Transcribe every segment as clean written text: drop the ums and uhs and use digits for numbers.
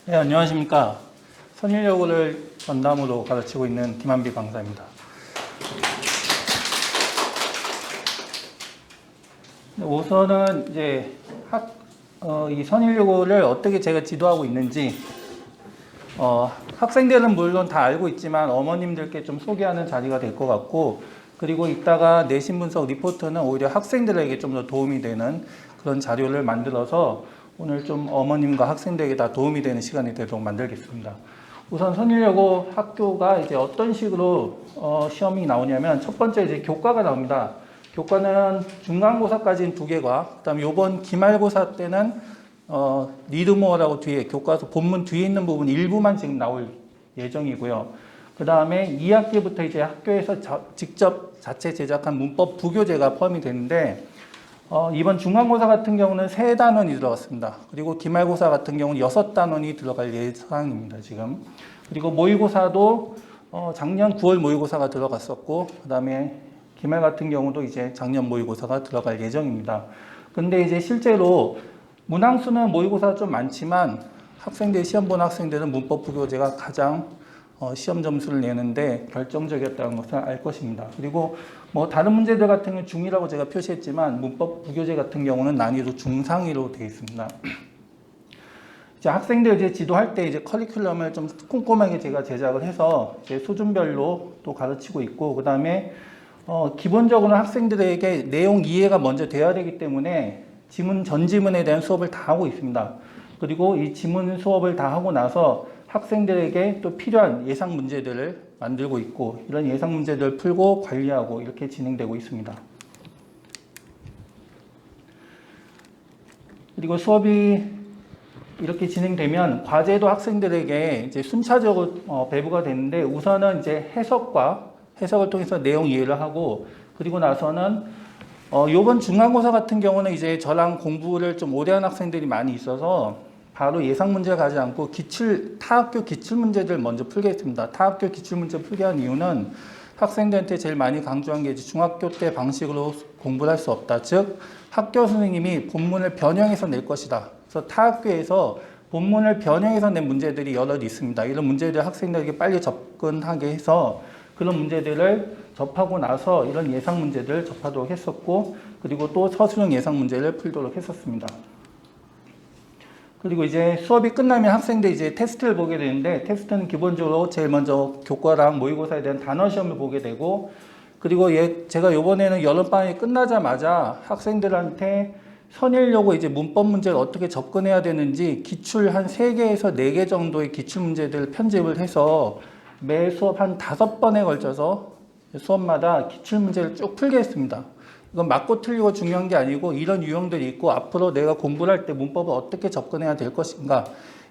네, 안녕하십니까. 선일여고를 전담으로 가르치고 있는 김한비 강사입니다. 우선은 이제 이 선일여고를 어떻게 제가 지도하고 있는지, 학생들은 물론 다 알고 있지만 어머님들께 좀 소개하는 자리가 될 것 같고, 그리고 이따가 내신 분석 리포트는 오히려 학생들에게 좀 더 도움이 되는 그런 자료를 만들어서 오늘 좀 어머님과 학생들에게 다 도움이 되는 시간이 되도록 만들겠습니다. 우선 선일여고 학교가 이제 어떤 식으로 시험이 나오냐면, 첫 번째 이제 교과가 나옵니다. 교과는 중간고사까지는 2개과, 그다음에 이번 기말고사 때는 리드모어라고 뒤에 교과서 본문 뒤에 있는 부분 일부만 지금 나올 예정이고요. 그 다음에 2학기부터 이제 학교에서 직접 자체 제작한 문법 부교재가 포함이 되는데, 이번 중간고사 같은 경우는 3단원이 들어갔습니다. 그리고 기말고사 같은 경우는 6단원이 들어갈 예상입니다, 지금. 그리고 모의고사도 작년 9월 모의고사가 들어갔었고, 그 다음에 기말 같은 경우도 이제 작년 모의고사가 들어갈 예정입니다. 근데 이제 실제로 문항수는 모의고사가 좀 많지만 학생들, 시험 보는 학생들은 문법 부교재가 가장 시험 점수를 내는데 결정적이었다는 것을 알 것입니다. 그리고 뭐 다른 문제들 같은 경우는 중이라고 제가 표시했지만 문법 부교재 같은 경우는 난이도 중상위로 되어 있습니다. 이제 학생들 이제 지도할 때 이제 커리큘럼을 좀 꼼꼼하게 제가 제작을 해서 이제 수준별로 또 가르치고 있고, 그 다음에 기본적으로 학생들에게 내용 이해가 먼저 돼야 되기 때문에 전 지문에 대한 수업을 다 하고 있습니다. 그리고 이 지문 수업을 다 하고 나서 학생들에게 또 필요한 예상 문제들을 만들고 있고, 이런 예상 문제들을 풀고 관리하고 이렇게 진행되고 있습니다. 그리고 수업이 이렇게 진행되면 과제도 학생들에게 이제 순차적으로 배부가 되는데, 우선은 이제 해석을 통해서 내용 이해를 하고, 그리고 나서는 요번 중간고사 같은 경우는 이제 저랑 공부를 좀 오래 한 학생들이 많이 있어서 바로 예상 문제를 가지 않고 타학교 기출 문제들 먼저 풀겠습니다. 타학교 기출 문제 풀게 한 이유는 학생들한테 제일 많이 강조한 게 중학교 때 방식으로 공부를 할 수 없다. 즉, 학교 선생님이 본문을 변형해서 낼 것이다. 그래서 타학교에서 본문을 변형해서 낸 문제들이 여럿 있습니다. 이런 문제들 학생들에게 빨리 접근하게 해서 그런 문제들을 접하고 나서 이런 예상 문제들을 접하도록 했었고, 그리고 또 서술형 예상 문제를 풀도록 했었습니다. 그리고 이제 수업이 끝나면 학생들이 이제 테스트를 보게 되는데, 테스트는 기본적으로 제일 먼저 교과랑 모의고사에 대한 단어 시험을 보게 되고, 그리고 제가 이번에는 여름방학이 끝나자마자 학생들한테 선일여고 이제 문법 문제를 어떻게 접근해야 되는지 기출 한 3개에서 4개 정도의 기출 문제들을 편집을 해서 매 수업 한 5번에 걸쳐서 수업마다 기출 문제를 쭉 풀게 했습니다. 이건 맞고 틀리고 중요한 게 아니고, 이런 유형들이 있고 앞으로 내가 공부를 할 때 문법을 어떻게 접근해야 될 것인가,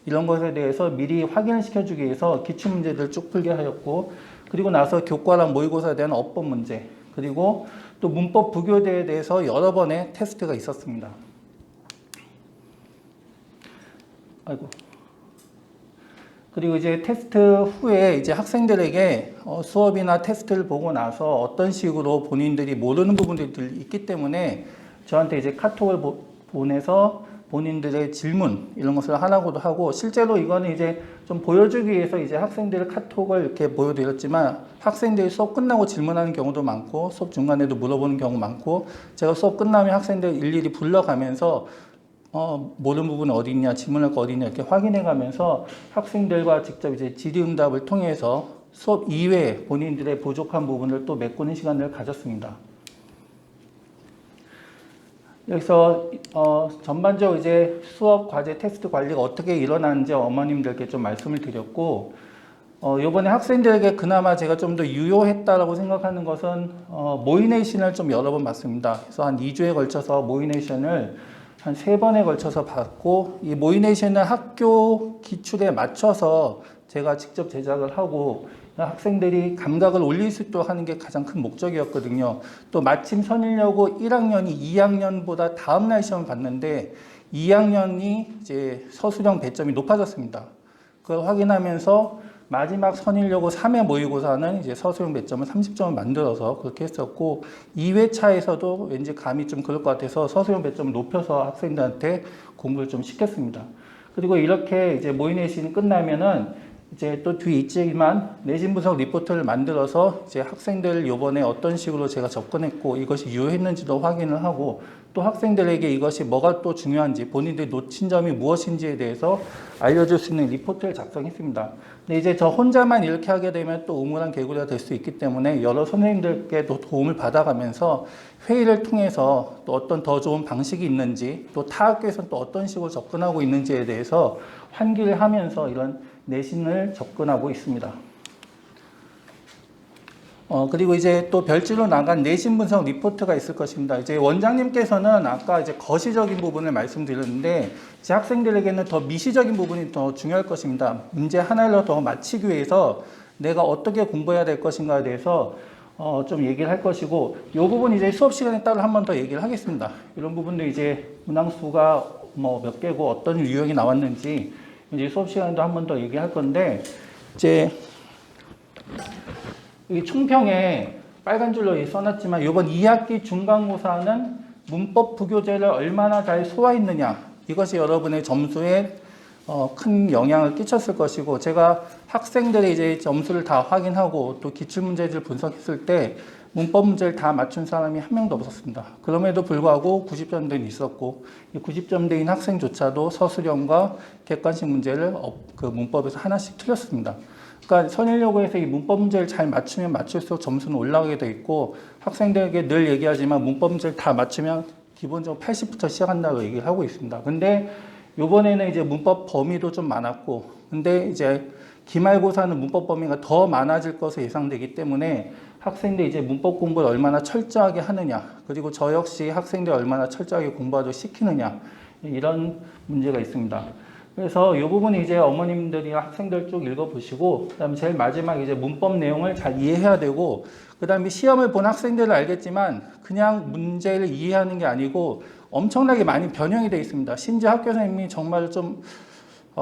이런 것에 대해서 미리 확인을 시켜주기 위해서 기출 문제들을 쭉 풀게 하였고, 그리고 나서 교과랑 모의고사에 대한 어법 문제, 그리고 또 문법 부교재에 대해서 여러 번의 테스트가 있었습니다. 그리고 이제 테스트 후에 이제 학생들에게 수업이나 테스트를 보고 나서 어떤 식으로 본인들이 모르는 부분들이 있기 때문에 저한테 이제 카톡을 보내서 본인들의 질문 이런 것을 하라고도 하고, 실제로 이거는 이제 좀 보여주기 위해서 이제 학생들 카톡을 이렇게 보여드렸지만 학생들이 수업 끝나고 질문하는 경우도 많고 수업 중간에도 물어보는 경우 많고, 제가 수업 끝나면 학생들 일일이 불러가면서 모르는 부분이 어디 있냐, 질문할 거 어디 있냐 이렇게 확인해 가면서 학생들과 직접 이제 질의응답을 통해서 수업 이외에 본인들의 부족한 부분을 또 메꾸는 시간을 가졌습니다. 여기서 전반적으로 이제 수업 과제 테스트 관리가 어떻게 일어나는지 어머님들께 좀 말씀을 드렸고, 요번에 학생들에게 그나마 제가 좀 더 유효했다라고 생각하는 것은 모의네이션을 좀 여러 번 봤습니다. 그래서 한 2주에 걸쳐서 모의네이션을 한 3번에 걸쳐서 봤고, 이 모의네이션은 학교 기출에 맞춰서 제가 직접 제작을 하고 학생들이 감각을 올릴 수 있도록 하는 게 가장 큰 목적이었거든요. 또 마침 선일여고 1학년이 2학년보다 다음날 시험을 봤는데 2학년이 이제 서술형 배점이 높아졌습니다. 그걸 확인하면서 마지막 선일여고 3회 모의고사는 이제 서술형 배점을 30점을 만들어서 그렇게 했었고, 2회차에서도 왠지 감이 좀 그럴 것 같아서 서술형 배점을 높여서 학생들한테 공부를 좀 시켰습니다. 그리고 이렇게 이제 모의 내신이 끝나면은 이제 또 뒤에 있지만 내신 분석 리포트를 만들어서 이제 학생들 요번에 어떤 식으로 제가 접근했고 이것이 유효했는지도 확인을 하고 또 학생들에게 이것이 뭐가 또 중요한지 본인들이 놓친 점이 무엇인지에 대해서 알려줄 수 있는 리포트를 작성했습니다. 근데 이제 저 혼자만 이렇게 하게 되면 또 우물안 개구리가 될 수 있기 때문에 여러 선생님들께도 도움을 받아가면서 회의를 통해서 또 어떤 더 좋은 방식이 있는지 또 타 학교에서는 또 어떤 식으로 접근하고 있는지에 대해서 환기를 하면서 이런 내신을 접근하고 있습니다. 그리고 이제 또 별지로 나간 내신 분석 리포트가 있을 것입니다. 이제 원장님께서는 아까 이제 거시적인 부분을 말씀드렸는데, 이제 학생들에게는 더 미시적인 부분이 더 중요할 것입니다. 문제 하나를 더 맞히기 위해서 내가 어떻게 공부해야 될 것인가에 대해서 좀 얘기를 할 것이고, 이 부분 이제 수업 시간에 따로 한 번 더 얘기를 하겠습니다. 이런 부분도 이제 문항수가 뭐 몇 개고 어떤 유형이 나왔는지 이제 수업 시간에도 한 번 더 얘기할 건데, 이제 이 총평에 빨간 줄로 써놨지만 이번 2학기 중간고사는 문법 부교재를 얼마나 잘 소화했느냐, 이것이 여러분의 점수에 큰 영향을 끼쳤을 것이고, 제가 학생들의 이제 점수를 다 확인하고 또 기출문제지를 분석했을 때 문법 문제를 다 맞춘 사람이 한 명도 없었습니다. 그럼에도 불구하고 90점대는 있었고, 이 90점대인 학생조차도 서술형과 객관식 문제를 그 문법에서 하나씩 틀렸습니다. 그러니까 선행여고에서 이 문법 문제를 잘 맞추면 맞출수록 점수는 올라가게 돼 있고, 학생들에게 늘 얘기하지만 문법 문제를 다 맞추면 기본적으로 80부터 시작한다고 얘기를 하고 있습니다. 근데 이번에는 이제 문법 범위도 좀 많았고, 근데 이제 기말고사는 문법 범위가 더 많아질 것으로 예상되기 때문에 학생들이 이제 문법 공부를 얼마나 철저하게 하느냐, 그리고 저 역시 학생들이 얼마나 철저하게 공부하도록 시키느냐, 이런 문제가 있습니다. 그래서 이 부분은 이제 어머님들이 학생들 쭉 읽어보시고, 그 다음에 제일 마지막 이제 문법 내용을 잘 이해해야 되고, 그 다음에 시험을 본 학생들은 알겠지만 그냥 문제를 이해하는 게 아니고 엄청나게 많이 변형이 되어 있습니다. 심지어 학교 선생님이 정말 좀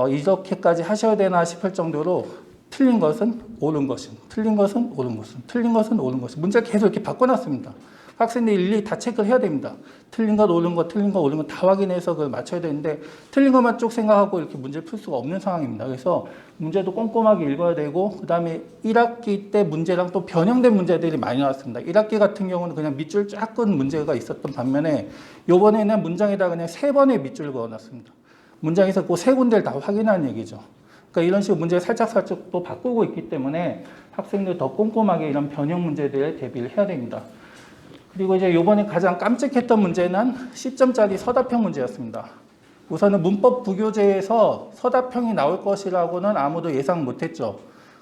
이렇게까지 하셔야 되나 싶을 정도로 틀린 것은 옳은 것은, 틀린 것은 옳은 것은, 틀린 것은 옳은 것은, 문제를 계속 이렇게 바꿔놨습니다. 학생들이 일일이 다 체크를 해야 됩니다. 틀린 것, 옳은 것, 틀린 것, 옳은 것 다 확인해서 그걸 맞춰야 되는데, 틀린 것만 쭉 생각하고 이렇게 문제를 풀 수가 없는 상황입니다. 그래서 문제도 꼼꼼하게 읽어야 되고, 그 다음에 1학기 때 문제랑 또 변형된 문제들이 많이 나왔습니다. 1학기 같은 경우는 그냥 밑줄 쫙 끈 문제가 있었던 반면에, 요번에는 문장에다 그냥 3번의 밑줄 그어놨습니다. 문장에서 그 3군데를 다 확인하는 얘기죠. 그러니까 이런 식으로 문제를 살짝살짝 또 바꾸고 있기 때문에 학생들 더 꼼꼼하게 이런 변형 문제들에 대비를 해야 됩니다. 그리고 이제 이번에 가장 깜찍했던 문제는 10점짜리 서답형 문제였습니다. 우선은 문법 부교재에서 서답형이 나올 것이라고는 아무도 예상 못했죠.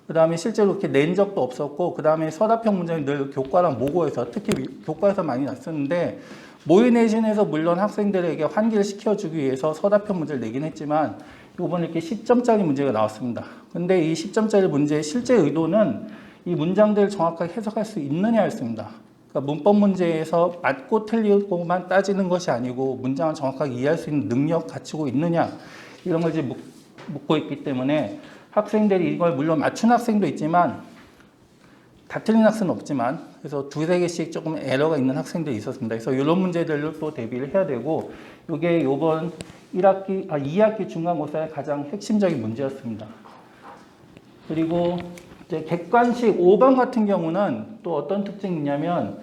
그 다음에 실제로 그렇게 낸 적도 없었고, 그 다음에 서답형 문제는 늘 교과랑 모고에서, 특히 교과에서 많이 났었는데, 모의 내신에서 물론 학생들에게 환기를 시켜주기 위해서 서답형 문제를 내긴 했지만, 이번에 이렇게 10점짜리 문제가 나왔습니다. 근데 이 10점짜리 문제의 실제 의도는 이 문장들을 정확하게 해석할 수 있느냐였습니다. 그러니까 문법 문제에서 맞고 틀리고만 따지는 것이 아니고 문장을 정확하게 이해할 수 있는 능력 갖추고 있느냐, 이런 걸 이제 묻고 있기 때문에 학생들이 이걸 물론 맞춘 학생도 있지만 다 틀린 학생은 없지만, 그래서 2-3개씩 조금 에러가 있는 학생들이 있었습니다. 그래서 이런 문제들로 또 대비를 해야 되고, 이게 이번 2학기 중간고사의 가장 핵심적인 문제였습니다. 그리고 이제 객관식 5번 같은 경우는 또 어떤 특징이 있냐면,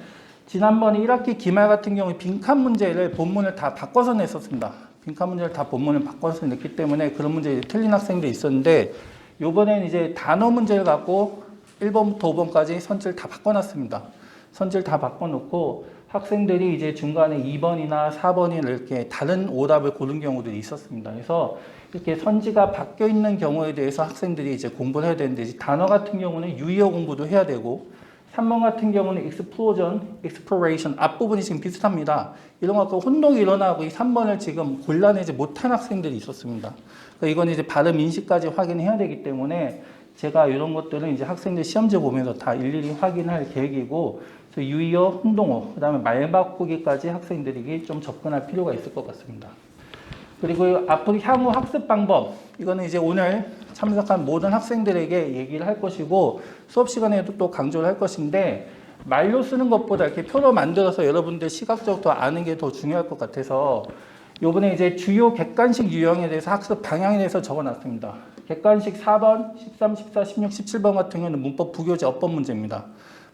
지난번에 1학기 기말 같은 경우에 빈칸 문제를 본문을 다 바꿔서 냈었습니다. 빈칸 문제를 다 본문을 바꿔서 냈기 때문에 그런 문제 틀린 학생들이 있었는데, 이번에는 이제 단어 문제를 갖고 1번부터 5번까지 선지를 다 바꿔놨습니다. 선지를 다 바꿔놓고 학생들이 이제 중간에 2번이나 4번이나 이렇게 다른 오답을 고른 경우들이 있었습니다. 그래서 이렇게 선지가 바뀌어 있는 경우에 대해서 학생들이 이제 공부를 해야 되는데, 단어 같은 경우는 유의어 공부도 해야 되고, 3번 같은 경우는 exploration 앞부분이 지금 비슷합니다. 이런 거 갖고 혼동이 일어나고 이 3번을 지금 골라내지 못한 학생들이 있었습니다. 그러니까 이건 이제 발음 인식까지 확인해야 되기 때문에 제가 이런 것들은 이제 학생들 시험지 보면서 다 일일이 확인할 계획이고, 그래서 유의어, 혼동어, 그 다음에 말 바꾸기까지 학생들에게 좀 접근할 필요가 있을 것 같습니다. 그리고 앞으로 향후 학습 방법, 이거는 이제 오늘 참석한 모든 학생들에게 얘기를 할 것이고, 수업 시간에도 또 강조를 할 것인데, 말로 쓰는 것보다 이렇게 표로 만들어서 여러분들 시각적으로 더 아는 게 더 중요할 것 같아서, 요번에 이제 주요 객관식 유형에 대해서 학습 방향에 대해서 적어놨습니다. 객관식 4번, 13, 14, 16, 17번 같은 경우는 문법 부교재 어법 문제입니다.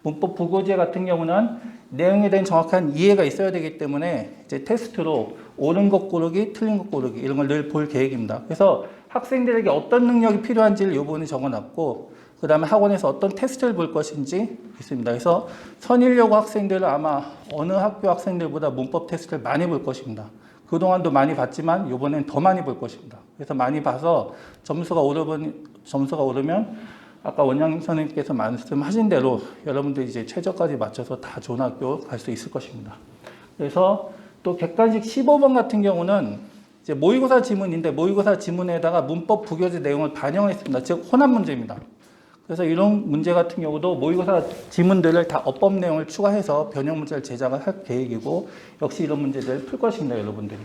문법 부교재 같은 경우는 내용에 대한 정확한 이해가 있어야 되기 때문에 이제 테스트로 옳은 것 고르기, 틀린 것 고르기 이런 걸 늘 볼 계획입니다. 그래서 학생들에게 어떤 능력이 필요한지를 이 부분에 적어놨고 그 다음에 학원에서 어떤 테스트를 볼 것인지 있습니다. 그래서 선일여고 학생들은 아마 어느 학교 학생들보다 문법 테스트를 많이 볼 것입니다. 그동안도 많이 봤지만 이번엔 더 많이 볼 것입니다. 그래서 많이 봐서 점수가 오르면 아까 원장님 선생님께서 말씀하신 대로 여러분들 이제 최저까지 맞춰서 다 좋은 학교 갈 수 있을 것입니다. 그래서 또 객관식 15번 같은 경우는 이제 모의고사 지문인데 모의고사 지문에다가 문법 부교재 내용을 반영했습니다. 즉 혼합 문제입니다. 그래서 이런 문제 같은 경우도 모의고사 지문들을 다 어법 내용을 추가해서 변형 문제를 제작을 할 계획이고 역시 이런 문제들을 풀 것입니다, 여러분들이.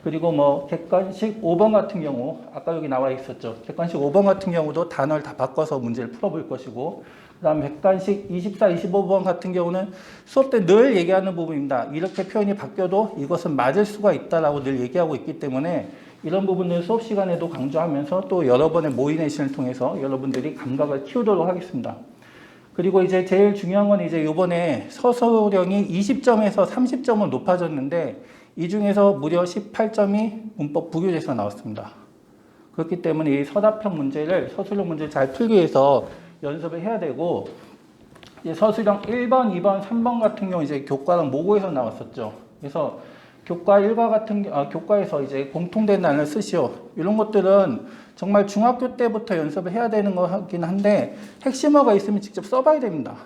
그리고 뭐 객관식 5번 같은 경우 아까 여기 나와 있었죠. 객관식 5번 같은 경우도 단어를 다 바꿔서 문제를 풀어볼 것이고 그다음 객관식 24, 25번 같은 경우는 수업 때 늘 얘기하는 부분입니다. 이렇게 표현이 바뀌어도 이것은 맞을 수가 있다라고 늘 얘기하고 있기 때문에 이런 부분을 수업 시간에도 강조하면서 또 여러 번의 모의 내신을 통해서 여러분들이 감각을 키우도록 하겠습니다. 그리고 이제 제일 중요한 건 이제 이번에 서술형이 20점에서 30점은 높아졌는데 이 중에서 무려 18점이 문법 부교재에서 나왔습니다. 그렇기 때문에 이 서답형 문제를 서술형 문제를 잘 풀기 위해서 연습을 해야 되고 이제 서술형 1번, 2번, 3번 같은 경우 이제 교과랑 모고에서 나왔었죠. 그래서 교과 1과 교과에서 이제 공통된 단어를 쓰시오. 이런 것들은 정말 중학교 때부터 연습을 해야 되는 거긴 한데 핵심어가 있으면 직접 써봐야 됩니다.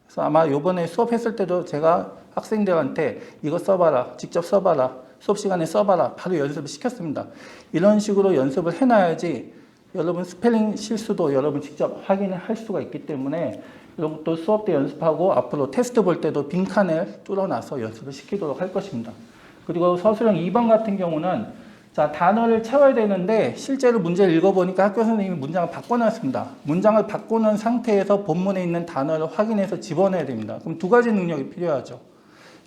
그래서 아마 이번에 수업했을 때도 제가 학생들한테 이거 써봐라, 직접 써봐라, 수업 시간에 써봐라, 바로 연습을 시켰습니다. 이런 식으로 연습을 해놔야지 여러분 스펠링 실수도 여러분 직접 확인을 할 수가 있기 때문에 이런 것도 수업 때 연습하고 앞으로 테스트 볼 때도 빈칸을 뚫어놔서 연습을 시키도록 할 것입니다. 그리고 서술형 2번 같은 경우는 자 단어를 채워야 되는데 실제로 문제를 읽어보니까 학교 선생님이 문장을 바꿔놨습니다. 문장을 바꾸는 상태에서 본문에 있는 단어를 확인해서 집어넣어야 됩니다. 그럼 두 가지 능력이 필요하죠.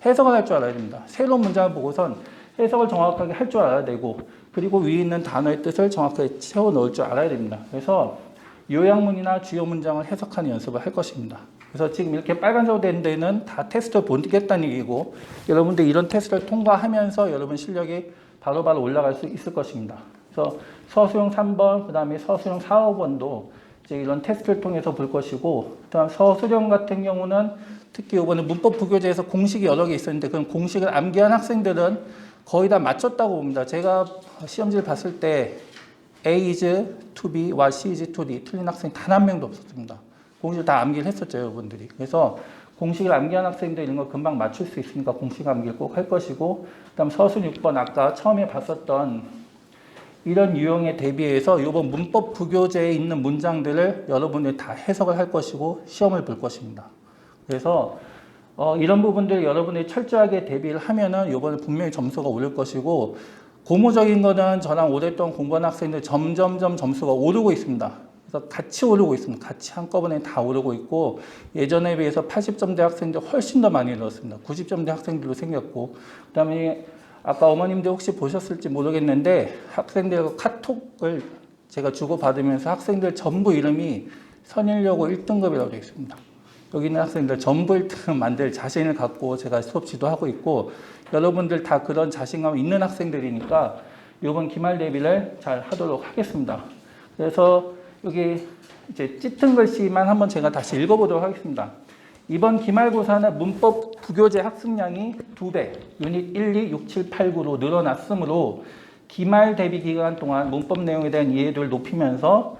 해석을 할 줄 알아야 됩니다. 새로운 문장을 보고선 해석을 정확하게 할 줄 알아야 되고 그리고 위에 있는 단어의 뜻을 정확하게 채워 넣을 줄 알아야 됩니다. 그래서 요약문이나 주요 문장을 해석하는 연습을 할 것입니다. 그래서 지금 이렇게 빨간색으로 된 데는 다 테스트를 보겠다는 얘기고 여러분들 이런 테스트를 통과하면서 여러분 실력이 바로바로 올라갈 수 있을 것입니다. 그래서 서술형 3번, 그 다음에 서술형 4, 5번도 이제 이런 테스트를 통해서 볼 것이고 그다음 서술형 같은 경우는 특히 이번에 문법 부교재에서 공식이 여러 개 있었는데 그런 공식을 암기한 학생들은 거의 다 맞췄다고 봅니다. 제가 시험지를 봤을 때 A is to B와 C is to D 틀린 학생 단 한 명도 없었습니다. 공식을 다 암기를 했었죠, 여러분들이. 그래서 공식을 암기한 학생들 이런 거 금방 맞출 수 있으니까 공식 암기를 꼭 할 것이고 그다음 서술 6번 아까 처음에 봤었던 이런 유형에 대비해서 이번 문법 부교재에 있는 문장들을 여러분들이 다 해석을 할 것이고 시험을 볼 것입니다. 그래서 이런 부분들 여러분들이 철저하게 대비를 하면은 이번에 분명히 점수가 오를 것이고 고무적인 거는 저랑 오랫동안 공부한 학생들 점점점 점수가 오르고 있습니다. 그래서 같이 오르고 있습니다. 같이 한꺼번에 다 오르고 있고 예전에 비해서 80점대 학생들 훨씬 더 많이 늘었습니다. 90점대 학생들도 생겼고 그다음에 아까 어머님들 혹시 보셨을지 모르겠는데 학생들과 카톡을 제가 주고받으면서 학생들 전부 이름이 선일여고 1등급이라고 되어 있습니다. 여기 있는 학생들 전부 1등급 만들 자신을 갖고 제가 수업 지도하고 있고 여러분들 다 그런 자신감 있는 학생들이니까 이번 기말 대비를 잘 하도록 하겠습니다. 그래서 여기 이제 짙은 글씨만 한번 제가 다시 읽어보도록 하겠습니다. 이번 기말고사는 문법 부교재 학습량이 2배, 유닛 1, 2, 6, 7, 8, 9로 늘어났으므로 기말 대비 기간 동안 문법 내용에 대한 이해도를 높이면서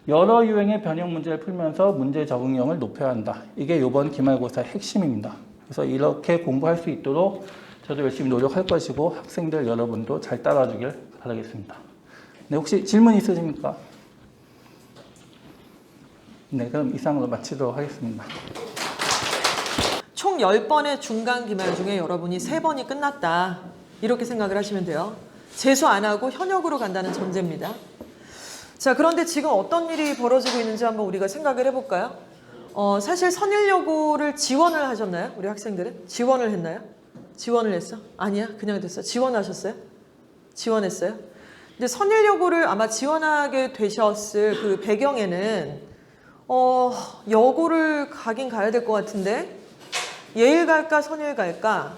여러 유형의 변형 문제를 풀면서 문제 적응력을 높여야 한다. 이게 이번 기말고사의 핵심입니다. 그래서 이렇게 공부할 수 있도록 저도 열심히 노력할 것이고 학생들 여러분도 잘 따라주길 바라겠습니다. 네, 혹시 질문 있으십니까? 네, 그럼 이상으로 마치도록 하겠습니다. 총 10번의 중간 기말 중에 여러분이 3번이 끝났다. 이렇게 생각을 하시면 돼요. 재수 안 하고 현역으로 간다는 전제입니다. 자, 그런데 지금 어떤 일이 벌어지고 있는지 한번 우리가 생각을 해볼까요? 사실 선일여고를 지원을 하셨나요? 우리 학생들은? 지원을 했나요? 지원을 했어? 아니야? 그냥 됐어? 지원하셨어요? 지원했어요. 근데 선일여고를 아마 지원하게 되셨을 그 배경에는 여고를 가긴 가야 될 것 같은데 예일 갈까 선일 갈까,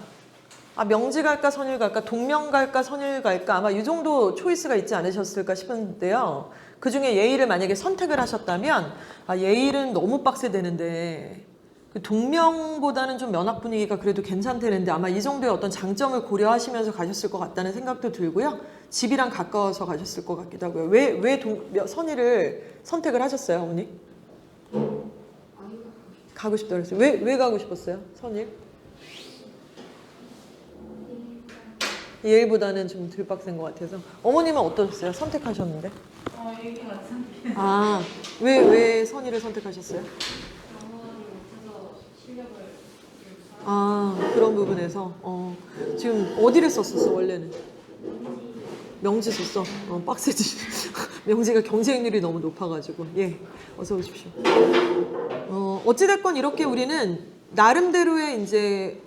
명지 갈까 선일 갈까, 동명 갈까 선일 갈까, 아마 이 정도 초이스가 있지 않으셨을까 싶은데요. 그중에 예일을 만약에 선택을 하셨다면 예일은 너무 빡세되는데 그 동명보다는 좀 면학 분위기가 그래도 괜찮다는데 아마 이 정도의 어떤 장점을 고려하시면서 가셨을 것 같다는 생각도 들고요. 집이랑 가까워서 가셨을 것 같기도 하고요. 왜 선일을 선택을 하셨어요, 어머니? 가고 싶다 그랬어요. 왜 가고 싶었어요, 선일? 예일보다는 좀 덜 빡센 것 같아서. 어머님은 어떠셨어요? 선택하셨는데? 얘기 마찬가지. 왜 선일을 선택하셨어요? 그런 부분에서 지금 어디를 썼었어 원래는? 명지 썼어. 빡세지. 명지가 경쟁률이 너무 높아가지고. 예, 어서 오십시오. 어찌됐건 이렇게 우리는 나름대로의 이제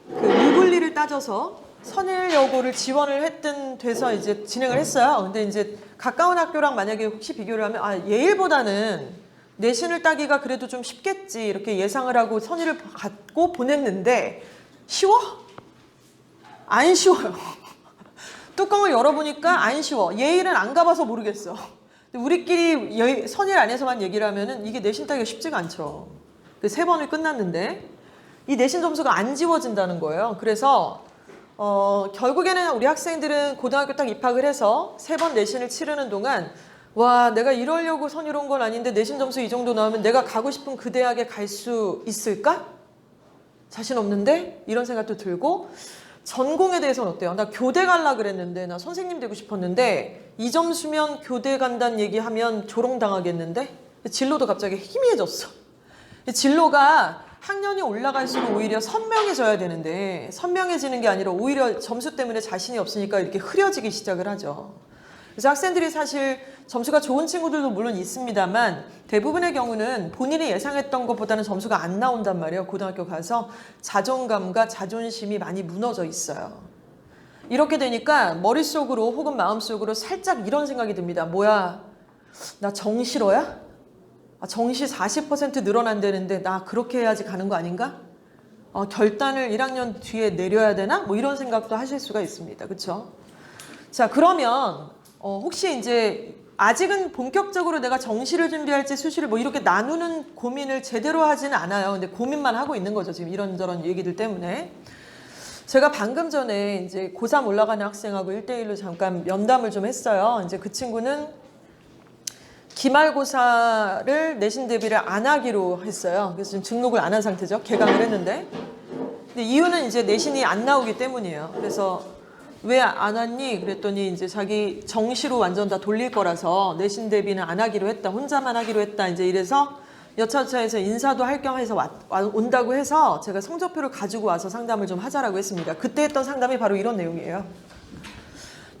그 무분리를 따져서 선일여고를 지원을 했든 돼서 이제 진행을 했어요. 근데 이제 가까운 학교랑 만약에 혹시 비교를 하면 예일보다는 내신을 따기가 그래도 좀 쉽겠지 이렇게 예상을 하고 선일을 갖고 보냈는데 쉬워? 안 쉬워요. 뚜껑을 열어보니까 안 쉬워. 예일은 안 가봐서 모르겠어. 근데 우리끼리 선일 안에서만 얘기를 하면은 이게 내신 따기가 쉽지가 않죠. 그 3번을 끝났는데 이 내신 점수가 안 지워진다는 거예요. 그래서 결국에는 우리 학생들은 고등학교 딱 입학을 해서 3번 내신을 치르는 동안 와, 내가 이러려고 선일 온 건 아닌데 내신 점수 이 정도 나오면 내가 가고 싶은 그 대학에 갈 수 있을까? 자신 없는데? 이런 생각도 들고 전공에 대해서는 어때요? 나 교대 갈라 그랬는데 나 선생님 되고 싶었는데 이 점수면 교대 간다는 얘기하면 조롱당하겠는데? 진로도 갑자기 희미해졌어. 진로가 학년이 올라갈수록 오히려 선명해져야 되는데 선명해지는 게 아니라 오히려 점수 때문에 자신이 없으니까 이렇게 흐려지기 시작을 하죠. 그래서 학생들이 사실 점수가 좋은 친구들도 물론 있습니다만 대부분의 경우는 본인이 예상했던 것보다는 점수가 안 나온단 말이에요. 고등학교 가서 자존감과 자존심이 많이 무너져 있어요. 이렇게 되니까 머릿속으로 혹은 마음속으로 살짝 이런 생각이 듭니다. 뭐야, 나 정시로야? 정시 40% 늘어난다는데 나 그렇게 해야지 가는 거 아닌가? 결단을 1학년 뒤에 내려야 되나? 뭐 이런 생각도 하실 수가 있습니다. 그렇죠? 자, 그러면 혹시 이제 아직은 본격적으로 내가 정시를 준비할지 수시를 뭐 이렇게 나누는 고민을 제대로 하지는 않아요. 근데 고민만 하고 있는 거죠. 지금 이런저런 얘기들 때문에. 제가 방금 전에 이제 고3 올라가는 학생하고 1대1로 잠깐 면담을 좀 했어요. 이제 그 친구는 기말고사를 내신 대비를 안 하기로 했어요. 그래서 지금 등록을 안 한 상태죠. 개강을 했는데. 근데 이유는 이제 내신이 안 나오기 때문이에요. 그래서 왜 안 왔니? 그랬더니 이제 자기 정시로 완전 다 돌릴 거라서 내신 대비는 안 하기로 했다. 혼자만 하기로 했다. 이제 이래서 여차저차해서 인사도 할 겸 해서 온다고 해서 제가 성적표를 가지고 와서 상담을 좀 하자라고 했습니다. 그때 했던 상담이 바로 이런 내용이에요.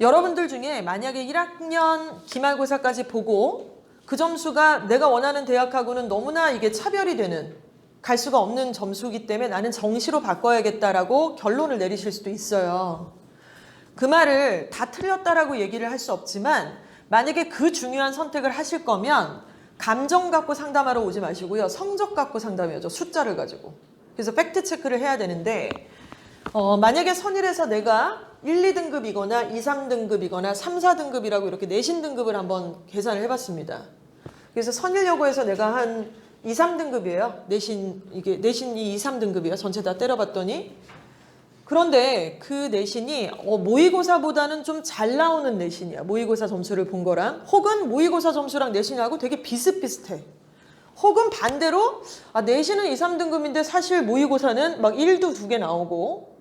여러분들 중에 만약에 1학년 기말고사까지 보고 그 점수가 내가 원하는 대학하고는 너무나 이게 차별이 되는 갈 수가 없는 점수이기 때문에 나는 정시로 바꿔야겠다라고 결론을 내리실 수도 있어요. 그 말을 다 틀렸다라고 얘기를 할 수 없지만 만약에 그 중요한 선택을 하실 거면 감정 갖고 상담하러 오지 마시고요. 성적 갖고 상담해야죠. 숫자를 가지고. 그래서 팩트 체크를 해야 되는데 만약에 선일에서 내가 1, 2등급이거나 2, 3등급이거나 3, 4등급이라고 이렇게 내신 등급을 한번 계산을 해봤습니다. 그래서 선일여고에서 내가 한 2, 3등급이에요. 내신이 2, 3등급이에요. 전체 다 때려봤더니. 그런데 그 내신이 모의고사보다는 좀 잘 나오는 내신이야. 모의고사 점수를 본 거랑. 혹은 모의고사 점수랑 내신하고 되게 비슷비슷해. 혹은 반대로 내신은 2, 3등급인데 사실 모의고사는 막 1도 2개 나오고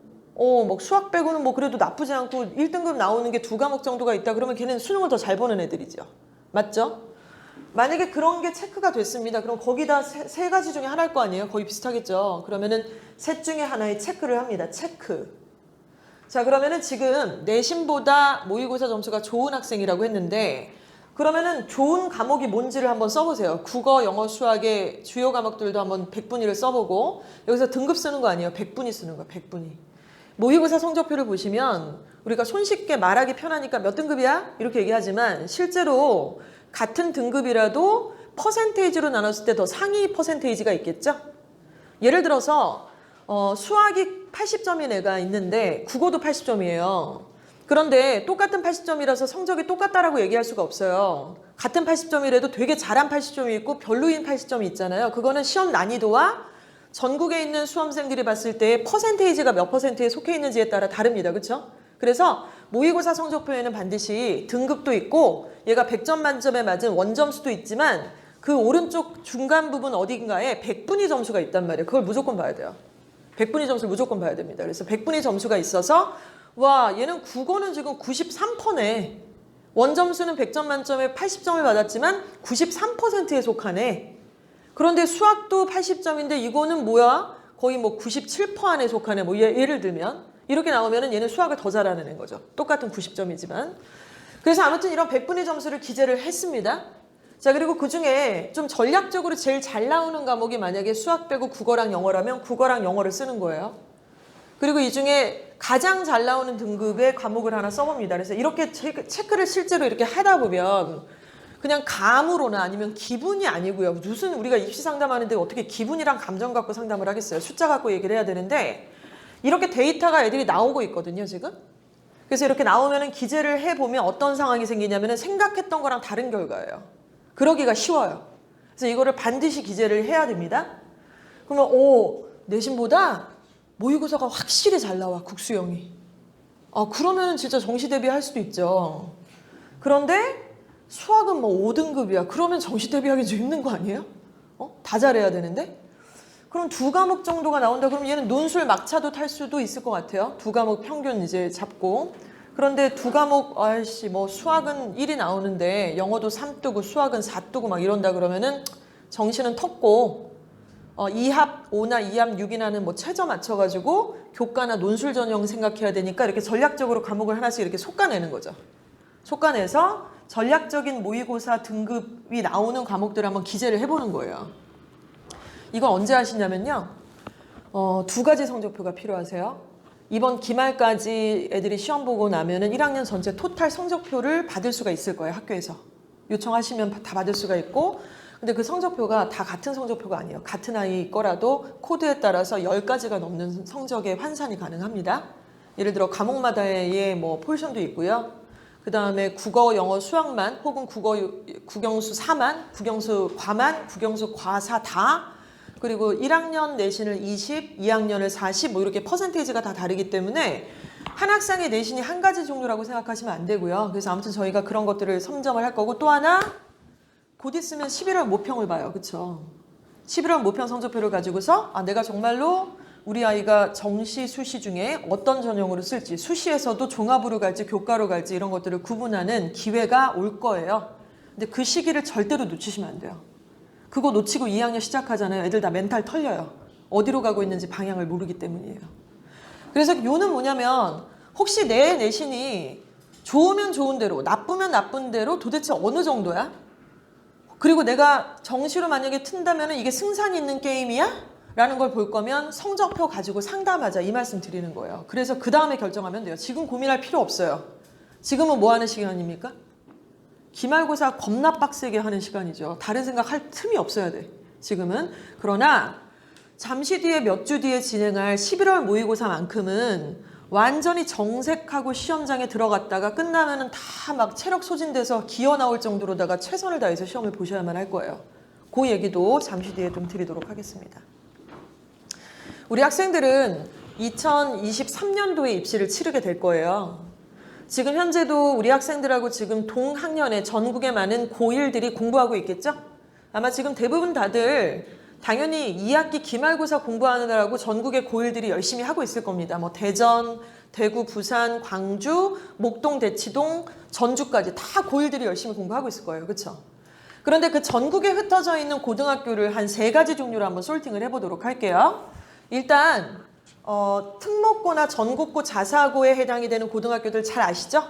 막 수학 빼고는 뭐 그래도 나쁘지 않고 1등급 나오는 게 2과목 정도가 있다. 그러면 걔는 수능을 더 잘 보는 애들이죠. 맞죠? 만약에 그런 게 체크가 됐습니다. 그럼 거기다 세 가지 중에 하나일 거 아니에요? 거의 비슷하겠죠. 그러면은 셋 중에 하나의 체크를 합니다. 체크. 자, 그러면은 지금 내신보다 모의고사 점수가 좋은 학생이라고 했는데 그러면은 좋은 과목이 뭔지를 한번 써보세요. 국어, 영어, 수학의 주요 과목들도 한번 100분위를 써보고 여기서 등급 쓰는 거 아니에요. 100분위 쓰는 거예요. 100분위. 모의고사 성적표를 보시면 우리가 손쉽게 말하기 편하니까 몇 등급이야? 이렇게 얘기하지만 실제로 같은 등급이라도 퍼센테이지로 나눴을 때 더 상위 퍼센테이지가 있겠죠? 예를 들어서 수학이 80점인 애가 있는데 국어도 80점이에요. 그런데 똑같은 80점이라서 성적이 똑같다라고 얘기할 수가 없어요. 같은 80점이라도 되게 잘한 80점이 있고 별로인 80점이 있잖아요. 그거는 시험 난이도와 전국에 있는 수험생들이 봤을 때 퍼센테이지가 몇 퍼센트에 속해 있는지에 따라 다릅니다. 그렇죠? 그래서 모의고사 성적표에는 반드시 등급도 있고 얘가 100점 만점에 맞은 원점수도 있지만 그 오른쪽 중간 부분 어딘가에 백분위 점수가 있단 말이에요. 그걸 무조건 봐야 돼요. 백분위 점수를 무조건 봐야 됩니다. 그래서 백분위 점수가 있어서 와 얘는 국어는 지금 93%네. 원점수는 100점 만점에 80점을 받았지만 93%에 속하네. 그런데 수학도 80점인데 이거는 뭐야? 거의 뭐 97% 안에 속하네. 뭐 예를 들면 이렇게 나오면은 얘는 수학을 더 잘하는 애인 거죠. 똑같은 90점이지만. 그래서 아무튼 이런 백분위 점수를 기재를 했습니다. 자, 그리고 그 중에 좀 전략적으로 제일 잘 나오는 과목이 만약에 수학 빼고 국어랑 영어라면 국어랑 영어를 쓰는 거예요. 그리고 이 중에 가장 잘 나오는 등급의 과목을 하나 써봅니다. 그래서 이렇게 체크를 실제로 이렇게 하다 보면 그냥 감으로나 아니면 기분이 아니고요. 무슨 우리가 입시 상담하는데 어떻게 기분이랑 감정 갖고 상담을 하겠어요. 숫자 갖고 얘기를 해야 되는데 이렇게 데이터가 애들이 나오고 있거든요, 지금. 그래서 이렇게 나오면은 기재를 해보면 어떤 상황이 생기냐면은 생각했던 거랑 다른 결과예요. 그러기가 쉬워요. 그래서 이거를 반드시 기재를 해야 됩니다. 그러면 내신보다 모의고사가 확실히 잘 나와, 국수형이. 그러면은 진짜 정시 대비할 수도 있죠. 그런데 수학은 뭐 5등급이야. 그러면 정시 대비하기 좀 힘든 거 아니에요? 다 잘해야 되는데? 그럼 2과목 정도가 나온다. 그럼 얘는 논술 막차도 탈 수도 있을 것 같아요. 2과목 평균 이제 잡고. 그런데 2과목 뭐 수학은 1이 나오는데 영어도 3 뜨고 수학은 4 뜨고 막 이런다 그러면은 정시는 텄고 2합 5나 2합 6이나는 뭐 최저 맞춰가지고 교과나 논술 전형 생각해야 되니까 이렇게 전략적으로 과목을 하나씩 이렇게 솎아내는 거죠. 솎아내서 전략적인 모의고사 등급이 나오는 과목들을 한번 기재를 해보는 거예요. 이건 언제 하시냐면요. 2가지 성적표가 필요하세요. 이번 기말까지 애들이 시험 보고 나면은 1학년 전체 토탈 성적표를 받을 수가 있을 거예요. 학교에서. 요청하시면 다 받을 수가 있고 근데 그 성적표가 다 같은 성적표가 아니에요. 같은 아이 거라도 코드에 따라서 10가지가 넘는 성적의 환산이 가능합니다. 예를 들어 과목마다의 뭐 포지션도 있고요. 그 다음에 국어, 영어, 수학만 혹은 국영수 4만, 국영수 과만, 국영수 과사 다 그리고 1학년 내신을 20, 2학년을 40 뭐 이렇게 퍼센테이지가 다 다르기 때문에 한 학생의 내신이 한 가지 종류라고 생각하시면 안 되고요. 그래서 아무튼 저희가 그런 것들을 선점을 할 거고 또 하나 곧 있으면 11월 모평을 봐요. 그렇죠? 11월 모평 성적표를 가지고서 내가 정말로 우리 아이가 정시, 수시 중에 어떤 전형으로 쓸지 수시에서도 종합으로 갈지 교과로 갈지 이런 것들을 구분하는 기회가 올 거예요. 근데 그 시기를 절대로 놓치시면 안 돼요. 그거 놓치고 2학년 시작하잖아요. 애들 다 멘탈 털려요. 어디로 가고 있는지 방향을 모르기 때문이에요. 그래서 요는 뭐냐면 혹시 내 내신이 좋으면 좋은 대로 나쁘면 나쁜 대로 도대체 어느 정도야? 그리고 내가 정시로 만약에 튼다면 이게 승산이 있는 게임이야? 라는 걸 볼 거면 성적표 가지고 상담하자 이 말씀 드리는 거예요. 그래서 그 다음에 결정하면 돼요. 지금 고민할 필요 없어요. 지금은 뭐 하는 시간입니까? 기말고사 겁나 빡세게 하는 시간이죠. 다른 생각 할 틈이 없어야 돼. 지금은. 그러나 잠시 뒤에 몇 주 뒤에 진행할 11월 모의고사만큼은 완전히 정색하고 시험장에 들어갔다가 끝나면은 다 막 체력 소진돼서 기어 나올 정도로다가 최선을 다해서 시험을 보셔야만 할 거예요. 그 얘기도 잠시 뒤에 좀 드리도록 하겠습니다. 우리 학생들은 2023년도에 입시를 치르게 될 거예요. 지금 현재도 우리 학생들하고 지금 동학년에 전국에 많은 고1들이 공부하고 있겠죠? 아마 지금 대부분 다들 당연히 2학기 기말고사 공부하느라고 전국의 고1들이 열심히 하고 있을 겁니다. 뭐 대전, 대구, 부산, 광주, 목동, 대치동, 전주까지 다 고1들이 열심히 공부하고 있을 거예요. 그렇죠? 그런데 그 전국에 흩어져 있는 고등학교를 한 3가지 종류로 한번 솔팅을 해보도록 할게요. 일단 특목고나 전국고 자사고에 해당이 되는 고등학교들 잘 아시죠?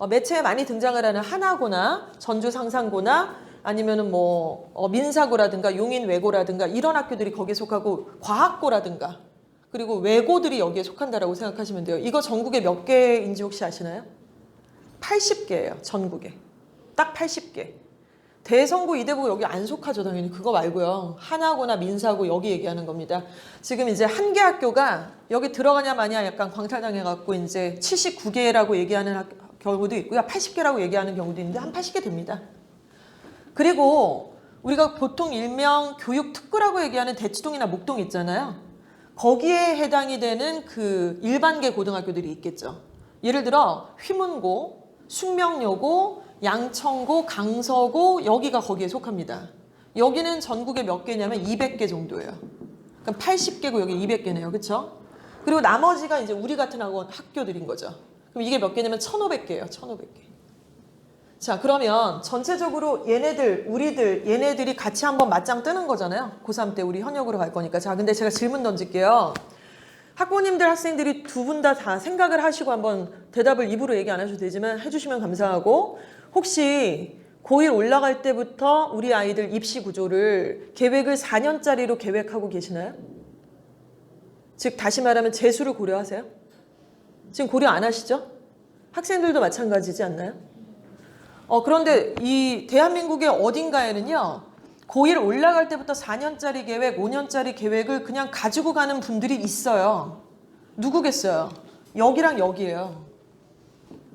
매체에 많이 등장을 하는 하나고나 전주 상산고나 아니면은 뭐 민사고라든가 용인 외고라든가 이런 학교들이 거기에 속하고 과학고라든가 그리고 외고들이 여기에 속한다라고 생각하시면 돼요. 이거 전국에 몇 개인지 혹시 아시나요? 80개예요. 전국에. 딱 80개. 대성고, 이대고 여기 안 속하죠. 당연히 그거 말고요. 하나고나 민사고 여기 얘기하는 겁니다. 지금 이제 한 개 학교가 여기 들어가냐 마냐 약간 광탈당해갖고 이제 79개라고 얘기하는 경우도 있고요. 80개라고 얘기하는 경우도 있는데 한 80개 됩니다. 그리고 우리가 보통 일명 교육특구라고 얘기하는 대치동이나 목동 있잖아요. 거기에 해당이 되는 그 일반계 고등학교들이 있겠죠. 예를 들어 휘문고, 숙명여고, 양천고, 강서고 여기가 거기에 속합니다. 여기는 전국에 몇 개냐면 200개 정도예요. 그럼 80개고 여기 200개네요. 그렇죠? 그리고 나머지가 이제 우리 같은 학교들인 거죠. 그럼 이게 몇 개냐면 1,500개예요. 1,500개. 자, 그러면 전체적으로 얘네들이 같이 한번 맞짱 뜨는 거잖아요. 고3 때 우리 현역으로 갈 거니까. 자, 근데 제가 질문 던질게요. 학부모님들, 학생들이 두 분 다 생각을 하시고 한번 대답을 입으로 얘기 안 하셔도 되지만 해주시면 감사하고, 혹시 고1 올라갈 때부터 우리 아이들 입시 구조를 계획을 4년짜리로 계획하고 계시나요? 즉 다시 말하면 재수를 고려하세요? 지금 고려 안 하시죠? 학생들도 마찬가지지 않나요? 그런데 이 대한민국의 어딘가에는요, 고1 올라갈 때부터 4년짜리 계획, 5년짜리 계획을 그냥 가지고 가는 분들이 있어요. 누구겠어요? 여기랑 여기예요.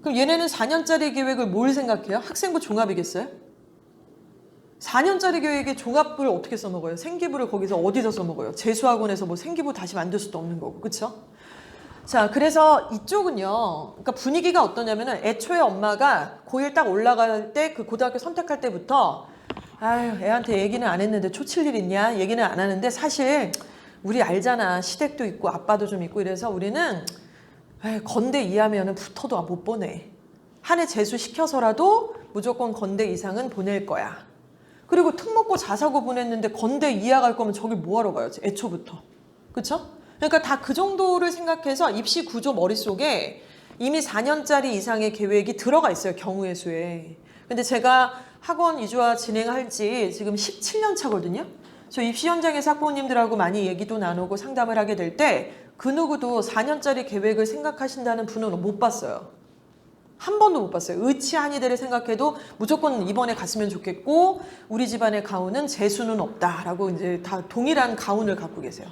그럼 얘네는 4년짜리 계획을 뭘 생각해요? 학생부 종합이겠어요? 4년짜리 계획에 종합부를 어떻게 써먹어요? 생기부를 거기서 어디서 써먹어요? 재수학원에서 뭐 생기부 다시 만들 수도 없는 거고, 그렇죠? 자, 그래서 이쪽은요, 그러니까 분위기가 어떠냐면은 애초에 엄마가 고1 딱 올라갈 때 그 고등학교 선택할 때부터 아유, 애한테 얘기는 안 했는데 초칠 일 있냐? 얘기는 안 하는데 사실 우리 알잖아. 시댁도 있고 아빠도 좀 있고 이래서 우리는 건대 2하면은 붙어도 못 보내. 한 해 재수시켜서라도 무조건 건대 이상은 보낼 거야. 그리고 특목고 자사고 보냈는데 건대 2하 갈 거면 저기 뭐하러 가요? 애초부터. 그쵸? 그러니까 다 그 정도를 생각해서 입시 구조 머릿속에 이미 4년짜리 이상의 계획이 들어가 있어요. 경우의 수에. 근데 제가 학원 이주화 진행할지 지금 17년 차거든요. 저 입시 현장에서 학부모님들하고 많이 얘기도 나누고 상담을 하게 될 때 그 누구도 4년짜리 계획을 생각하신다는 분은 못 봤어요. 한 번도 못 봤어요. 의치한이들을 생각해도 무조건 이번에 갔으면 좋겠고 우리 집안의 가훈은 재수는 없다라고 이제 다 동일한 가훈을 갖고 계세요.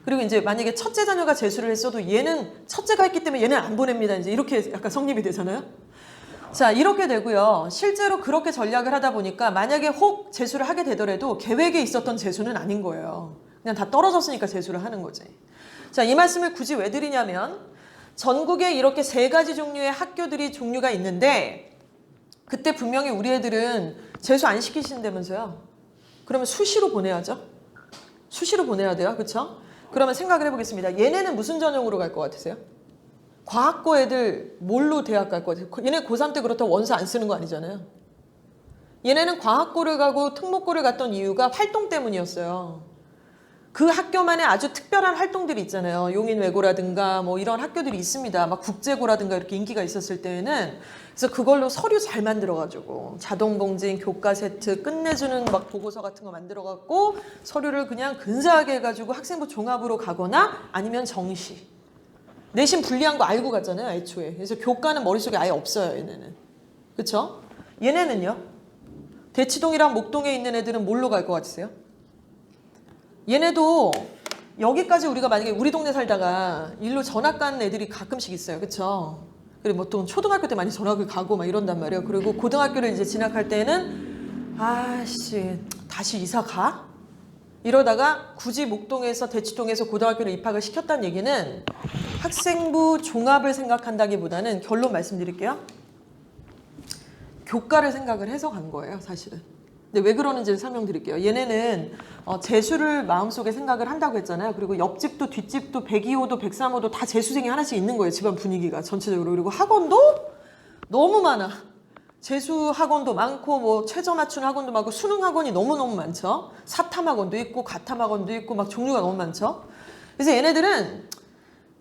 그리고 이제 만약에 첫째 자녀가 재수를 했어도 얘는 첫째가 했기 때문에 얘는 안 보냅니다. 이제 이렇게 약간 성립이 되잖아요. 자, 이렇게 되고요. 실제로 그렇게 전략을 하다 보니까 만약에 혹 재수를 하게 되더라도 계획에 있었던 재수는 아닌 거예요. 그냥 다 떨어졌으니까 재수를 하는 거지. 자, 이 말씀을 굳이 왜 드리냐면 전국에 이렇게 3가지 종류의 학교들이 종류가 있는데 그때 분명히 우리 애들은 재수 안 시키신다면서요. 그러면 수시로 보내야죠. 수시로 보내야 돼요. 그렇죠? 그러면 생각을 해보겠습니다. 얘네는 무슨 전형으로 갈 것 같으세요? 과학고 애들 뭘로 대학 갈 것 같아요? 얘네 고3 때 그렇다고 원서 안 쓰는 거 아니잖아요. 얘네는 과학고를 가고 특목고를 갔던 이유가 활동 때문이었어요. 그 학교만의 아주 특별한 활동들이 있잖아요. 용인외고라든가 뭐 이런 학교들이 있습니다. 막 국제고라든가 이렇게 인기가 있었을 때에는 그래서 그걸로 서류 잘 만들어가지고 자동공진, 교과 세트 끝내주는 막 보고서 같은 거 만들어갖고 서류를 그냥 근사하게 해가지고 학생부 종합으로 가거나 아니면 정시. 내신 불리한 거 알고 갔잖아요, 애초에. 그래서 교과는 머릿속에 아예 없어요, 얘네는. 그쵸? 얘네는요? 대치동이랑 목동에 있는 애들은 뭘로 갈 것 같으세요? 얘네도 여기까지 우리가 만약에 우리 동네 살다가 일로 전학 가는 애들이 가끔씩 있어요. 그쵸? 그리고 보통 초등학교 때 많이 전학을 가고 막 이런단 말이에요. 그리고 고등학교를 이제 진학할 때는 아씨 다시 이사 가? 이러다가 굳이 목동에서 대치동에서 고등학교를 입학을 시켰다는 얘기는 학생부 종합을 생각한다기보다는 결론 말씀드릴게요. 교과를 생각을 해서 간 거예요, 사실은. 근데 왜 그러는지를 설명드릴게요. 얘네는 재수를 마음속에 생각을 한다고 했잖아요. 그리고 옆집도 뒷집도 102호도 103호도 다 재수생이 하나씩 있는 거예요. 집안 분위기가 전체적으로. 그리고 학원도 너무 많아. 재수 학원도 많고 뭐 최저 맞춘 학원도 많고 수능 학원이 너무너무 많죠. 사탐 학원도 있고 가탐 학원도 있고 막 종류가 너무 많죠. 그래서 얘네들은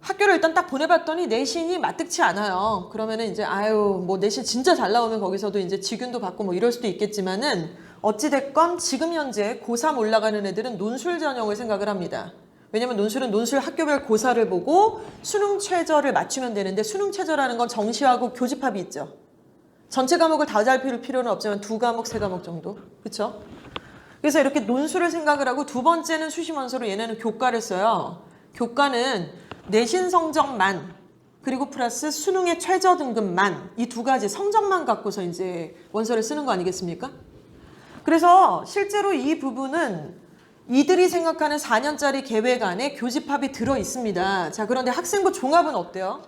학교를 일단 딱 보내봤더니 내신이 마뜩치 않아요. 그러면은 이제 아유 뭐 내신 진짜 잘 나오면 거기서도 이제 직윤도 받고 뭐 이럴 수도 있겠지만은 어찌됐건 지금 현재 고3 올라가는 애들은 논술 전형을 생각을 합니다. 왜냐면 논술은 논술 학교별 고사를 보고 수능 최저를 맞추면 되는데 수능 최저라는 건 정시하고 교집합이 있죠. 전체 과목을 다 잘 필 필요는 없지만 2과목, 3과목 정도. 그렇죠? 그래서 이렇게 논술을 생각을 하고 두 번째는 수시 원서로 얘네는 교과를 써요. 교과는 내신 성적만 그리고 플러스 수능의 최저 등급만 이 두 가지 성적만 갖고서 이제 원서를 쓰는 거 아니겠습니까? 그래서 실제로 이 부분은 이들이 생각하는 4년짜리 계획 안에 교집합이 들어 있습니다. 자, 그런데 학생부 종합은 어때요?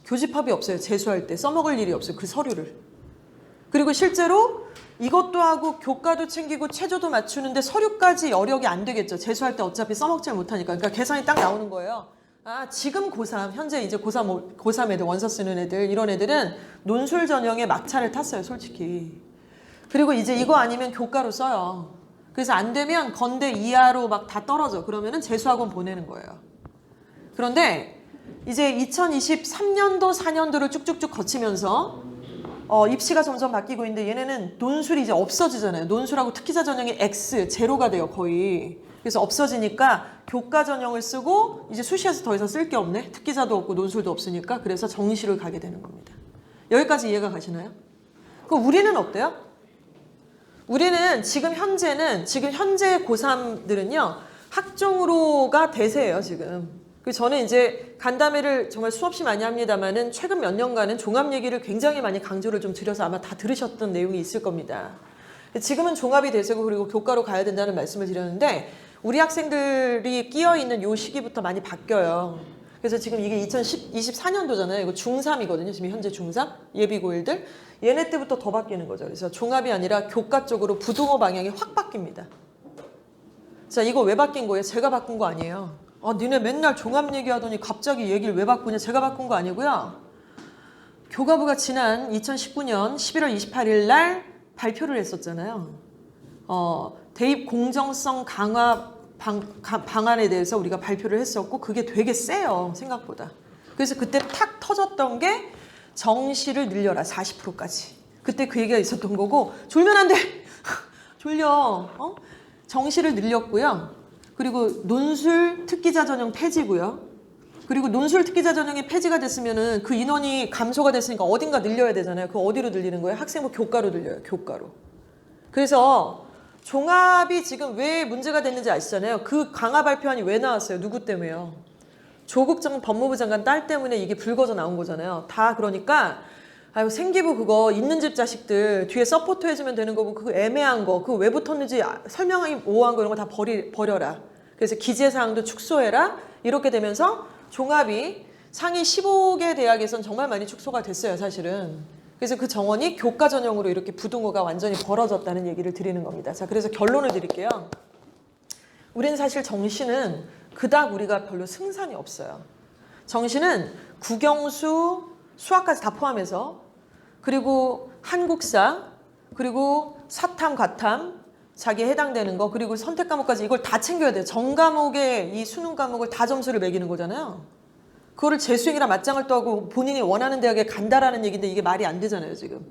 교집합이 없어요. 재수할 때 써먹을 일이 없어요. 그 서류를. 그리고 실제로 이것도 하고 교과도 챙기고 최저도 맞추는데 서류까지 여력이 안 되겠죠. 재수할 때 어차피 써먹질 못하니까. 그러니까 계산이 딱 나오는 거예요. 아, 지금 고3, 현재 이제 고3 애들, 원서 쓰는 애들, 이런 애들은 논술 전형에 막차를 탔어요, 솔직히. 그리고 이제 이거 아니면 교과로 써요. 그래서 안 되면 건대 이하로 막 다 떨어져. 그러면은 재수학원 보내는 거예요. 그런데 이제 2023년도, 4년도를 쭉쭉쭉 거치면서 입시가 점점 바뀌고 있는데 얘네는 논술이 이제 없어지잖아요. 논술하고 특기자 전형이 X, 제로가 돼요, 거의. 그래서 없어지니까 교과 전형을 쓰고 이제 수시에서 더 이상 쓸 게 없네. 특기자도 없고 논술도 없으니까 그래서 정시를 가게 되는 겁니다. 여기까지 이해가 가시나요? 그럼 우리는 어때요? 우리는 지금 현재 고3들은요. 학종으로가 대세예요, 지금. 저는 이제 간담회를 정말 수없이 많이 합니다만은 최근 몇 년간은 종합 얘기를 굉장히 많이 강조를 좀 드려서 아마 다 들으셨던 내용이 있을 겁니다. 지금은 종합이 대세고 그리고 교과로 가야 된다는 말씀을 드렸는데 우리 학생들이 끼어있는 요 시기부터 많이 바뀌어요. 그래서 지금 이게 2024년도잖아요. 이거 중3이거든요. 지금 현재 중3 예비고1들. 얘네 때부터 더 바뀌는 거죠. 그래서 종합이 아니라 교과 쪽으로 부동호 방향이 확 바뀝니다. 자, 이거 왜 바뀐 거예요? 제가 바꾼 거 아니에요. 니네 맨날 종합 얘기하더니 갑자기 얘기를 왜 바꾸냐? 제가 바꾼 거 아니고요. 교과부가 지난 2019년 11월 28일 날 발표를 했었잖아요. 대입 공정성 강화 방안에 대해서 우리가 발표를 했었고 그게 되게 세요. 생각보다. 그래서 그때 탁 터졌던 게 정시를 늘려라 40%까지. 그때 그 얘기가 있었던 거고 졸면 안 돼. 졸려. 정시를 늘렸고요. 그리고 논술 특기자 전형 폐지고요. 그리고 논술 특기자 전형이 폐지가 됐으면은 그 인원이 감소가 됐으니까 어딘가 늘려야 되잖아요. 그 어디로 늘리는 거예요? 학생부 교과로 늘려요. 교과로. 그래서 종합이 지금 왜 문제가 됐는지 아시잖아요. 그 강화 발표안이 왜 나왔어요? 누구 때문에요? 조국 전 법무부 장관 딸 때문에 이게 불거져 나온 거잖아요. 다 그러니까 아유 생기부 그거 있는 집 자식들 뒤에 서포트 해주면 되는 거고 그거 애매한 거 그거 왜 붙었는지 설명이 오한 거 이런 거 다 버려라. 그래서 기재사항도 축소해라. 이렇게 되면서 종합이 상위 15개 대학에선 정말 많이 축소가 됐어요. 사실은. 그래서 그 정원이 교과 전형으로 이렇게 부동호가 완전히 벌어졌다는 얘기를 드리는 겁니다. 자, 그래서 결론을 드릴게요. 우리는 사실 정시는 그닥 우리가 별로 승산이 없어요. 정시는 국영수, 수학까지 다 포함해서 그리고 한국사, 그리고 사탐, 과탐, 자기에 해당되는 거 그리고 선택 과목까지 이걸 다 챙겨야 돼요. 전 과목에 이 수능 과목을 다 점수를 매기는 거잖아요. 그거를 재수행이랑 맞짱을 떠고 본인이 원하는 대학에 간다라는 얘기인데 이게 말이 안 되잖아요, 지금.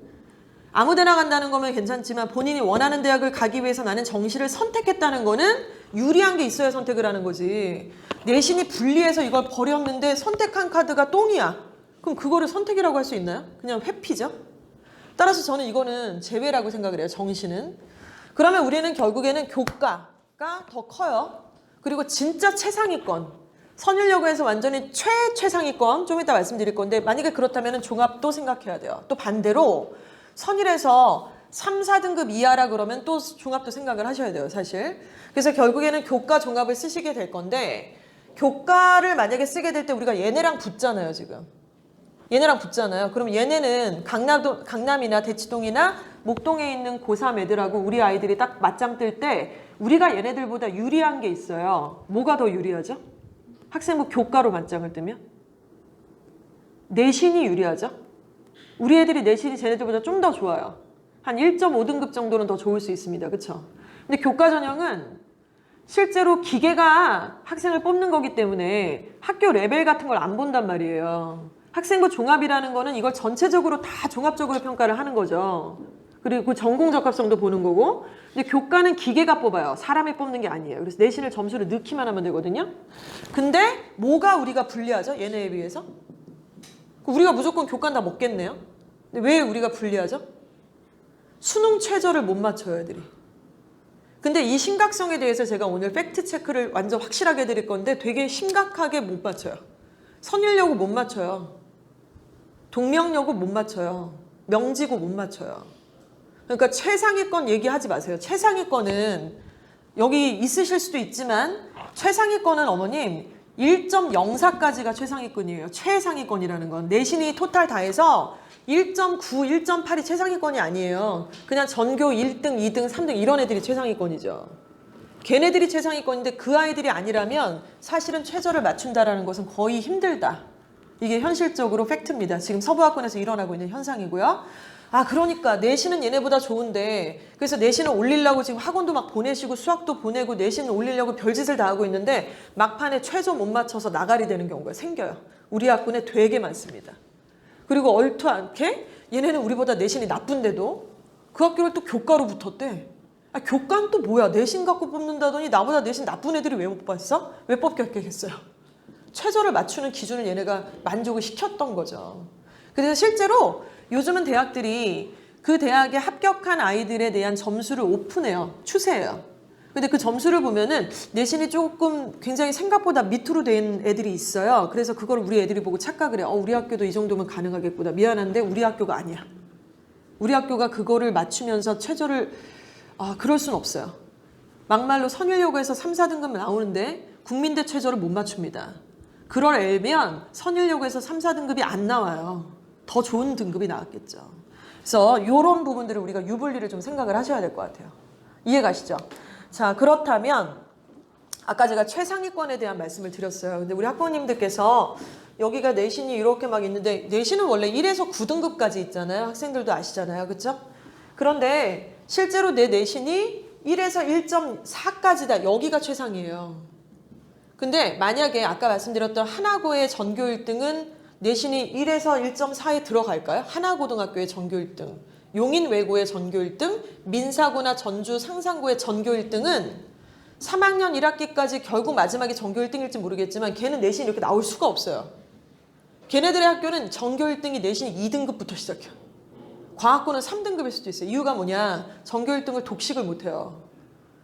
아무 데나 간다는 거면 괜찮지만 본인이 원하는 대학을 가기 위해서 나는 정시를 선택했다는 거는 유리한 게 있어야 선택을 하는 거지. 내신이 불리해서 이걸 버렸는데 선택한 카드가 똥이야. 그럼 그거를 선택이라고 할 수 있나요? 그냥 회피죠. 따라서 저는 이거는 제외라고 생각을 해요, 정시는. 그러면 우리는 결국에는 교과가 더 커요. 그리고 진짜 최상위권. 선일여고에서 완전히 최상위권 좀 이따 말씀드릴 건데 만약에 그렇다면 종합도 생각해야 돼요. 또 반대로 선일에서 3, 4등급 이하라 그러면 또 종합도 생각을 하셔야 돼요, 사실. 그래서 결국에는 교과 종합을 쓰시게 될 건데 교과를 만약에 쓰게 될 때 우리가 얘네랑 붙잖아요, 지금. 얘네랑 붙잖아요. 그럼 얘네는 강남이나 대치동이나 목동에 있는 고3 애들하고 우리 아이들이 딱 맞짱 뜰 때 우리가 얘네들보다 유리한 게 있어요. 뭐가 더 유리하죠? 학생부 교과로 맞짱을 뜨면? 내신이 유리하죠? 우리 애들이 내신이 쟤네들보다 좀 더 좋아요. 한 1.5등급 정도는 더 좋을 수 있습니다. 그렇죠? 근데 교과 전형은 실제로 기계가 학생을 뽑는 거기 때문에 학교 레벨 같은 걸 안 본단 말이에요. 학생부 종합이라는 거는 이걸 전체적으로 다 종합적으로 평가를 하는 거죠. 그리고 그 전공 적합성도 보는 거고. 근데 교과는 기계가 뽑아요. 사람이 뽑는 게 아니에요. 그래서 내신을 점수를 넣기만 하면 되거든요. 근데 뭐가 우리가 불리하죠? 얘네에 비해서? 우리가 무조건 교과는 다 먹겠네요. 근데 왜 우리가 불리하죠? 수능 최저를 못 맞춰요, 애들이. 근데 이 심각성에 대해서 제가 오늘 팩트 체크를 완전 확실하게 드릴 건데 되게 심각하게 못 맞춰요. 선일여고 못 맞춰요. 동명여고 못 맞춰요. 명지고 못 맞춰요. 그러니까 최상위권 얘기하지 마세요. 최상위권은 여기 있으실 수도 있지만 최상위권은 어머님 1.04까지가 최상위권이에요. 최상위권이라는 건. 내신이 토탈 다 해서 1.9, 1.8이 최상위권이 아니에요. 그냥 전교 1등, 2등, 3등 이런 애들이 최상위권이죠. 걔네들이 최상위권인데 그 아이들이 아니라면 사실은 최저를 맞춘다라는 것은 거의 힘들다. 이게 현실적으로 팩트입니다. 지금 서부학군에서 일어나고 있는 현상이고요. 아, 그러니까 내신은 얘네보다 좋은데 그래서 내신을 올리려고 지금 학원도 막 보내시고 수학도 보내고 내신을 올리려고 별짓을 다 하고 있는데 막판에 최저 못 맞춰서 나가리 되는 경우가 생겨요. 우리 학군에 되게 많습니다. 그리고 얼토 않게 얘네는 우리보다 내신이 나쁜데도 그 학교를 또 교과로 붙었대. 아, 교과는 또 뭐야? 내신 갖고 뽑는다더니 나보다 내신 나쁜 애들이 왜 못 봤어? 왜 뽑혔겠어요? 최저를 맞추는 기준을 얘네가 만족을 시켰던 거죠. 그래서 실제로 요즘은 대학들이 그 대학에 합격한 아이들에 대한 점수를 오픈해요. 추세해요. 근데 그 점수를 보면은 내신이 조금 굉장히 생각보다 밑으로 된 애들이 있어요. 그래서 그걸 우리 애들이 보고 착각을 해요. 우리 학교도 이 정도면 가능하겠구나. 미안한데 우리 학교가 아니야. 우리 학교가 그거를 맞추면서 최저를 그럴 순 없어요. 막말로 선일여고에서 3, 4등급 나오는데 국민대 최저를 못 맞춥니다. 그럴 애면 선일여고에서 3, 4등급이 안 나와요. 더 좋은 등급이 나왔겠죠. 그래서 이런 부분들을 우리가 유불리를 좀 생각을 하셔야 될 것 같아요. 이해가시죠? 자, 그렇다면 아까 제가 최상위권에 대한 말씀을 드렸어요. 근데 우리 학부모님들께서 여기가 내신이 이렇게 막 있는데 내신은 원래 1에서 9등급까지 있잖아요. 학생들도 아시잖아요. 그렇죠? 그런데 실제로 내 내신이 1에서 1.4까지다. 여기가 최상이에요. 근데 만약에 아까 말씀드렸던 하나고의 전교 1등은 내신이 1에서 1.4에 들어갈까요? 하나고등학교의 전교 1등, 용인외고의 전교 1등, 민사고나 전주 상산고의 전교 1등은 3학년 1학기까지 결국 마지막에 전교 1등일지 모르겠지만 걔는 내신이 이렇게 나올 수가 없어요. 걔네들의 학교는 전교 1등이 내신이 2등급부터 시작해요. 과학고는 3등급일 수도 있어요. 이유가 뭐냐? 전교 1등을 독식을 못해요.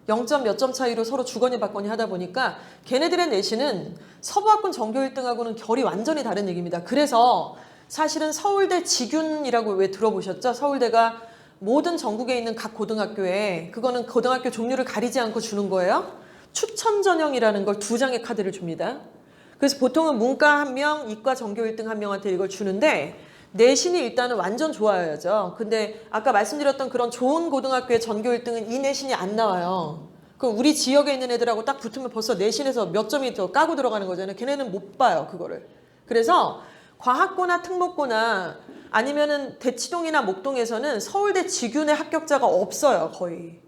0점 몇 점 차이로 서로 주거니 받거니 하다 보니까 걔네들의 내신은 서부학군 전교 1등하고는 결이 완전히 다른 얘기입니다. 그래서 사실은 서울대 직윤이라고 왜 들어보셨죠? 서울대가 모든 전국에 있는 각 고등학교에 그거는 고등학교 종류를 가리지 않고 주는 거예요. 추천 전형이라는 걸 2장의 카드를 줍니다. 그래서 보통은 문과 1명, 이과 전교 1등 1명한테 이걸 주는데 내신이 일단은 완전 좋아야죠. 근데 아까 말씀드렸던 그런 좋은 고등학교의 전교 1등은 이 내신이 안 나와요. 그럼 우리 지역에 있는 애들하고 딱 붙으면 벌써 내신에서 몇 점이 더 까고 들어가는 거잖아요. 걔네는 못 봐요, 그거를. 그래서 과학고나 특목고나 아니면은 대치동이나 목동에서는 서울대 직윤의 합격자가 없어요, 거의.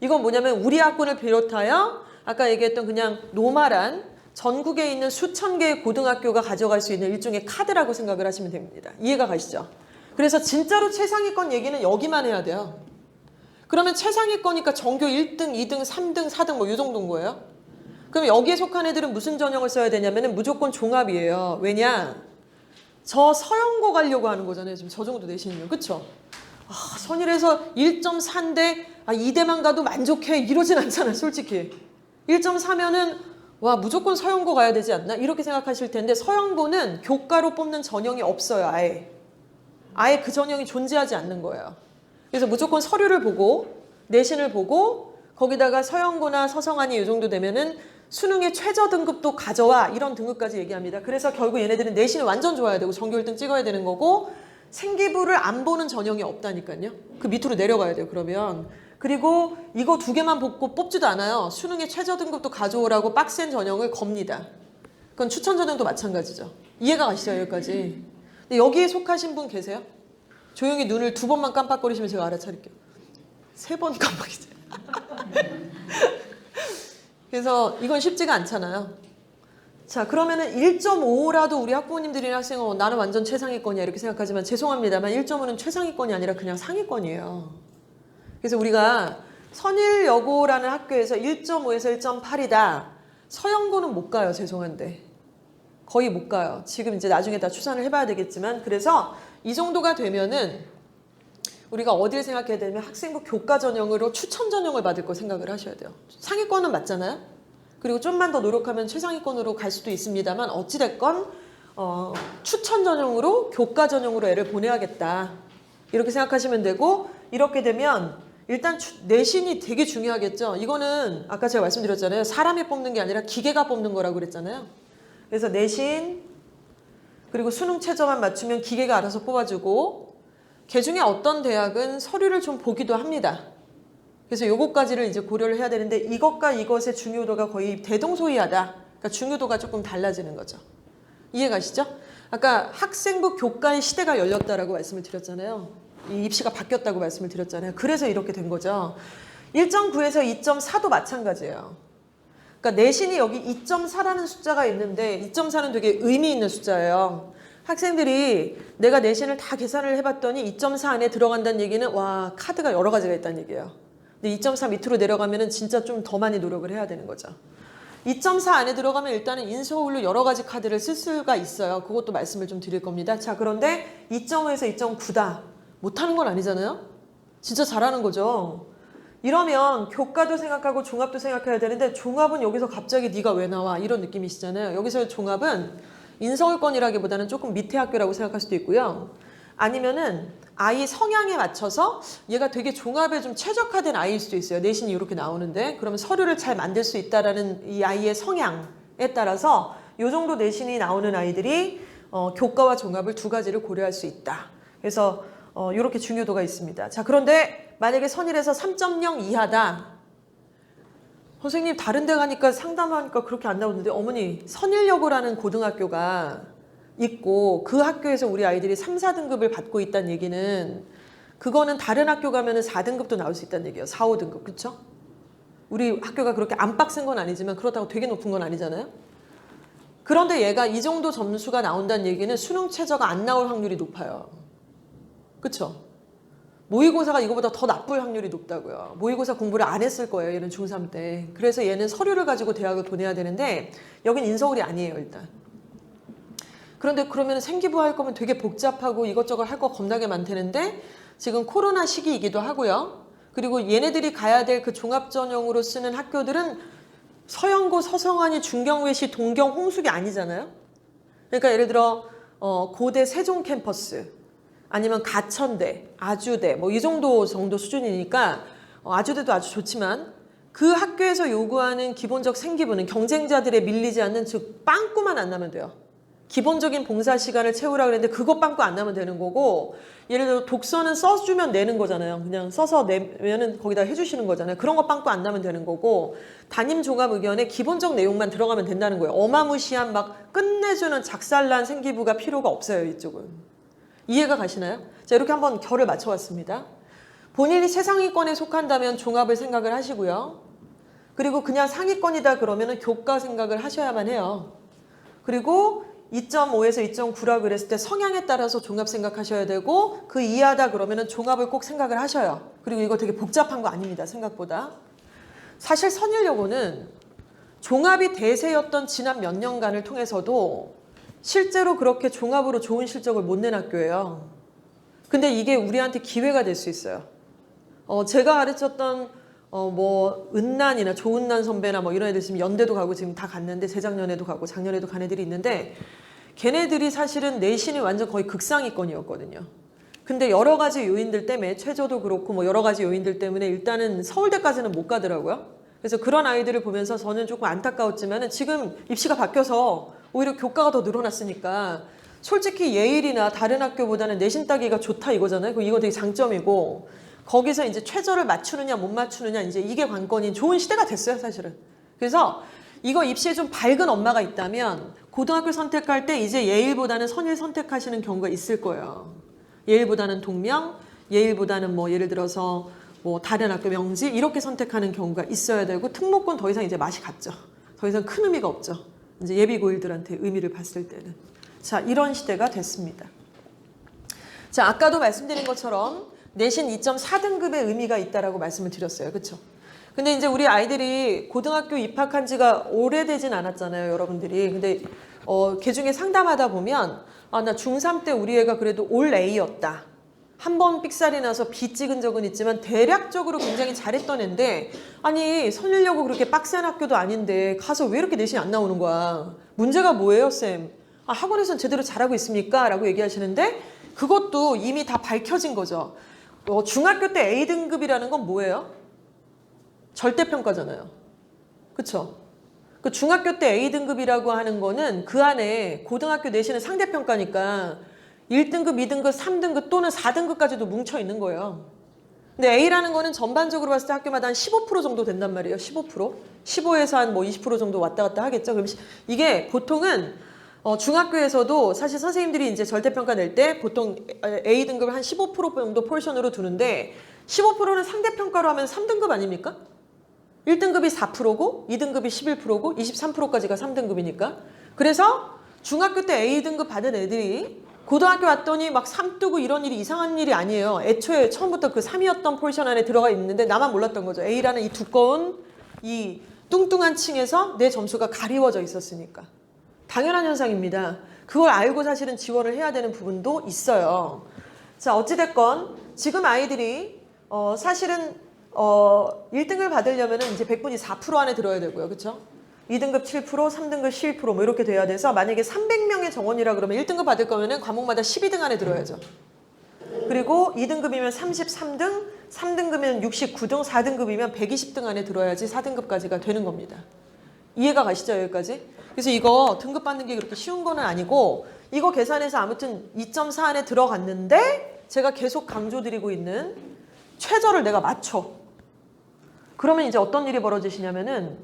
이건 뭐냐면 우리 학군을 비롯하여 아까 얘기했던 그냥 노멀한 전국에 있는 수천 개의 고등학교가 가져갈 수 있는 일종의 카드라고 생각을 하시면 됩니다. 이해가 가시죠? 그래서 진짜로 최상위권 얘기는 여기만 해야 돼요. 그러면 최상위권이니까 전교 1등, 2등, 3등, 4등 뭐 이 정도인 거예요. 그럼 여기에 속한 애들은 무슨 전형을 써야 되냐면 무조건 종합이에요. 왜냐? 저 서영고 가려고 하는 거잖아요. 지금 저 정도 내신이면. 그쵸? 선일에서 1.4인데 2대만 가도 만족해. 이러진 않잖아요. 솔직히. 1.4면은 와 무조건 서영고 가야 되지 않나? 이렇게 생각하실 텐데 서영고는 교과로 뽑는 전형이 없어요. 아예 그 전형이 존재하지 않는 거예요. 그래서 무조건 서류를 보고 내신을 보고 거기다가 서영고나 서성한이 이 정도 되면은 수능의 최저 등급도 가져와 이런 등급까지 얘기합니다. 그래서 결국 얘네들은 내신을 완전 좋아야 되고 전교 1등 찍어야 되는 거고 생기부를 안 보는 전형이 없다니까요. 그 밑으로 내려가야 돼요. 그러면 그리고 이거 2개만 뽑고 뽑지도 않아요. 수능의 최저 등급도 가져오라고 빡센 전형을 겁니다. 그건 추천 전형도 마찬가지죠. 이해가 가시죠? 여기까지. 근데 여기에 속하신 분 계세요? 조용히 눈을 2번만 깜빡거리시면 제가 알아차릴게요. 3번 깜빡이세요. 그래서 이건 쉽지가 않잖아요. 자, 그러면은 1.5라도 우리 학부모님들이나 학생은 나는 완전 최상위권이야 이렇게 생각하지만 죄송합니다만 1.5는 최상위권이 아니라 그냥 상위권이에요. 그래서 우리가 선일여고라는 학교에서 1.5에서 1.8이다. 서영고는 못 가요. 죄송한데. 거의 못 가요. 지금 이제 나중에 다 추산을 해봐야 되겠지만 그래서 이 정도가 되면은 우리가 어디를 생각해야 되냐면 학생부 교과 전형으로 추천 전형을 받을 거 생각을 하셔야 돼요. 상위권은 맞잖아요. 그리고 좀만 더 노력하면 최상위권으로 갈 수도 있습니다만 어찌됐건 추천 전형으로 교과 전형으로 애를 보내야겠다. 이렇게 생각하시면 되고 이렇게 되면 일단 내신이 되게 중요하겠죠. 이거는 아까 제가 말씀드렸잖아요. 사람이 뽑는 게 아니라 기계가 뽑는 거라고 그랬잖아요. 그래서 내신 그리고 수능 최저만 맞추면 기계가 알아서 뽑아주고 개중에 어떤 대학은 서류를 좀 보기도 합니다. 그래서 요것까지를 이제 고려를 해야 되는데 이것과 이것의 중요도가 거의 대동소이하다. 그러니까 중요도가 조금 달라지는 거죠. 이해가시죠? 아까 학생부 교과의 시대가 열렸다라고 말씀을 드렸잖아요. 이 입시가 바뀌었다고 말씀을 드렸잖아요. 그래서 이렇게 된 거죠. 1.9에서 2.4도 마찬가지예요. 그러니까 내신이 여기 2.4라는 숫자가 있는데 2.4는 되게 의미 있는 숫자예요. 학생들이 내가 내신을 다 계산을 해봤더니 2.4 안에 들어간다는 얘기는 와 카드가 여러 가지가 있다는 얘기예요. 근데 2.4 밑으로 내려가면은 진짜 좀 더 많이 노력을 해야 되는 거죠. 2.4 안에 들어가면 일단은 인서울로 여러 가지 카드를 쓸 수가 있어요. 그것도 말씀을 좀 드릴 겁니다. 자, 그런데 2.5에서 2.9다. 못하는 건 아니잖아요? 진짜 잘하는 거죠. 이러면 교과도 생각하고 종합도 생각해야 되는데 종합은 여기서 갑자기 네가 왜 나와? 이런 느낌이시잖아요. 여기서 종합은 인서울권이라기보다는 조금 밑에 학교라고 생각할 수도 있고요. 아니면은 아이 성향에 맞춰서 얘가 되게 종합에 좀 최적화된 아이일 수도 있어요. 내신이 이렇게 나오는데 그러면 서류를 잘 만들 수 있다라는 이 아이의 성향에 따라서 이 정도 내신이 나오는 아이들이 교과와 종합을 두 가지를 고려할 수 있다. 그래서 이렇게 중요도가 있습니다. 자, 그런데 만약에 선일에서 3.0 이하다. 선생님 다른 데 가니까 상담하니까 그렇게 안 나오는데 어머니 선일여고라는 고등학교가 있고 그 학교에서 우리 아이들이 3, 4등급을 받고 있다는 얘기는 그거는 다른 학교 가면은 4등급도 나올 수 있다는 얘기예요. 4, 5등급. 그렇죠? 우리 학교가 그렇게 안 빡센 건 아니지만 그렇다고 되게 높은 건 아니잖아요. 그런데 얘가 이 정도 점수가 나온다는 얘기는 수능 최저가 안 나올 확률이 높아요. 그렇죠? 모의고사가 이거보다 더 나쁠 확률이 높다고요. 모의고사 공부를 안 했을 거예요. 얘는 중3 때. 그래서 얘는 서류를 가지고 대학을 보내야 되는데 여긴 인서울이 아니에요. 일단. 그런데 그러면 생기부 할 거면 되게 복잡하고 이것저것 할 거 겁나게 많다는데 지금 코로나 시기이기도 하고요. 그리고 얘네들이 가야 될 그 종합전형으로 쓰는 학교들은 서영고, 서성환이, 중경외시, 동경, 홍숙이 아니잖아요. 그러니까 예를 들어 고대 세종 캠퍼스 아니면 가천대, 아주대 뭐 이 정도 수준이니까 아주대도 아주 좋지만 그 학교에서 요구하는 기본적 생기부는 경쟁자들에 밀리지 않는 즉 빵꾸만 안 나면 돼요. 기본적인 봉사 시간을 채우라 그랬는데 그것 빵꾸 안 나면 되는 거고 예를 들어 독서는 써주면 내는 거잖아요. 그냥 써서 내면은 거기다 해주시는 거잖아요. 그런 거 빵꾸 안 나면 되는 거고 담임 종합 의견에 기본적 내용만 들어가면 된다는 거예요. 어마무시한 막 끝내주는 작살난 생기부가 필요가 없어요. 이쪽은. 이해가 가시나요? 자, 이렇게 한번 결을 맞춰왔습니다. 본인이 최상위권에 속한다면 종합을 생각을 하시고요. 그리고 그냥 상위권이다 그러면은 교과 생각을 하셔야만 해요. 그리고 2.5에서 2.9라 그랬을 때 성향에 따라서 종합 생각하셔야 되고 그 이하다 그러면은 종합을 꼭 생각을 하셔요. 그리고 이거 되게 복잡한 거 아닙니다. 생각보다. 사실 선일여고는 종합이 대세였던 지난 몇 년간을 통해서도 실제로 그렇게 종합으로 좋은 실적을 못 낸 학교예요. 근데 이게 우리한테 기회가 될 수 있어요. 제가 가르쳤던 뭐 은난이나 조은난 선배나 뭐 이런 애들 지금 연대도 가고 지금 다 갔는데 재작년에도 가고 작년에도 간 애들이 있는데 걔네들이 사실은 내신이 완전 거의 극상위권이었거든요. 근데 여러 가지 요인들 때문에 최저도 그렇고 뭐 여러 가지 요인들 때문에 일단은 서울대까지는 못 가더라고요. 그래서 그런 아이들을 보면서 저는 조금 안타까웠지만은 지금 입시가 바뀌어서 오히려 교과가 더 늘어났으니까 솔직히 예일이나 다른 학교보다는 내신 따기가 좋다 이거잖아요. 그럼 이거 되게 장점이고 거기서 이제 최저를 맞추느냐 못 맞추느냐 이제 이게 관건인 좋은 시대가 됐어요, 사실은. 그래서 이거 입시에 좀 밝은 엄마가 있다면 고등학교 선택할 때 이제 예일보다는 선일 선택하시는 경우가 있을 거예요. 예일보다는 동명, 예일보다는 뭐 예를 들어서 뭐 다른 학교 명지 이렇게 선택하는 경우가 있어야 되고 특목고는 더 이상 이제 맛이 갔죠. 더 이상 큰 의미가 없죠. 이제 예비고일들한테 의미를 봤을 때는. 자, 이런 시대가 됐습니다. 자, 아까도 말씀드린 것처럼 내신 2.4등급의 의미가 있다라고 말씀을 드렸어요. 그렇죠? 근데 이제 우리 아이들이 고등학교 입학한 지가 오래되진 않았잖아요, 여러분들이. 근데 걔중에 상담하다 보면 나 중3 때 우리 애가 그래도 올 A였다. 한 번 삑살이 나서 B 찍은 적은 있지만 대략적으로 굉장히 잘했던 애인데 아니 선일여고 그렇게 빡센 학교도 아닌데 가서 왜 이렇게 내신이 안 나오는 거야. 문제가 뭐예요, 쌤? 학원에서는 제대로 잘하고 있습니까? 라고 얘기하시는데 그것도 이미 다 밝혀진 거죠. 중학교 때 A등급이라는 건 뭐예요? 절대평가잖아요. 그쵸? 그 중학교 때 A등급이라고 하는 거는 그 안에 고등학교 내신은 상대평가니까 1등급, 2등급, 3등급 또는 4등급까지도 뭉쳐 있는 거예요. 근데 A라는 거는 전반적으로 봤을 때 학교마다 한 15% 정도 된단 말이에요. 15%. 15에서 한 뭐 20% 정도 왔다 갔다 하겠죠. 그럼 이게 보통은 중학교에서도 사실 선생님들이 이제 절대평가 낼 때 보통 A등급을 한 15% 정도 포션으로 두는데 15%는 상대평가로 하면 3등급 아닙니까? 1등급이 4%고 2등급이 11%고 23%까지가 3등급이니까. 그래서 중학교 때 A등급 받은 애들이 고등학교 왔더니 막 3 뜨고 이런 일이 이상한 일이 아니에요. 애초에 처음부터 그 3이었던 포지션 안에 들어가 있는데 나만 몰랐던 거죠. A라는 이 두꺼운 이 뚱뚱한 층에서 내 점수가 가리워져 있었으니까. 당연한 현상입니다. 그걸 알고 사실은 지원을 해야 되는 부분도 있어요. 자, 어찌됐건 지금 아이들이 사실은 1등을 받으려면 이제 100분이 4% 안에 들어야 되고요. 그렇죠? 2등급 7%, 3등급 11% 뭐 이렇게 돼야 돼서 만약에 300명의 정원이라 그러면 1등급 받을 거면은 과목마다 12등 안에 들어야죠. 그리고 2등급이면 33등, 3등급이면 69등, 4등급이면 120등 안에 들어야지 4등급까지가 되는 겁니다. 이해가 가시죠, 여기까지? 그래서 이거 등급 받는 게 그렇게 쉬운 거는 아니고 이거 계산해서 아무튼 2.4 안에 들어갔는데 제가 계속 강조드리고 있는 최저를 내가 맞춰. 그러면 이제 어떤 일이 벌어지시냐면은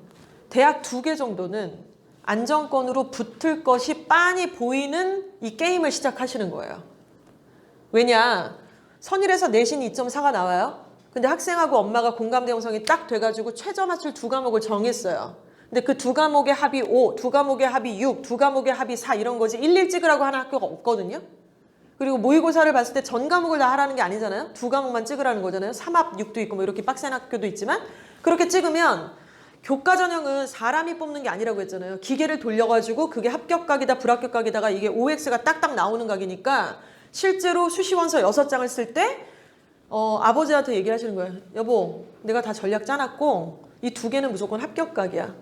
대학 2개 정도는 안정권으로 붙을 것이 빤히 보이는 이 게임을 시작하시는 거예요. 왜냐? 선일에서 내신 2.4가 나와요. 근데 학생하고 엄마가 공감대 형성이 딱 돼가지고 최저 맞출 2과목을 정했어요. 근데 그 2과목의 합이 5, 2과목의 합이 6, 2과목의 합이 4 이런 거지 1, 찍으라고 하는 학교가 없거든요. 그리고 모의고사를 봤을 때 전 과목을 다 하라는 게 아니잖아요. 2과목만 찍으라는 거잖아요. 3합 6도 있고 뭐 이렇게 빡센 학교도 있지만 그렇게 찍으면 교과 전형은 사람이 뽑는 게 아니라고 했잖아요. 기계를 돌려가지고 그게 합격각이다 불합격각이다가 이게 OX가 딱딱 나오는 각이니까 실제로 수시원서 6장을 쓸 때 아버지한테 얘기하시는 거예요. 여보, 내가 다 전략 짜놨고 이 2개는 무조건 합격각이야.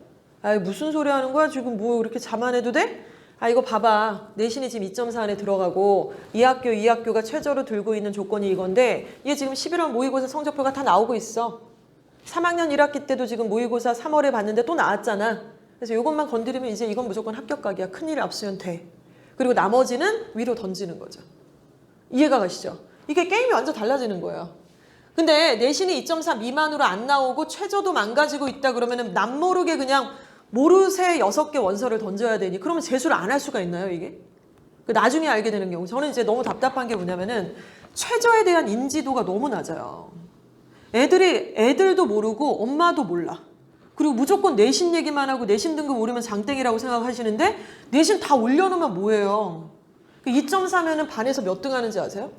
아이 무슨 소리 하는 거야? 지금 뭐 이렇게 자만해도 돼? 이거 봐봐. 내신이 지금 2.4 안에 들어가고 이 학교가 최저로 들고 있는 조건이 이건데 얘 지금 11월 모의고사 성적표가 다 나오고 있어. 3학년 1학기 때도 지금 모의고사 3월에 봤는데 또 나왔잖아. 그래서 이것만 건드리면 이제 이건 무조건 합격각이야. 큰일 없으면 돼. 그리고 나머지는 위로 던지는 거죠. 이해가 가시죠? 이게 게임이 완전 달라지는 거예요. 근데 내신이 2.4 미만으로 안 나오고 최저도 망가지고 있다 그러면은 남모르게 그냥 모르쇠 6개 원서를 던져야 되니 그러면 재수를 안 할 수가 있나요, 이게? 나중에 알게 되는 경우. 저는 이제 너무 답답한 게 뭐냐면은 최저에 대한 인지도가 너무 낮아요. 애들도 모르고 엄마도 몰라. 그리고 무조건 내신 얘기만 하고 내신 등급 오르면 장땡이라고 생각하시는데 내신 다 올려놓으면 뭐예요? 2.4면은 반에서 몇 등 하는지 아세요?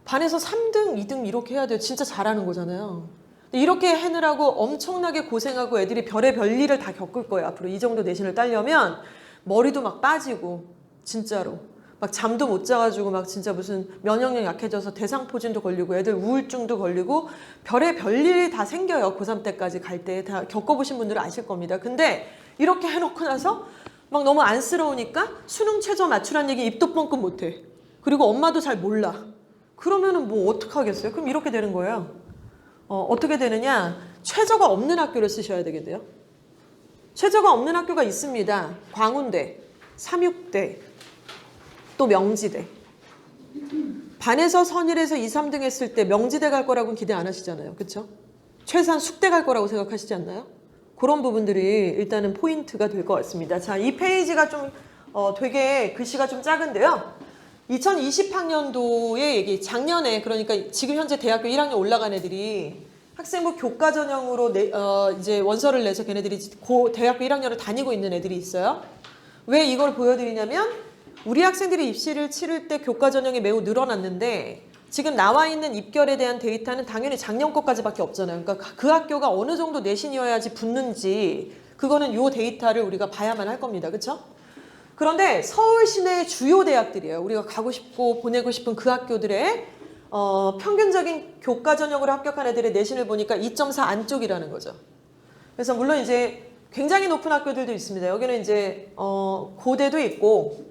반에서 3등, 2등 이렇게 해야 돼요. 진짜 잘하는 거잖아요. 이렇게 해느라고 엄청나게 고생하고 애들이 별의 별일을 다 겪을 거예요. 앞으로 이 정도 내신을 따려면 머리도 막 빠지고 진짜로. 막 잠도 못 자가지고 막 진짜 무슨 면역력 약해져서 대상포진도 걸리고 애들 우울증도 걸리고 별의 별일이 다 생겨요. 고3 때까지 갈 때 다 겪어보신 분들은 아실 겁니다. 근데 이렇게 해놓고 나서 막 너무 안쓰러우니까 수능 최저 맞추란 얘기 입도 뻥끗 못해. 그리고 엄마도 잘 몰라. 그러면은 뭐 어떡하겠어요? 그럼 이렇게 되는 거예요. 어떻게 되느냐? 최저가 없는 학교를 쓰셔야 되겠네요. 최저가 없는 학교가 있습니다. 광운대, 삼육대, 또 명지대. 반에서 선일에서 2, 3등 했을 때 명지대 갈 거라고는 기대 안 하시잖아요. 그렇죠? 최소한 숙대 갈 거라고 생각하시지 않나요? 그런 부분들이 일단은 포인트가 될 것 같습니다. 자, 이 페이지가 좀 되게 글씨가 좀 작은데요. 2020학년도의 얘기, 작년에 그러니까 지금 현재 대학교 1학년 올라간 애들이 학생부 교과 전형으로 이제 원서를 내서 걔네들이 대학교 1학년을 다니고 있는 애들이 있어요. 왜 이걸 보여드리냐면 우리 학생들이 입시를 치를 때 교과 전형이 매우 늘어났는데 지금 나와 있는 입결에 대한 데이터는 당연히 작년 것까지밖에 없잖아요. 그러니까 그 학교가 어느 정도 내신이어야지 붙는지 그거는 요 데이터를 우리가 봐야만 할 겁니다. 그렇죠? 그런데 서울 시내 주요 대학들이에요. 우리가 가고 싶고 보내고 싶은 그 학교들의 평균적인 교과 전형으로 합격한 애들의 내신을 보니까 2.4 안쪽이라는 거죠. 그래서 물론 이제 굉장히 높은 학교들도 있습니다. 여기는 이제 고대도 있고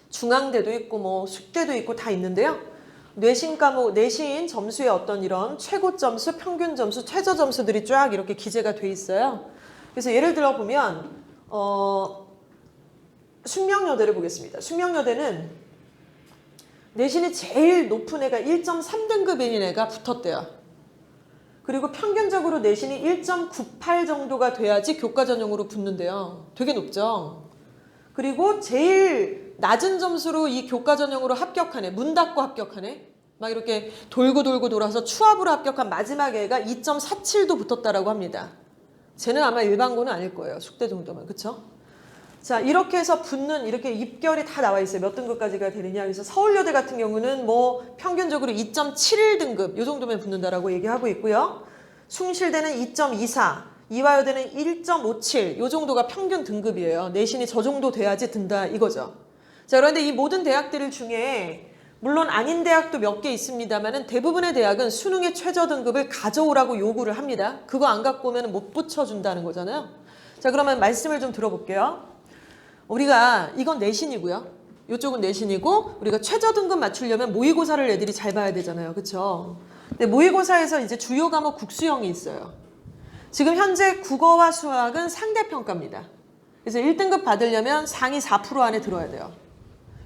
중앙대도 있고 뭐 숙대도 있고 다 있는데요. 내신 과목, 내신 점수의 어떤 이런 최고 점수, 평균 점수, 최저 점수들이 쫙 이렇게 기재가 돼 있어요. 그래서 예를 들어 보면 숙명여대를 보겠습니다. 숙명여대는 내신이 제일 높은 애가 1.3등급인 애가 붙었대요. 그리고 평균적으로 내신이 1.98 정도가 돼야지 교과 전형으로 붙는데요. 되게 높죠. 그리고 제일 낮은 점수로 이 교과 전형으로 합격한 애, 문 닫고 합격한 애, 막 이렇게 돌고 돌아서 추합으로 합격한 마지막 애가 2.47도 붙었다라고 합니다. 쟤는 아마 일반고는 아닐 거예요. 숙대 정도면. 그쵸? 자, 이렇게 해서 붙는, 이렇게 입결이 다 나와 있어요. 몇 등급까지가 되느냐. 그래서 서울여대 같은 경우는 뭐 평균적으로 2.71등급, 요 정도면 붙는다라고 얘기하고 있고요. 숭실대는 2.24, 이화여대는 1.57, 요 정도가 평균 등급이에요. 내신이 저 정도 돼야지 든다, 이거죠. 자, 그런데 이 모든 대학들 중에 물론 아닌 대학도 몇 개 있습니다만은 대부분의 대학은 수능의 최저 등급을 가져오라고 요구를 합니다. 그거 안 갖고 오면 못 붙여준다는 거잖아요. 자, 그러면 말씀을 좀 들어볼게요. 우리가 이건 내신이고요. 이쪽은 내신이고 우리가 최저 등급 맞추려면 모의고사를 애들이 잘 봐야 되잖아요. 그렇죠? 근데 모의고사에서 이제 주요 과목 국수형이 있어요. 지금 현재 국어와 수학은 상대평가입니다. 그래서 1등급 받으려면 상위 4% 안에 들어야 돼요.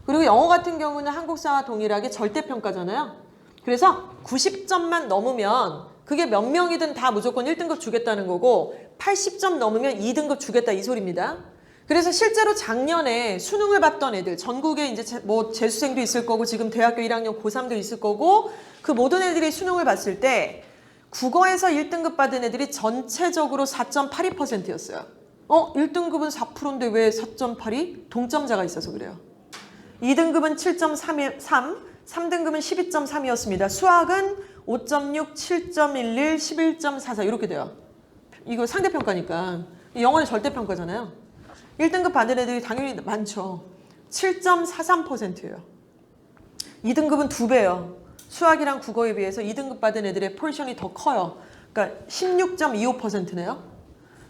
그리고 영어 같은 경우는 한국사와 동일하게 절대평가잖아요. 그래서 90점만 넘으면 그게 몇 명이든 다 무조건 1등급 주겠다는 거고 80점 넘으면 2등급 주겠다 이 소리입니다. 그래서 실제로 작년에 수능을 봤던 애들, 전국에 이제 뭐 재수생도 있을 거고 지금 대학교 1학년 고3도 있을 거고 그 모든 애들이 수능을 봤을 때 국어에서 1등급 받은 애들이 전체적으로 4.82%였어요. 1등급은 4%인데 왜 4.82? 동점자가 있어서 그래요. 2등급은 7.3, 3등급은 12.3이었습니다. 수학은 5.6, 7.11, 11.44 이렇게 돼요. 이거 상대평가니까. 영어는 절대평가잖아요. 1등급 받은 애들이 당연히 많죠. 7.43%예요. 2등급은 2배예요. 수학이랑 국어에 비해서 2등급 받은 애들의 포지션이 더 커요. 그러니까 16.25%네요.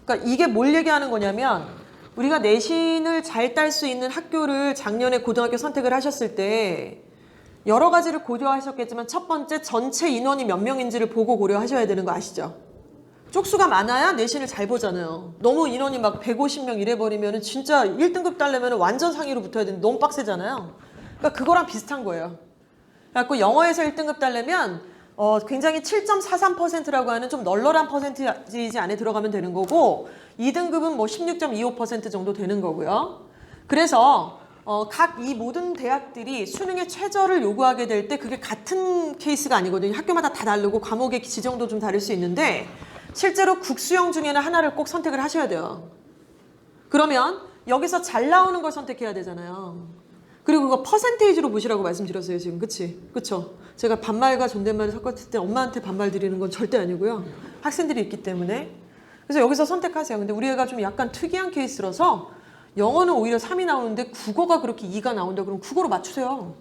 그러니까 이게 뭘 얘기하는 거냐면 우리가 내신을 잘 딸 수 있는 학교를 작년에 고등학교 선택을 하셨을 때 여러 가지를 고려하셨겠지만 첫 번째 전체 인원이 몇 명인지를 보고 고려하셔야 되는 거 아시죠? 쪽수가 많아야 내신을 잘 보잖아요. 너무 인원이 막 150명 이래버리면 진짜 1등급 따려면 완전 상위로 붙어야 되는데 너무 빡세잖아요. 그러니까 그거랑 비슷한 거예요. 그래서 영어에서 1등급 따려면 굉장히 7.43%라고 하는 좀 널널한 퍼센티지 안에 들어가면 되는 거고 2등급은 뭐 16.25% 정도 되는 거고요. 그래서 각 이 모든 대학들이 수능의 최저를 요구하게 될 때 그게 같은 케이스가 아니거든요. 학교마다 다 다르고 과목의 지정도 좀 다를 수 있는데 실제로 국수형 중에는 하나를 꼭 선택을 하셔야 돼요. 그러면 여기서 잘 나오는 걸 선택해야 되잖아요. 그리고 그거 퍼센테이지로 보시라고 말씀드렸어요 지금. 그쵸? 제가 반말과 존댓말을 섞었을 때 엄마한테 반말 드리는 건 절대 아니고요. 학생들이 있기 때문에. 그래서 여기서 선택하세요. 근데 우리 애가 좀 약간 특이한 케이스라서 영어는 오히려 3이 나오는데 국어가 그렇게 2가 나온다 그러면 국어로 맞추세요.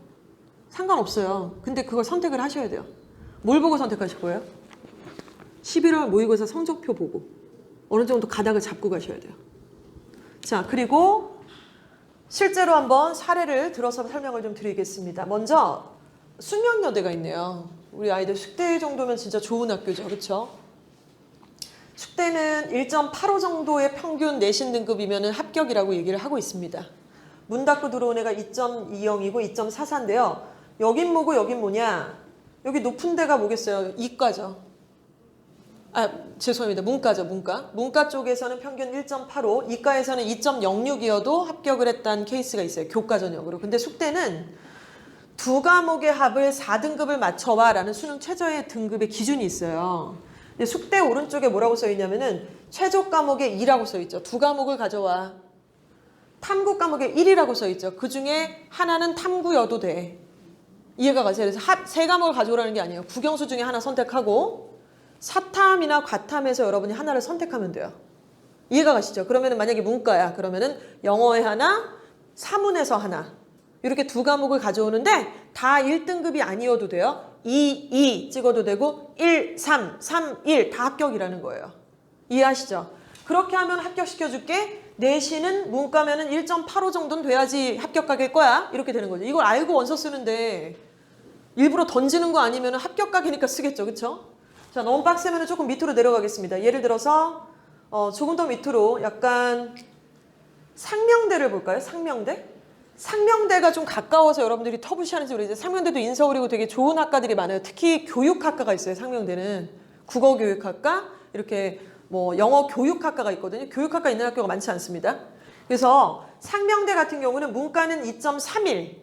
상관없어요. 근데 그걸 선택을 하셔야 돼요. 뭘 보고 선택하실 거예요? 11월 모의고사 성적표 보고 어느 정도 가닥을 잡고 가셔야 돼요. 자, 그리고 실제로 한번 사례를 들어서 설명을 좀 드리겠습니다. 먼저 숙명여대가 있네요. 우리 아이들 숙대 정도면 진짜 좋은 학교죠. 그렇죠? 숙대는 1.85 정도의 평균 내신 등급이면 합격이라고 얘기를 하고 있습니다. 문 닫고 들어온 애가 2.20이고 2.44인데요. 여긴 뭐고 여긴 뭐냐? 여기 높은 데가 뭐겠어요? 이과죠. 죄송합니다. 문과죠. 문과 쪽에서는 평균 1.85, 이과에서는 2.06이어도 합격을 했다는 케이스가 있어요. 교과 전형으로. 근데 숙대는 두 과목의 합을 4등급을 맞춰와 라는 수능 최저의 등급의 기준이 있어요. 근데 숙대 오른쪽에 뭐라고 써있냐면은 최저 과목에 2라고 써있죠. 두 과목을 가져와. 탐구 과목에 1이라고 써있죠. 그 중에 하나는 탐구여도 돼. 이해가 가세요? 그래서 세 과목을 가져오라는 게 아니에요. 국영수 중에 하나 선택하고 사탐이나 과탐에서 여러분이 하나를 선택하면 돼요. 이해가 가시죠? 그러면은 만약에 문과야. 그러면은 영어에 하나, 사문에서 하나. 이렇게 두 과목을 가져오는데 다 1등급이 아니어도 돼요. 2 찍어도 되고 1, 3, 3, 1 다 합격이라는 거예요. 이해하시죠? 그렇게 하면 합격시켜줄게. 내신은 문과면은 1.85 정도는 돼야지 합격각일 거야. 이렇게 되는 거죠. 이걸 알고 원서 쓰는데 일부러 던지는 거 아니면 합격각이니까 쓰겠죠. 그쵸? 자, 너무 빡세면 조금 밑으로 내려가겠습니다. 예를 들어서 조금 더 밑으로 약간 상명대를 볼까요? 상명대? 상명대가 좀 가까워서 여러분들이 터부시하는지 모르겠어요. 상명대도 인서울이고 되게 좋은 학과들이 많아요. 특히 교육학과가 있어요. 상명대는 국어교육학과 이렇게 뭐 영어 교육학과가 있거든요. 교육학과 있는 학교가 많지 않습니다. 그래서 상명대 같은 경우는 문과는 2.31,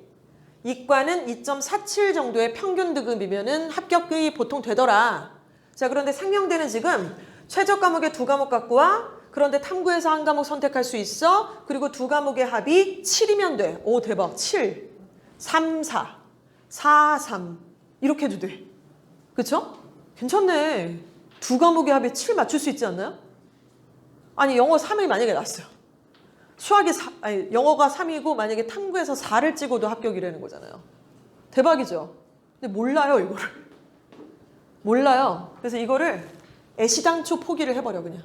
이과는 2.47 정도의 평균 등급이면은 합격이 보통 되더라. 자, 그런데 상명대는 지금 최저 과목에 2과목 갖고 와. 그런데 탐구에서 한 과목 선택할 수 있어. 그리고 2과목의 합이 7이면 돼. 오, 대박. 7, 3, 4, 4, 3 이렇게 해도 돼. 그쵸? 괜찮네. 2과목의 합에 7 맞출 수 있지 않나요? 아니, 영어 3이 만약에 났어요. 영어가 3이고 만약에 탐구에서 4를 찍어도 합격이라는 거잖아요. 대박이죠? 근데 몰라요, 이거를. 몰라요. 그래서 이거를 애시당초 포기를 해버려, 그냥.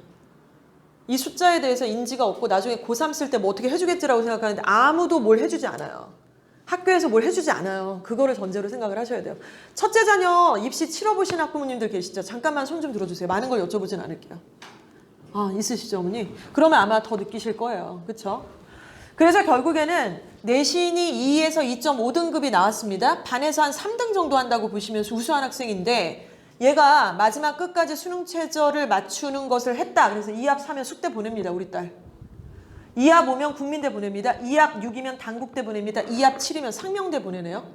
이 숫자에 대해서 인지가 없고 나중에 고3 쓸 때 뭐 어떻게 해주겠지라고 생각하는데 아무도 뭘 해주지 않아요. 학교에서 뭘 해주지 않아요. 그거를 전제로 생각을 하셔야 돼요. 첫째 자녀 입시 치러보신 학부모님들 계시죠? 잠깐만 손 좀 들어주세요. 많은 걸 여쭤보진 않을게요. 아, 있으시죠, 어머니? 그러면 아마 더 느끼실 거예요. 그렇죠? 그래서 결국에는 내신이 2에서 2.5등급이 나왔습니다. 반에서 한 3등 정도 한다고 보시면 우수한 학생인데 얘가 마지막 끝까지 수능 최저를 맞추는 것을 했다. 그래서 2합 3면 숙대 보냅니다. 우리 딸. 2합 5면 국민대 보냅니다. 2합 6이면 단국대 보냅니다. 2합 7이면 상명대 보내네요.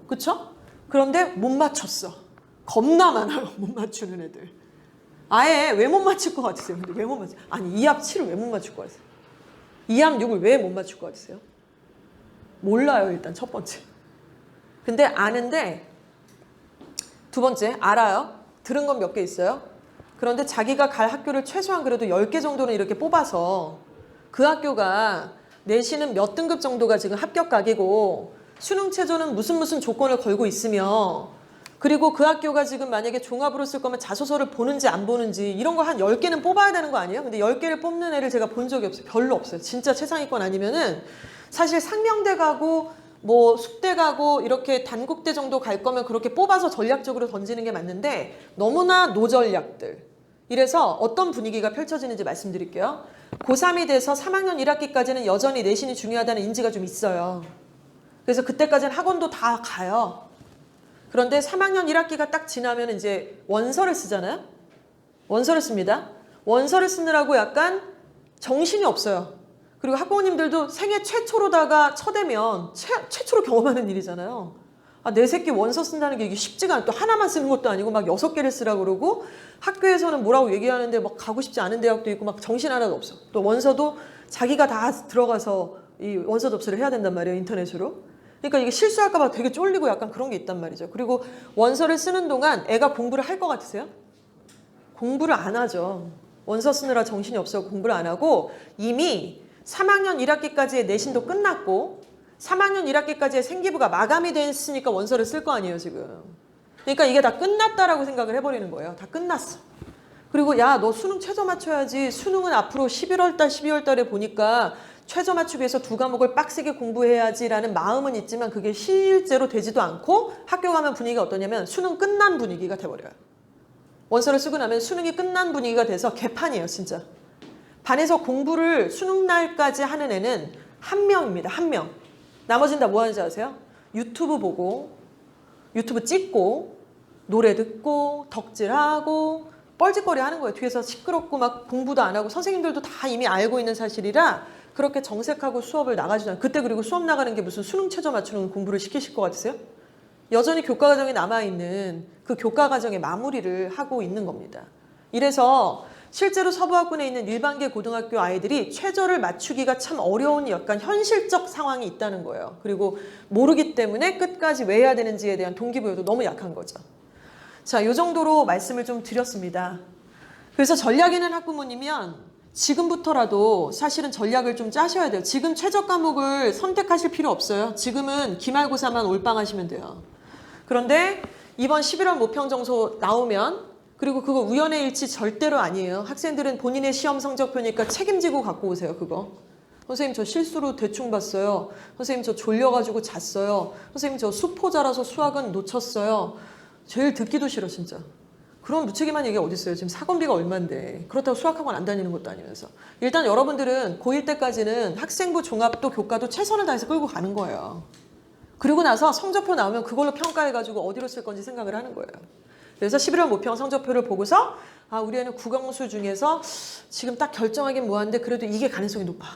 그쵸? 그런데 못 맞췄어. 겁나 많아요. 못 맞추는 애들. 아예 왜 못 맞출 것 같으세요? 근데 왜 못 맞춰? 아니 2합 7을 왜 못 맞출 것 같으세요? 2합 6을 왜 못 맞출 것 같으세요? 몰라요. 일단 첫 번째. 근데 아는데 두 번째, 알아요. 들은 건 몇 개 있어요. 그런데 자기가 갈 학교를 최소한 그래도 10개 정도는 이렇게 뽑아서 그 학교가 내신은 몇 등급 정도가 지금 합격각이고 수능 최저는 무슨 조건을 걸고 있으며 그리고 그 학교가 지금 만약에 종합으로 쓸 거면 자소서를 보는지 안 보는지 이런 거 한 10개는 뽑아야 되는 거 아니에요? 근데 10개를 뽑는 애를 제가 본 적이 없어요. 별로 없어요. 진짜 최상위권 아니면은 사실 상명대 가고 뭐 숙대 가고 이렇게 단국대 정도 갈 거면 그렇게 뽑아서 전략적으로 던지는 게 맞는데 너무나 노전략들. 이래서 어떤 분위기가 펼쳐지는지 말씀드릴게요. 고3이 돼서 3학년 1학기까지는 여전히 내신이 중요하다는 인지가 좀 있어요. 그래서 그때까지는 학원도 다 가요. 그런데 3학년 1학기가 딱 지나면 이제 원서를 쓰잖아요. 원서를 씁니다. 원서를 쓰느라고 약간 정신이 없어요. 그리고 학부모님들도 생애 최초로다가 쳐대면 최초로 경험하는 일이잖아요. 아, 내 새끼 원서 쓴다는 게 이게 쉽지가 않아. 또 하나만 쓰는 것도 아니고 막 6개를 쓰라고 그러고 학교에서는 뭐라고 얘기하는데 막 가고 싶지 않은 대학도 있고 막 정신 하나도 없어. 또 원서도 자기가 다 들어가서 이 원서 접수를 해야 된단 말이에요. 인터넷으로. 그러니까 이게 실수할까 봐 되게 쫄리고 약간 그런 게 있단 말이죠. 그리고 원서를 쓰는 동안 애가 공부를 할 것 같으세요? 공부를 안 하죠. 원서 쓰느라 정신이 없어서 공부를 안 하고 이미 3학년 1학기까지의 내신도 끝났고 3학년 1학기까지의 생기부가 마감이 됐으니까 원서를 쓸 거 아니에요 지금. 그러니까 이게 다 끝났다라고 생각을 해버리는 거예요. 다 끝났어. 그리고 야, 너 수능 최저 맞춰야지. 수능은 앞으로 11월 달 12월 달에 보니까 최저 맞추기 위해서 2과목을 빡세게 공부해야지라는 마음은 있지만 그게 실제로 되지도 않고 학교 가면 분위기가 어떠냐면 수능 끝난 분위기가 돼버려요. 원서를 쓰고 나면 수능이 끝난 분위기가 돼서 개판이에요 진짜. 반에서 공부를 수능 날까지 하는 애는 한 명입니다. 한 명. 나머지는 다 뭐 하는지 아세요? 유튜브 보고 유튜브 찍고 노래 듣고 덕질하고 뻘짓거리 하는 거예요. 뒤에서 시끄럽고 막 공부도 안 하고 선생님들도 다 이미 알고 있는 사실이라 그렇게 정색하고 수업을 나가지도 그때 그리고 수업 나가는 게 무슨 수능 최저 맞추는 공부를 시키실 것 같으세요? 여전히 교과과정에 남아있는 그 교과과정의 마무리를 하고 있는 겁니다. 이래서 실제로 서부학군에 있는 일반계 고등학교 아이들이 최저를 맞추기가 참 어려운 약간 현실적 상황이 있다는 거예요. 그리고 모르기 때문에 끝까지 왜 해야 되는지에 대한 동기부여도 너무 약한 거죠. 자, 이 정도로 말씀을 좀 드렸습니다. 그래서 전략 있는 학부모님이면 지금부터라도 사실은 전략을 좀 짜셔야 돼요. 지금 최저 과목을 선택하실 필요 없어요. 지금은 기말고사만 올빵하시면 돼요. 그런데 이번 11월 모평정소 나오면, 그리고 그거 우연의 일치 절대로 아니에요. 학생들은 본인의 시험 성적표니까 책임지고 갖고 오세요. 그거. 선생님 저 실수로 대충 봤어요. 선생님 저 졸려가지고 잤어요. 선생님 저 수포자라서 수학은 놓쳤어요. 제일 듣기도 싫어 진짜. 그런 무책임한 얘기가 어디 있어요. 지금 사건비가 얼만데. 그렇다고 수학학원 안 다니는 것도 아니면서. 일단 여러분들은 고1 때까지는 학생부 종합도 교과도 최선을 다해서 끌고 가는 거예요. 그리고 나서 성적표 나오면 그걸로 평가해가지고 어디로 쓸 건지 생각을 하는 거예요. 그래서 11월 모평 성적표를 보고서 아, 우리 애는 국영수 중에서 지금 딱 결정하긴 뭐한데 그래도 이게 가능성이 높아.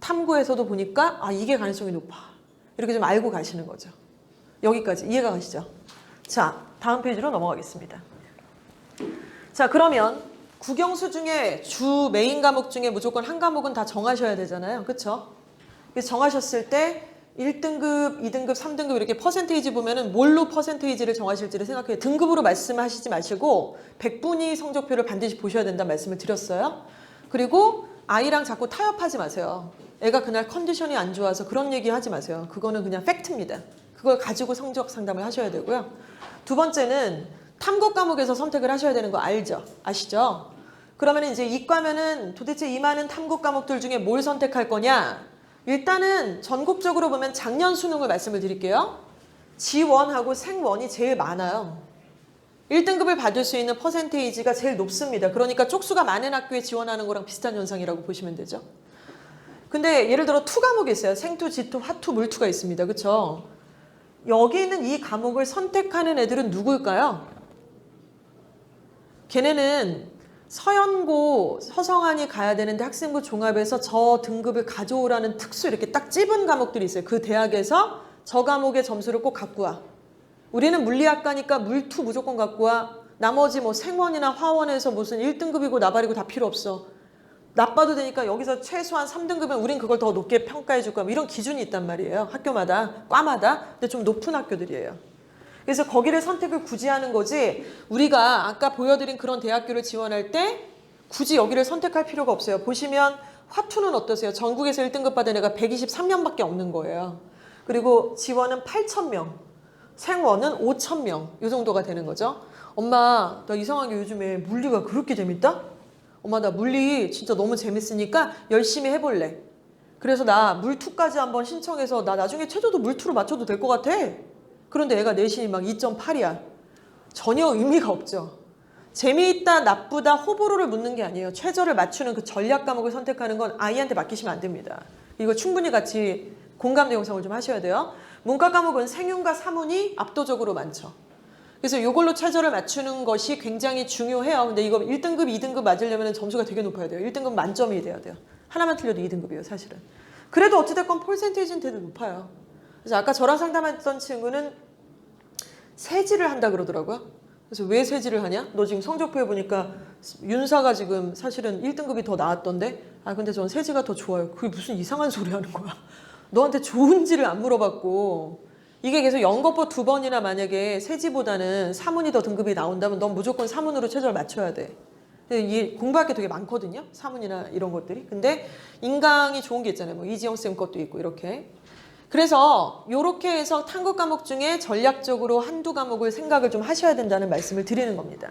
탐구에서도 보니까 아, 이게 가능성이 높아. 이렇게 좀 알고 가시는 거죠. 여기까지 이해가 가시죠? 자, 다음 페이지로 넘어가겠습니다. 자, 그러면 국영수 중에 주 메인 과목 중에 무조건 한 과목은 다 정하셔야 되잖아요. 그렇죠? 그래서 정하셨을 때 1등급, 2등급, 3등급 이렇게 퍼센테이지 보면은 뭘로 퍼센테이지를 정하실지를 생각해요. 등급으로 말씀하시지 마시고 100분위 성적표를 반드시 보셔야 된다는 말씀을 드렸어요. 그리고 아이랑 자꾸 타협하지 마세요. 애가 그날 컨디션이 안 좋아서 그런 얘기 하지 마세요. 그거는 그냥 팩트입니다. 그걸 가지고 성적 상담을 하셔야 되고요. 두 번째는 탐구 과목에서 선택을 하셔야 되는 거 알죠? 아시죠? 그러면 이제 이과면은 도대체 이 많은 탐구 과목들 중에 뭘 선택할 거냐? 일단은 전국적으로 보면 작년 수능을 말씀을 드릴게요. 지원하고 생원이 제일 많아요. 1등급을 받을 수 있는 퍼센테이지가 제일 높습니다. 그러니까 쪽수가 많은 학교에 지원하는 거랑 비슷한 현상이라고 보시면 되죠. 근데 예를 들어 투 과목이 있어요. 생투, 지투, 화투, 물투가 있습니다. 그렇죠? 여기 있는 이 과목을 선택하는 애들은 누구일까요? 걔네는 서연고, 서성한이 가야 되는데 학생부 종합에서 저 등급을 가져오라는 특수 이렇게 딱 찝은 과목들이 있어요. 그 대학에서 저 과목의 점수를 꼭 갖고 와. 우리는 물리학과니까 물투 무조건 갖고 와. 나머지 뭐 생원이나 화원에서 무슨 1등급이고 나발이고 다 필요 없어. 나빠도 되니까 여기서 최소한 3등급이면 우린 그걸 더 높게 평가해 줄 거야. 이런 기준이 있단 말이에요. 학교마다, 과마다. 근데 좀 높은 학교들이에요. 그래서 거기를 선택을 굳이 하는 거지 우리가 아까 보여드린 그런 대학교를 지원할 때 굳이 여기를 선택할 필요가 없어요. 보시면 화투는 어떠세요? 전국에서 1등급 받은 애가 123명밖에 없는 거예요. 그리고 지원은 8,000명, 생원은 5,000명 이 정도가 되는 거죠. 엄마 나 이상하게 요즘에 물리가 그렇게 재밌다? 엄마 나 물리 진짜 너무 재밌으니까 열심히 해볼래. 그래서 나 물투까지 한번 신청해서 나 나중에 최저도 물투로 맞춰도 될 것 같아. 그런데 애가 내신이 막 2.8이야. 전혀 의미가 없죠. 재미있다, 나쁘다, 호불호를 묻는 게 아니에요. 최저를 맞추는 그 전략 과목을 선택하는 건 아이한테 맡기시면 안 됩니다. 이거 충분히 같이 공감 대용성을 좀 하셔야 돼요. 문과 과목은 생윤과 사문이 압도적으로 많죠. 그래서 이걸로 최저를 맞추는 것이 굉장히 중요해요. 근데 이거 1등급, 2등급 맞으려면 점수가 되게 높아야 돼요. 1등급 만점이 돼야 돼요. 하나만 틀려도 2등급이에요, 사실은. 그래도 어찌됐건 퍼센테이지는 되게 높아요. 그래서 아까 저랑 상담했던 친구는 세지를 한다 그러더라고요. 그래서 왜 세지를 하냐? 너 지금 성적표에 보니까 윤사가 지금 사실은 1등급이 더 나았던데? 아 근데 전 세지가 더 좋아요. 그게 무슨 이상한 소리 하는 거야. 너한테 좋은지를 안 물어봤고 이게 계속 연거푸 2번이나 만약에 세지보다는 사문이 더 등급이 나온다면 넌 무조건 사문으로 최저를 맞춰야 돼. 근데 이게 공부할 게 되게 많거든요. 사문이나 이런 것들이. 근데 인강이 좋은 게 있잖아요. 뭐 이지영 쌤 것도 있고 이렇게. 그래서 이렇게 해서 탐구 과목 중에 전략적으로 한두 과목을 생각을 좀 하셔야 된다는 말씀을 드리는 겁니다.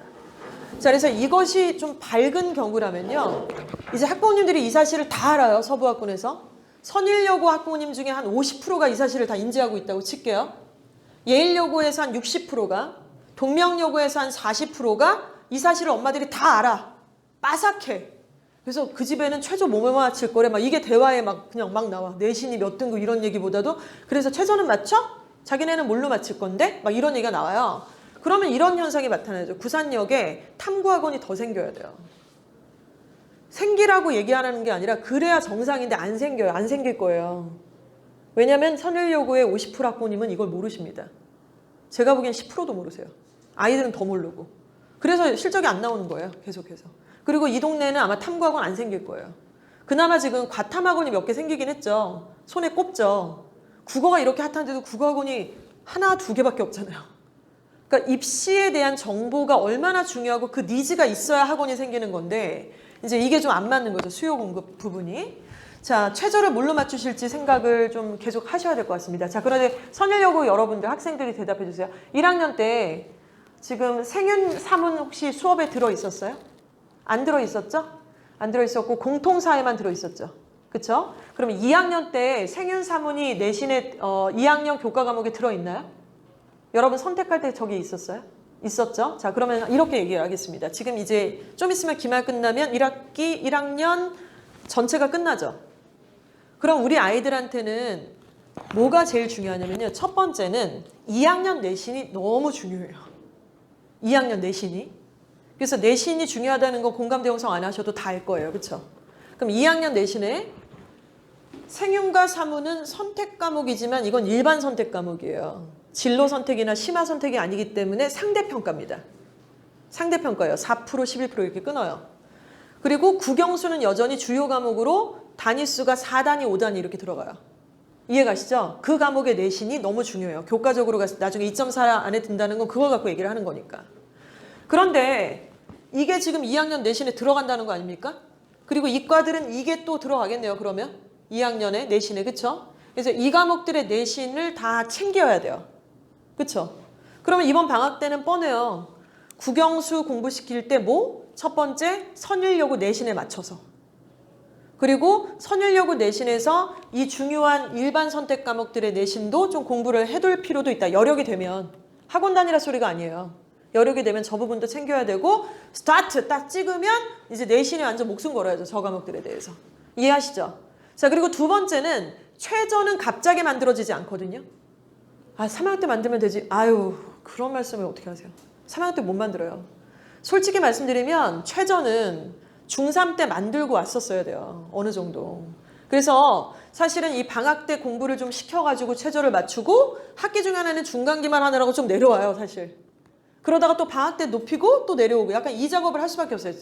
자, 그래서 이것이 좀 밝은 경우라면요. 이제 학부모님들이 이 사실을 다 알아요. 서부학군에서. 선일여고 학부모님 중에 한 50%가 이 사실을 다 인지하고 있다고 칠게요. 예일여고에서 한 60%가, 동명여고에서 한 40%가 이 사실을 엄마들이 다 알아. 빠삭해. 그래서 그 집에는 최저 뭐뭐 맞힐 거래. 막 이게 대화에 막 그냥 막 나와. 내신이 몇 등급 이런 얘기보다도 그래서 최저는 맞춰? 자기네는 뭘로 맞힐 건데? 막 이런 얘기가 나와요. 그러면 이런 현상이 나타나죠. 구산역에 탐구학원이 더 생겨야 돼요. 생기라고 얘기하는 게 아니라 그래야 정상인데 안 생겨요. 안 생길 거예요. 왜냐하면 선일여고의 50% 학부모님은 이걸 모르십니다. 제가 보기엔 10%도 모르세요. 아이들은 더 모르고. 그래서 실적이 안 나오는 거예요. 계속해서. 그리고 이 동네는 아마 탐구학원 안 생길 거예요. 그나마 지금 과탐학원이 몇 개 생기긴 했죠. 손에 꼽죠. 국어가 이렇게 핫한데도 국어학원이 하나, 두 개밖에 없잖아요. 그러니까 입시에 대한 정보가 얼마나 중요하고 그 니즈가 있어야 학원이 생기는 건데 이제 이게 좀 안 맞는 거죠. 수요 공급 부분이. 자, 최저를 뭘로 맞추실지 생각을 좀 계속 하셔야 될 것 같습니다. 자, 그런데 선일여고 여러분들 학생들이 대답해 주세요. 1학년 때 지금 생윤 사문 혹시 수업에 들어 있었어요? 안 들어 있었죠? 안 들어 있었고 공통사회만 들어 있었죠. 그렇죠? 그러면 2학년 때 생윤 사문이 내신에 2학년 교과 과목에 들어 있나요? 여러분 선택할 때 저기 있었어요? 있었죠? 자, 그러면 이렇게 얘기를 하겠습니다. 지금 이제 좀 있으면 기말 끝나면 1학기 1학년 전체가 끝나죠. 그럼 우리 아이들한테는 뭐가 제일 중요하냐면요. 첫 번째는 2학년 내신이 너무 중요해요. 2학년 내신이. 그래서 내신이 중요하다는 거 공감대 형성 안 하셔도 다 알 거예요. 그렇죠? 그럼 2학년 내신에 생윤과 사문은 선택 과목이지만 이건 일반 선택 과목이에요. 진로 선택이나 심화 선택이 아니기 때문에 상대평가입니다. 상대평가예요. 4%, 11% 이렇게 끊어요. 그리고 국영수는 여전히 주요 과목으로 단위수가 4단위, 5단위 이렇게 들어가요. 이해가시죠? 그 과목의 내신이 너무 중요해요. 교과적으로 나중에 2.4 안에 든다는 건 그걸 갖고 얘기를 하는 거니까. 그런데 이게 지금 2학년 내신에 들어간다는 거 아닙니까? 그리고 이과들은 이게 또 들어가겠네요. 그러면 2학년에 내신에. 그쵸? 그래서 이 과목들의 내신을 다 챙겨야 돼요. 그쵸? 그러면 이번 방학 때는 뻔해요. 국영수 공부시킬 때 뭐? 첫 번째 선일여고 내신에 맞춰서. 그리고 선일여고 내신에서 이 중요한 일반 선택 과목들의 내신도 좀 공부를 해둘 필요도 있다. 여력이 되면. 학원 다니라 소리가 아니에요. 여력이 되면 저 부분도 챙겨야 되고 스타트 딱 찍으면 이제 내신에 완전 목숨 걸어야죠. 저 과목들에 대해서. 이해하시죠? 자, 그리고 두 번째는 최저는 갑자기 만들어지지 않거든요. 아, 3학년 때 만들면 되지. 아유, 그런 말씀을 어떻게 하세요? 3학년 때 못 만들어요. 솔직히 말씀드리면 최저는 중3 때 만들고 왔었어야 돼요. 어느 정도. 그래서 사실은 이 방학 때 공부를 좀 시켜가지고 최저를 맞추고 학기 중에 하나는 중간기만 하느라고 좀 내려와요, 사실. 그러다가 또 방학 때 높이고 또 내려오고 약간 이 작업을 할 수밖에 없어요.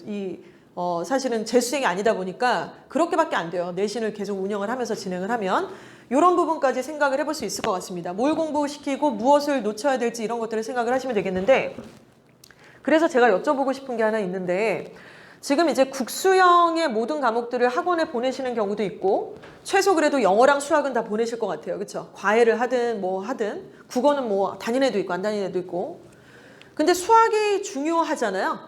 사실은 재수생이 아니다 보니까 그렇게밖에 안 돼요. 내신을 계속 운영을 하면서 진행을 하면. 이런 부분까지 생각을 해볼 수 있을 것 같습니다. 뭘 공부시키고 무엇을 놓쳐야 될지 이런 것들을 생각을 하시면 되겠는데 그래서 제가 여쭤보고 싶은 게 하나 있는데 지금 이제 국수형의 모든 과목들을 학원에 보내시는 경우도 있고 최소 그래도 영어랑 수학은 다 보내실 것 같아요. 그렇죠? 과외를 하든 뭐 하든 국어는 뭐 다닌 애도 있고 안 다닌 애도 있고 근데 수학이 중요하잖아요.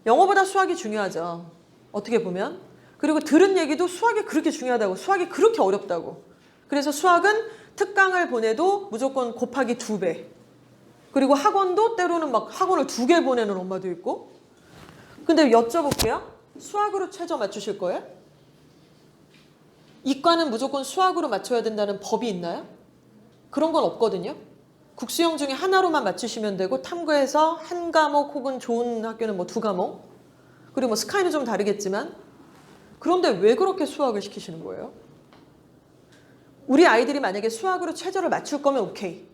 영어보다 수학이 중요하죠. 어떻게 보면. 그리고 들은 얘기도 수학이 그렇게 중요하다고 수학이 그렇게 어렵다고 그래서 수학은 특강을 보내도 무조건 곱하기 2배 그리고 학원도 때로는 막 학원을 2개 보내는 엄마도 있고 근데 여쭤볼게요. 수학으로 최저 맞추실 거예요? 이과는 무조건 수학으로 맞춰야 된다는 법이 있나요? 그런 건 없거든요. 국수형 중에 하나로만 맞추시면 되고 탐구에서 한 과목 혹은 좋은 학교는 뭐 2과목 그리고 뭐 스카이는 좀 다르겠지만 그런데 왜 그렇게 수학을 시키시는 거예요? 우리 아이들이 만약에 수학으로 최저를 맞출 거면 오케이.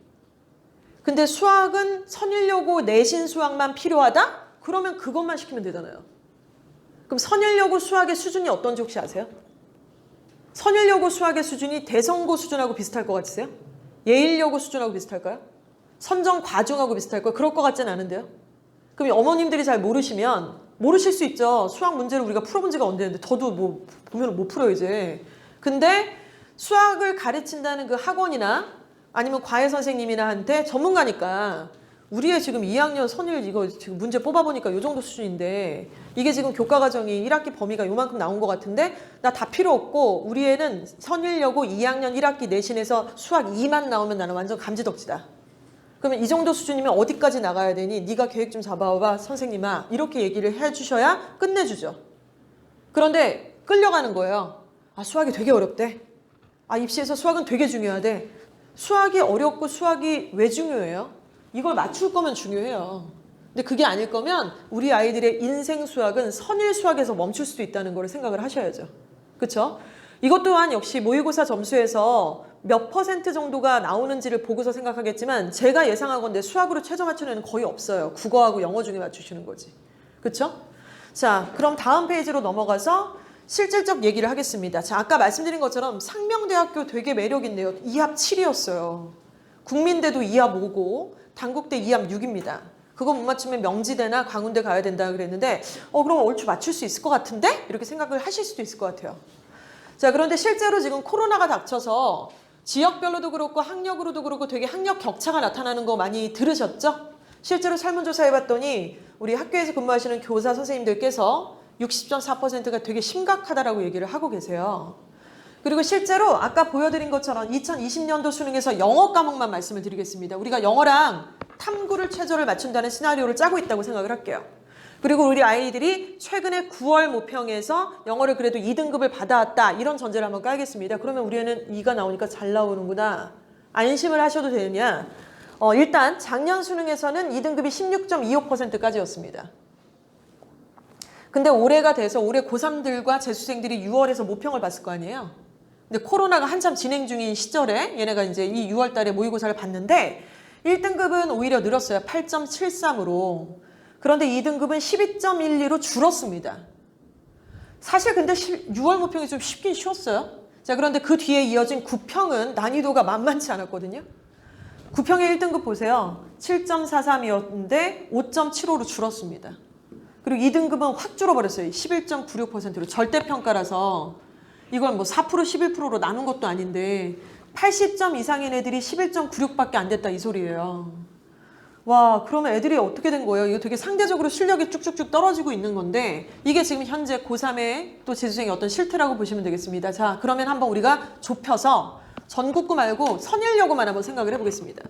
근데 수학은 선일여고 내신 수학만 필요하다? 그러면 그것만 시키면 되잖아요. 그럼 선일여고 수학의 수준이 어떤지 혹시 아세요? 선일여고 수학의 수준이 대성고 수준하고 비슷할 것 같으세요? 예일여고 수준하고 비슷할까요? 선정과중하고 비슷할까요? 그럴 것 같지는 않은데요. 그럼 어머님들이 잘 모르시면 모르실 수 있죠. 수학 문제를 우리가 풀어본 지가 언제인데 저도 뭐 보면 못 풀어요 이제. 근데 수학을 가르친다는 그 학원이나 아니면 과외 선생님이나 한테 전문가니까 우리 애 지금 2학년 선일 이거 지금 문제 뽑아보니까 요 정도 수준인데 이게 지금 교과과정이 1학기 범위가 요만큼 나온 것 같은데 나 다 필요 없고 우리 애는 선일여고 2학년 1학기 내신에서 수학 2만 나오면 나는 완전 감지덕지다. 그러면 이 정도 수준이면 어디까지 나가야 되니 네가 계획 좀 잡아와봐 선생님아 이렇게 얘기를 해주셔야 끝내주죠. 그런데 끌려가는 거예요. 아 수학이 되게 어렵대. 아 입시에서 수학은 되게 중요하대. 수학이 어렵고 수학이 왜 중요해요? 이걸 맞출 거면 중요해요. 근데 그게 아닐 거면 우리 아이들의 인생 수학은 선일 수학에서 멈출 수도 있다는 걸 생각을 하셔야죠. 그렇죠? 이것 또한 역시 모의고사 점수에서 몇 % 정도가 나오는지를 보고서 생각하겠지만 제가 예상하건대 수학으로 최저 맞추는 애는 거의 없어요. 국어하고 영어 중에 맞추시는 거지. 그렇죠? 자, 그럼 다음 페이지로 넘어가서 실질적 얘기를 하겠습니다. 자, 아까 말씀드린 것처럼 상명대학교 되게 매력 있네요. 2합 7이었어요. 국민대도 2합 5고 단국대 2합 6입니다. 그거 못 맞추면 명지대나 광운대 가야 된다 그랬는데 그럼 얼추 맞출 수 있을 것 같은데? 이렇게 생각을 하실 수도 있을 것 같아요. 자, 그런데 실제로 지금 코로나가 닥쳐서 지역별로도 그렇고 학력으로도 그렇고 되게 학력 격차가 나타나는 거 많이 들으셨죠? 실제로 설문조사 해봤더니 우리 학교에서 근무하시는 교사 선생님들께서 60.4%가 되게 심각하다라고 얘기를 하고 계세요. 그리고 실제로 아까 보여드린 것처럼 2020년도 수능에서 영어 과목만 말씀을 드리겠습니다. 우리가 영어랑 탐구를 최저를 맞춘다는 시나리오를 짜고 있다고 생각을 할게요. 그리고 우리 아이들이 최근에 9월 모평에서 영어를 그래도 2등급을 받아왔다. 이런 전제를 한번 깔겠습니다. 그러면 우리 애는 2가 나오니까 잘 나오는구나. 안심을 하셔도 되느냐? 일단 작년 수능에서는 2등급이 16.25%까지였습니다. 근데 올해가 돼서 올해 고3들과 재수생들이 6월에서 모평을 봤을 거 아니에요? 근데 코로나가 한참 진행 중인 시절에 얘네가 이제 이 6월 달에 모의고사를 봤는데 1등급은 오히려 늘었어요. 8.73으로. 그런데 2등급은 12.12로 줄었습니다. 사실 근데 6월 모평이 좀 쉽긴 쉬웠어요. 자, 그런데 그 뒤에 이어진 9평은 난이도가 만만치 않았거든요. 9평의 1등급 보세요. 7.43이었는데 5.75로 줄었습니다. 그리고 2등급은 확 줄어버렸어요. 11.96%로. 절대평가라서 이걸 뭐 4%, 11%로 나눈 것도 아닌데 80점 이상인 애들이 11.96밖에 안 됐다 이 소리예요. 와, 그러면 애들이 어떻게 된 거예요? 이거 되게 상대적으로 실력이 쭉쭉쭉 떨어지고 있는 건데 이게 지금 현재 고3의 또 재수생의 어떤 실태라고 보시면 되겠습니다. 자, 그러면 한번 우리가 좁혀서 전국구 말고 선일여고만 한번 생각을 해보겠습니다.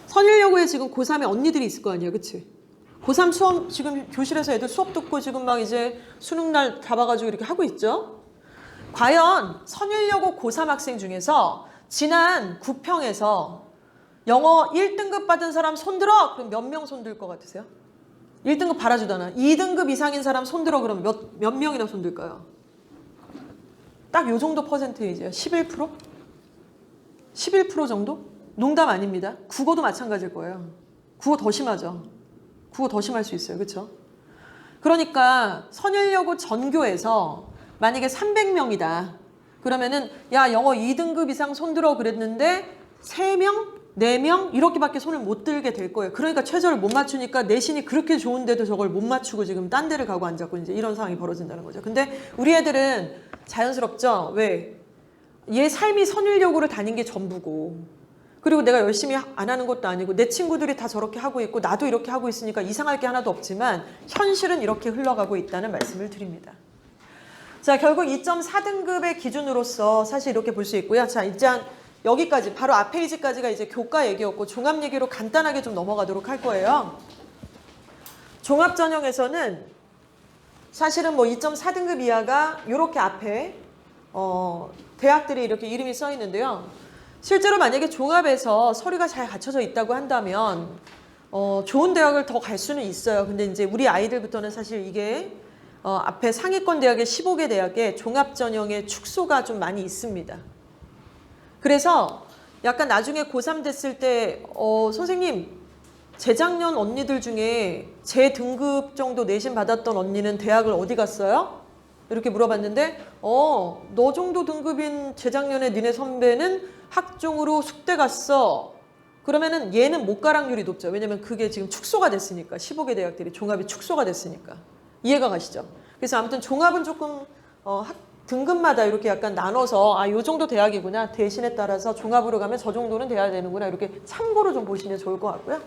선일여고에 지금 고3의 언니들이 있을 거 아니에요, 그치? 고3 수업 지금 교실에서 애들 수업 듣고 지금 막 이제 수능날 잡아가지고 이렇게 하고 있죠? 과연 선일여고 고3 학생 중에서 지난 9평에서 영어 1등급 받은 사람 손들어! 그럼 몇 명 손들 것 같으세요? 1등급 바라주잖아. 2등급 이상인 사람 손들어 그럼 몇 명이나 손들까요? 딱 요 정도 퍼센테이지예요. 11%? 11% 정도? 농담 아닙니다. 국어도 마찬가지일 거예요. 국어 더 심하죠. 국어 더 심할 수 있어요. 그렇죠? 그러니까 선일여고 전교에서 만약에 300명이다. 그러면은 야 영어 2등급 이상 손들어 그랬는데 3명? 4명? 이렇게밖에 손을 못 들게 될 거예요. 그러니까 최저를 못 맞추니까 내신이 그렇게 좋은데도 저걸 못 맞추고 지금 딴 데를 가고 앉았고 이제 이런 상황이 벌어진다는 거죠. 근데 우리 애들은 자연스럽죠? 왜? 얘 삶이 선일여고를 다닌 게 전부고 그리고 내가 열심히 안 하는 것도 아니고 내 친구들이 다 저렇게 하고 있고 나도 이렇게 하고 있으니까 이상할 게 하나도 없지만 현실은 이렇게 흘러가고 있다는 말씀을 드립니다. 자, 결국 2.4등급의 기준으로서 사실 이렇게 볼 수 있고요. 자, 일단 여기까지 바로 앞 페이지까지가 이제 교과 얘기였고 종합 얘기로 간단하게 좀 넘어가도록 할 거예요. 종합 전형에서는 사실은 뭐 2.4등급 이하가 이렇게 앞에 대학들이 이렇게 이름이 써 있는데요. 실제로 만약에 종합에서 서류가 잘 갖춰져 있다고 한다면 좋은 대학을 더 갈 수는 있어요. 근데 이제 우리 아이들부터는 사실 이게 앞에 상위권 대학의 15개 대학에 종합 전형의 축소가 좀 많이 있습니다. 그래서 약간 나중에 고3 됐을 때 선생님 재작년 언니들 중에 제 등급 정도 내신 받았던 언니는 대학을 어디 갔어요? 이렇게 물어봤는데 너 정도 등급인 재작년에 니네 선배는 학종으로 숙대 갔어. 그러면은 얘는 못 갈 확률이 높죠. 왜냐면 그게 지금 축소가 됐으니까. 15개 대학들이 종합이 축소가 됐으니까. 이해가 가시죠? 그래서 아무튼 종합은 조금 등급마다 이렇게 약간 나눠서 요 정도 대학이구나. 대신에 따라서 종합으로 가면 저 정도는 돼야 되는구나. 이렇게 참고로 좀 보시면 좋을 것 같고요.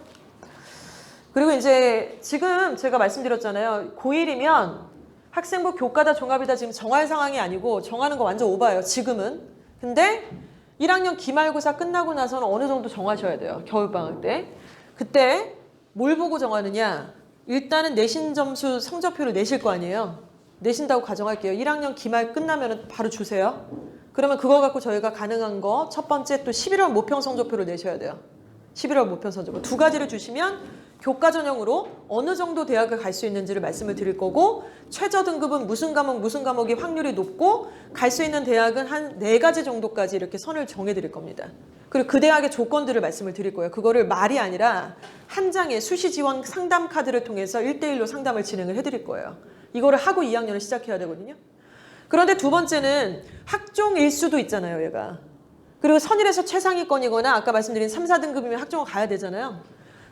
그리고 이제 지금 제가 말씀드렸잖아요. 고1이면 학생부 교과다 종합이다 지금 정할 상황이 아니고 정하는 거 완전 오바예요. 지금은. 근데 1학년 기말고사 끝나고 나서는 어느 정도 정하셔야 돼요. 겨울방학 때. 그때 뭘 보고 정하느냐. 일단은 내신 점수 성적표를 내실 거 아니에요. 내신다고 가정할게요. 1학년 기말 끝나면 바로 주세요. 그러면 그거 갖고 저희가 가능한 거 첫 번째 또 11월 모평 성적표를 내셔야 돼요. 11월 모평 성적표. 두 가지를 주시면 교과 전형으로 어느 정도 대학을 갈 수 있는지를 말씀을 드릴 거고 최저 등급은 무슨 과목이 확률이 높고 갈 수 있는 대학은 한 4가지 정도까지 이렇게 선을 정해 드릴 겁니다. 그리고 그 대학의 조건들을 말씀을 드릴 거예요. 그거를 말이 아니라 한 장의 수시 지원 상담 카드를 통해서 1대1로 상담을 진행을 해드릴 거예요. 이거를 하고 2학년을 시작해야 되거든요. 그런데 두 번째는 학종일 수도 있잖아요, 얘가. 그리고 선일에서 최상위권이거나 아까 말씀드린 3, 4등급이면 학종을 가야 되잖아요.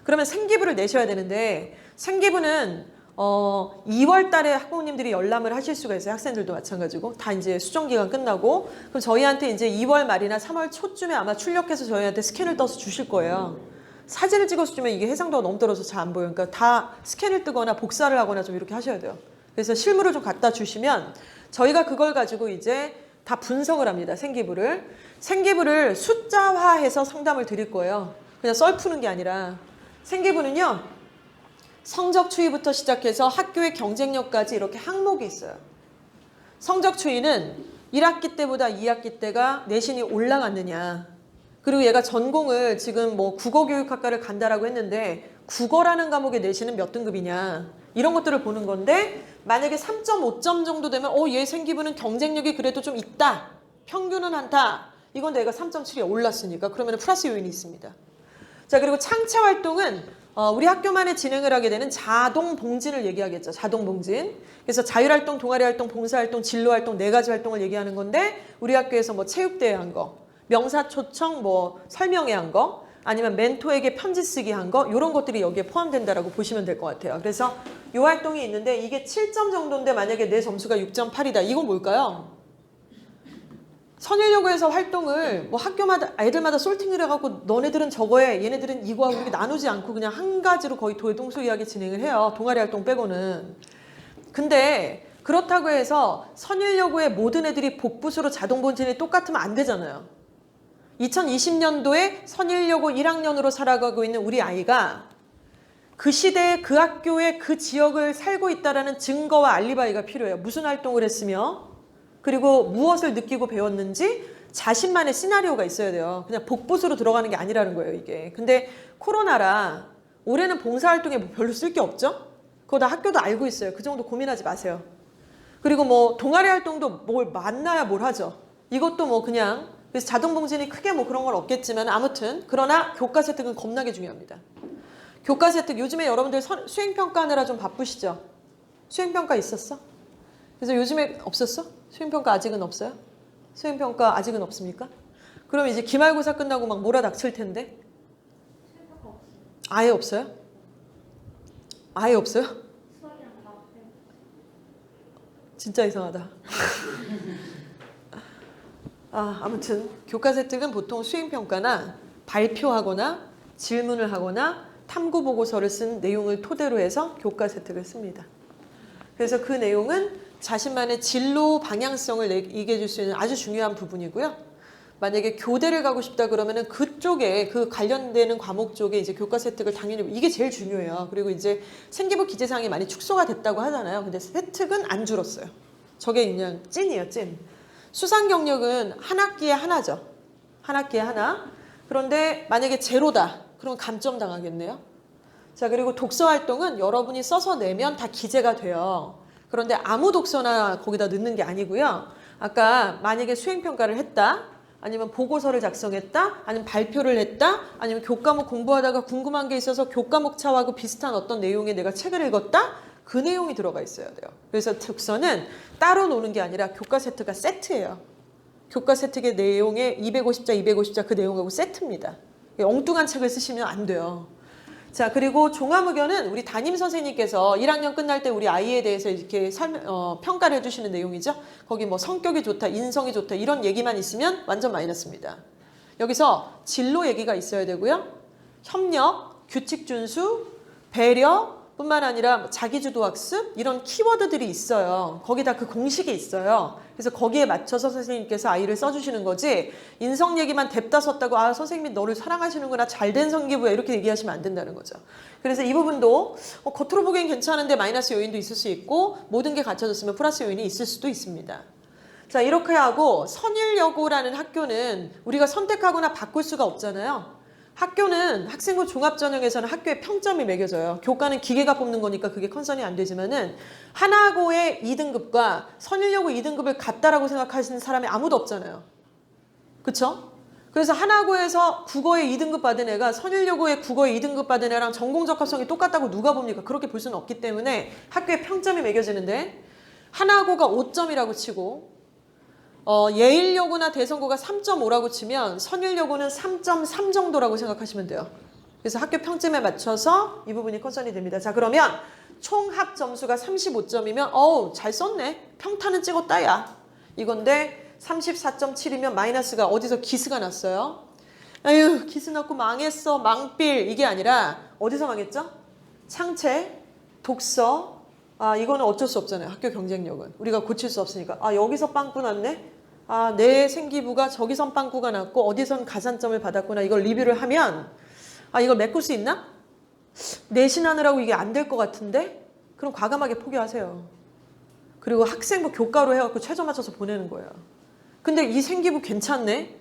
그러면 생기부를 내셔야 되는데 생기부는 2월 달에 학부모님들이 열람을 하실 수가 있어요. 학생들도 마찬가지고. 다 이제 수정 기간 끝나고. 그럼 저희한테 이제 2월 말이나 3월 초쯤에 아마 출력해서 저희한테 스캔을 떠서 주실 거예요. 사진을 찍어서 주면 이게 해상도가 너무 떨어져서 잘 안 보여요. 그러니까 다 스캔을 뜨거나 복사를 하거나 좀 이렇게 하셔야 돼요. 그래서 실물을 좀 갖다 주시면 저희가 그걸 가지고 이제 다 분석을 합니다. 생기부를 숫자화해서 상담을 드릴 거예요. 그냥 썰 푸는 게 아니라. 생기부는요. 성적 추이부터 시작해서 학교의 경쟁력까지 이렇게 항목이 있어요. 성적 추이는 1학기 때보다 2학기 때가 내신이 올라갔느냐. 그리고 얘가 전공을 지금 뭐 국어교육학과를 간다라고 했는데 국어라는 과목의 내신은 몇 등급이냐. 이런 것들을 보는 건데 만약에 3.5점 정도 되면 얘 생기부는 경쟁력이 그래도 좀 있다. 평균은 한다. 이건 내가 3.7이 올랐으니까 그러면 플러스 요인이 있습니다. 자, 그리고 창체 활동은 우리 학교만에 진행을 하게 되는 자동 봉진을 얘기하겠죠. 자동 봉진. 그래서 자율활동, 동아리활동, 봉사활동, 진로활동 4가지 활동을 얘기하는 건데 우리 학교에서 뭐 체육대회 한 거, 명사초청 뭐 설명회 한 거, 아니면 멘토에게 편지 쓰기 한 거 이런 것들이 여기에 포함된다라고 보시면 될 것 같아요. 그래서 이 활동이 있는데 이게 7점 정도인데 만약에 내 점수가 6.8이다. 이건 뭘까요? 선일여고에서 활동을 뭐 학교마다 애들마다 솔팅을 해갖고 너네들은 저거에 얘네들은 이거하고 이렇게 나누지 않고 그냥 한 가지로 거의 도회동소이하게 진행을 해요. 동아리 활동 빼고는. 근데 그렇다고 해서 선일여고의 모든 애들이 복부수로 자동 본진이 똑같으면 안 되잖아요. 2020년도에 선일여고 1학년으로 살아가고 있는 우리 아이가 그 시대에 그 학교에 그 지역을 살고 있다는 증거와 알리바이가 필요해요. 무슨 활동을 했으며 그리고 무엇을 느끼고 배웠는지 자신만의 시나리오가 있어야 돼요. 그냥 복붙으로 들어가는 게 아니라는 거예요, 이게. 근데 코로나라 올해는 봉사활동에 뭐 별로 쓸 게 없죠? 그거 다 학교도 알고 있어요. 그 정도 고민하지 마세요. 그리고 뭐 동아리 활동도 뭘 만나야 뭘 하죠. 이것도 뭐 그냥 그래서 자동봉진이 크게 뭐 그런 건 없겠지만 아무튼 그러나 교과서 혜택은 겁나게 중요합니다. 교과서 혜택 요즘에 여러분들 수행평가 하느라 좀 바쁘시죠? 수행평가 있었어? 그래서 요즘에 없었어? 수행평가 아직은 없어요? 수행평가 아직은 없습니까? 그럼 이제 기말고사 끝나고 막 몰아닥칠 텐데? 아예 없어요? 아예 없어요? 진짜 이상하다. 아무튼 교과서 혜택은 보통 수행평가나 발표하거나 질문을 하거나 탐구보고서를 쓴 내용을 토대로 해서 교과서 혜택을 씁니다. 그래서 그 내용은 자신만의 진로 방향성을 얘기해 줄 수 있는 아주 중요한 부분이고요. 만약에 교대를 가고 싶다 그러면은 그쪽에 그 관련되는 과목 쪽에 이제 교과서 혜택을 당연히 이게 제일 중요해요. 그리고 이제 생기부 기재사항이 많이 축소가 됐다고 하잖아요. 근데 혜택은 안 줄었어요. 저게 그냥 찐이에요, 찐. 수상 경력은 한 학기에 하나죠. 한 학기에 하나. 그런데 만약에 제로다. 그러면 감점 당하겠네요. 자, 그리고 독서 활동은 여러분이 써서 내면 다 기재가 돼요. 그런데 아무 독서나 거기다 넣는 게 아니고요. 아까 만약에 수행평가를 했다. 아니면 보고서를 작성했다. 아니면 발표를 했다. 아니면 교과목 공부하다가 궁금한 게 있어서 교과목 차하고 비슷한 어떤 내용의 내가 책을 읽었다. 그 내용이 들어가 있어야 돼요. 그래서 독서는 따로 노는 게 아니라 교과서 혜택가 세트예요. 교과서 혜택의 내용에 250자, 250자 그 내용하고 세트입니다. 엉뚱한 책을 쓰시면 안 돼요. 자, 그리고 종합의견은 우리 담임 선생님께서 1학년 끝날 때 우리 아이에 대해서 이렇게 평가를 해주시는 내용이죠. 거기 뭐 성격이 좋다, 인성이 좋다 이런 얘기만 있으면 완전 마이너스입니다. 여기서 진로 얘기가 있어야 되고요. 협력, 규칙 준수, 배려 뿐만 아니라 자기주도 학습 이런 키워드들이 있어요. 거기다 그 공식이 있어요. 그래서 거기에 맞춰서 선생님께서 아이를 써주시는 거지 인성 얘기만 뎁다 썼다고 선생님이 너를 사랑하시는구나 잘된 성기부야 이렇게 얘기하시면 안 된다는 거죠. 그래서 이 부분도 겉으로 보기엔 괜찮은데 마이너스 요인도 있을 수 있고 모든 게 갖춰졌으면 플러스 요인이 있을 수도 있습니다. 자, 이렇게 하고 선일여고라는 학교는 우리가 선택하거나 바꿀 수가 없잖아요. 학교는 학생부 종합전형에서는 학교의 평점이 매겨져요. 교과는 기계가 뽑는 거니까 그게 컨선이 안 되지만은 하나고의 2등급과 선일여고 2등급을 같다라고 생각하시는 사람이 아무도 없잖아요. 그쵸? 그래서 하나고에서 국어에 2등급 받은 애가 선일여고에 국어에 2등급 받은 애랑 전공적합성이 똑같다고 누가 봅니까? 그렇게 볼 수는 없기 때문에 학교의 평점이 매겨지는데 하나고가 5점이라고 치고 예일여고나 대성고가 3.5라고 치면 선일여고는 3.3 정도라고 생각하시면 돼요. 그래서 학교 평점에 맞춰서 이 부분이 컨선이 됩니다. 자, 그러면 총합 점수가 35점이면 어우 잘 썼네. 평타는 찍었다 야. 이건데 34.7이면 마이너스가 어디서 기스가 났어요. 아유 기스 났고 망했어. 망필. 이게 아니라 어디서 망했죠? 창체, 독서. 아 이거는 어쩔 수 없잖아요. 학교 경쟁력은. 우리가 고칠 수 없으니까. 아 여기서 빵꾸 났네. 아, 내 생기부가 저기선 빵꾸가 났고 어디선 가산점을 받았구나. 이걸 리뷰를 하면 아, 이걸 메꿀 수 있나? 내신하느라고 이게 안 될 것 같은데? 그럼 과감하게 포기하세요. 그리고 학생부 교과로 해갖고 최저 맞춰서 보내는 거예요. 근데 이 생기부 괜찮네?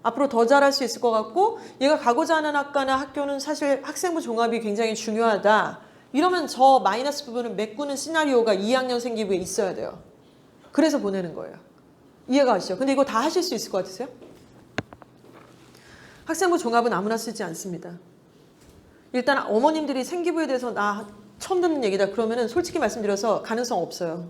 앞으로 더 잘할 수 있을 것 같고 얘가 가고자 하는 학과나 학교는 사실 학생부 종합이 굉장히 중요하다. 이러면 저 마이너스 부분을 메꾸는 시나리오가 2학년 생기부에 있어야 돼요. 그래서 보내는 거예요. 이해가 가시죠? 근데 이거 다 하실 수 있을 것 같으세요? 학생부 종합은 아무나 쓰지 않습니다. 일단 어머님들이 생기부에 대해서 나 처음 듣는 얘기다 그러면은 솔직히 말씀드려서 가능성 없어요.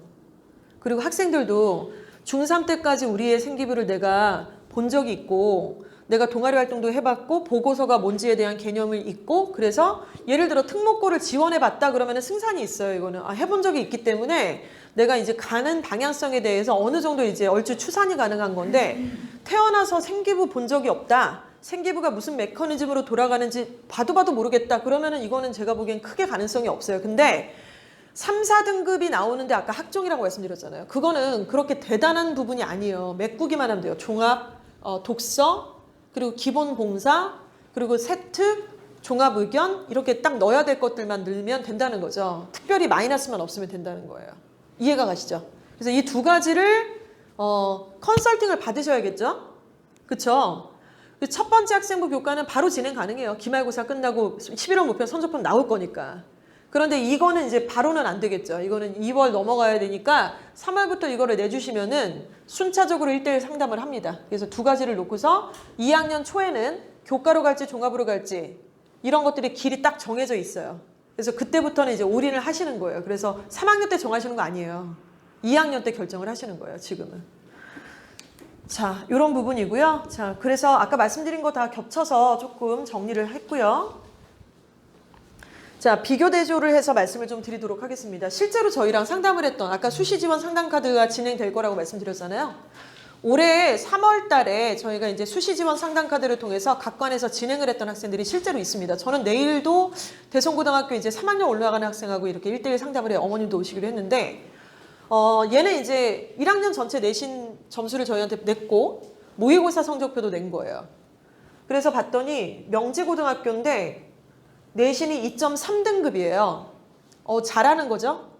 그리고 학생들도 중3 때까지 우리의 생기부를 내가 본 적이 있고 내가 동아리 활동도 해봤고 보고서가 뭔지에 대한 개념을 있고 그래서 예를 들어 특목고를 지원해봤다 그러면은 승산이 있어요. 이거는 해본 적이 있기 때문에 내가 이제 가는 방향성에 대해서 어느 정도 이제 얼추 추산이 가능한 건데 태어나서 생기부 본 적이 없다. 생기부가 무슨 메커니즘으로 돌아가는지 봐도 모르겠다. 그러면은 이거는 제가 보기엔 크게 가능성이 없어요. 근데 3, 4등급이 나오는데 아까 학종이라고 말씀드렸잖아요. 그거는 그렇게 대단한 부분이 아니에요. 메꾸기만 하면 돼요. 종합, 독서, 그리고 기본 봉사, 그리고 세특, 종합 의견 이렇게 딱 넣어야 될 것들만 넣으면 된다는 거죠. 특별히 마이너스만 없으면 된다는 거예요. 이해가 가시죠? 그래서 이 두 가지를 컨설팅을 받으셔야겠죠? 그쵸? 첫 번째 학생부 교과는 바로 진행 가능해요. 기말고사 끝나고 11월 목표 선조편 나올 거니까. 그런데 이거는 이제 바로는 안 되겠죠. 이거는 2월 넘어가야 되니까 3월부터 이거를 내주시면은 순차적으로 1대1 상담을 합니다. 그래서 두 가지를 놓고서 2학년 초에는 교과로 갈지 종합으로 갈지 이런 것들이 길이 딱 정해져 있어요. 그래서 그때부터는 이제 올인을 하시는 거예요. 그래서 3학년 때 정하시는 거 아니에요. 2학년 때 결정을 하시는 거예요, 지금은. 자, 이런 부분이고요. 자, 그래서 아까 말씀드린 거 다 겹쳐서 조금 정리를 했고요. 자, 비교 대조를 해서 말씀을 좀 드리도록 하겠습니다. 실제로 저희랑 상담을 했던 아까 수시 지원 상담 카드가 진행될 거라고 말씀드렸잖아요. 올해 3월 달에 저희가 이제 수시 지원 상담 카드를 통해서 각 관에서 진행을 했던 학생들이 실제로 있습니다. 저는 내일도 대성고등학교 이제 3학년 올라가는 학생하고 이렇게 1대1 상담을 해요. 어머님도 오시기로 했는데 얘는 이제 1학년 전체 내신 점수를 저희한테 냈고 모의고사 성적표도 낸 거예요. 그래서 봤더니 명지고등학교인데 내신이 2.3등급이에요. 잘하는 거죠?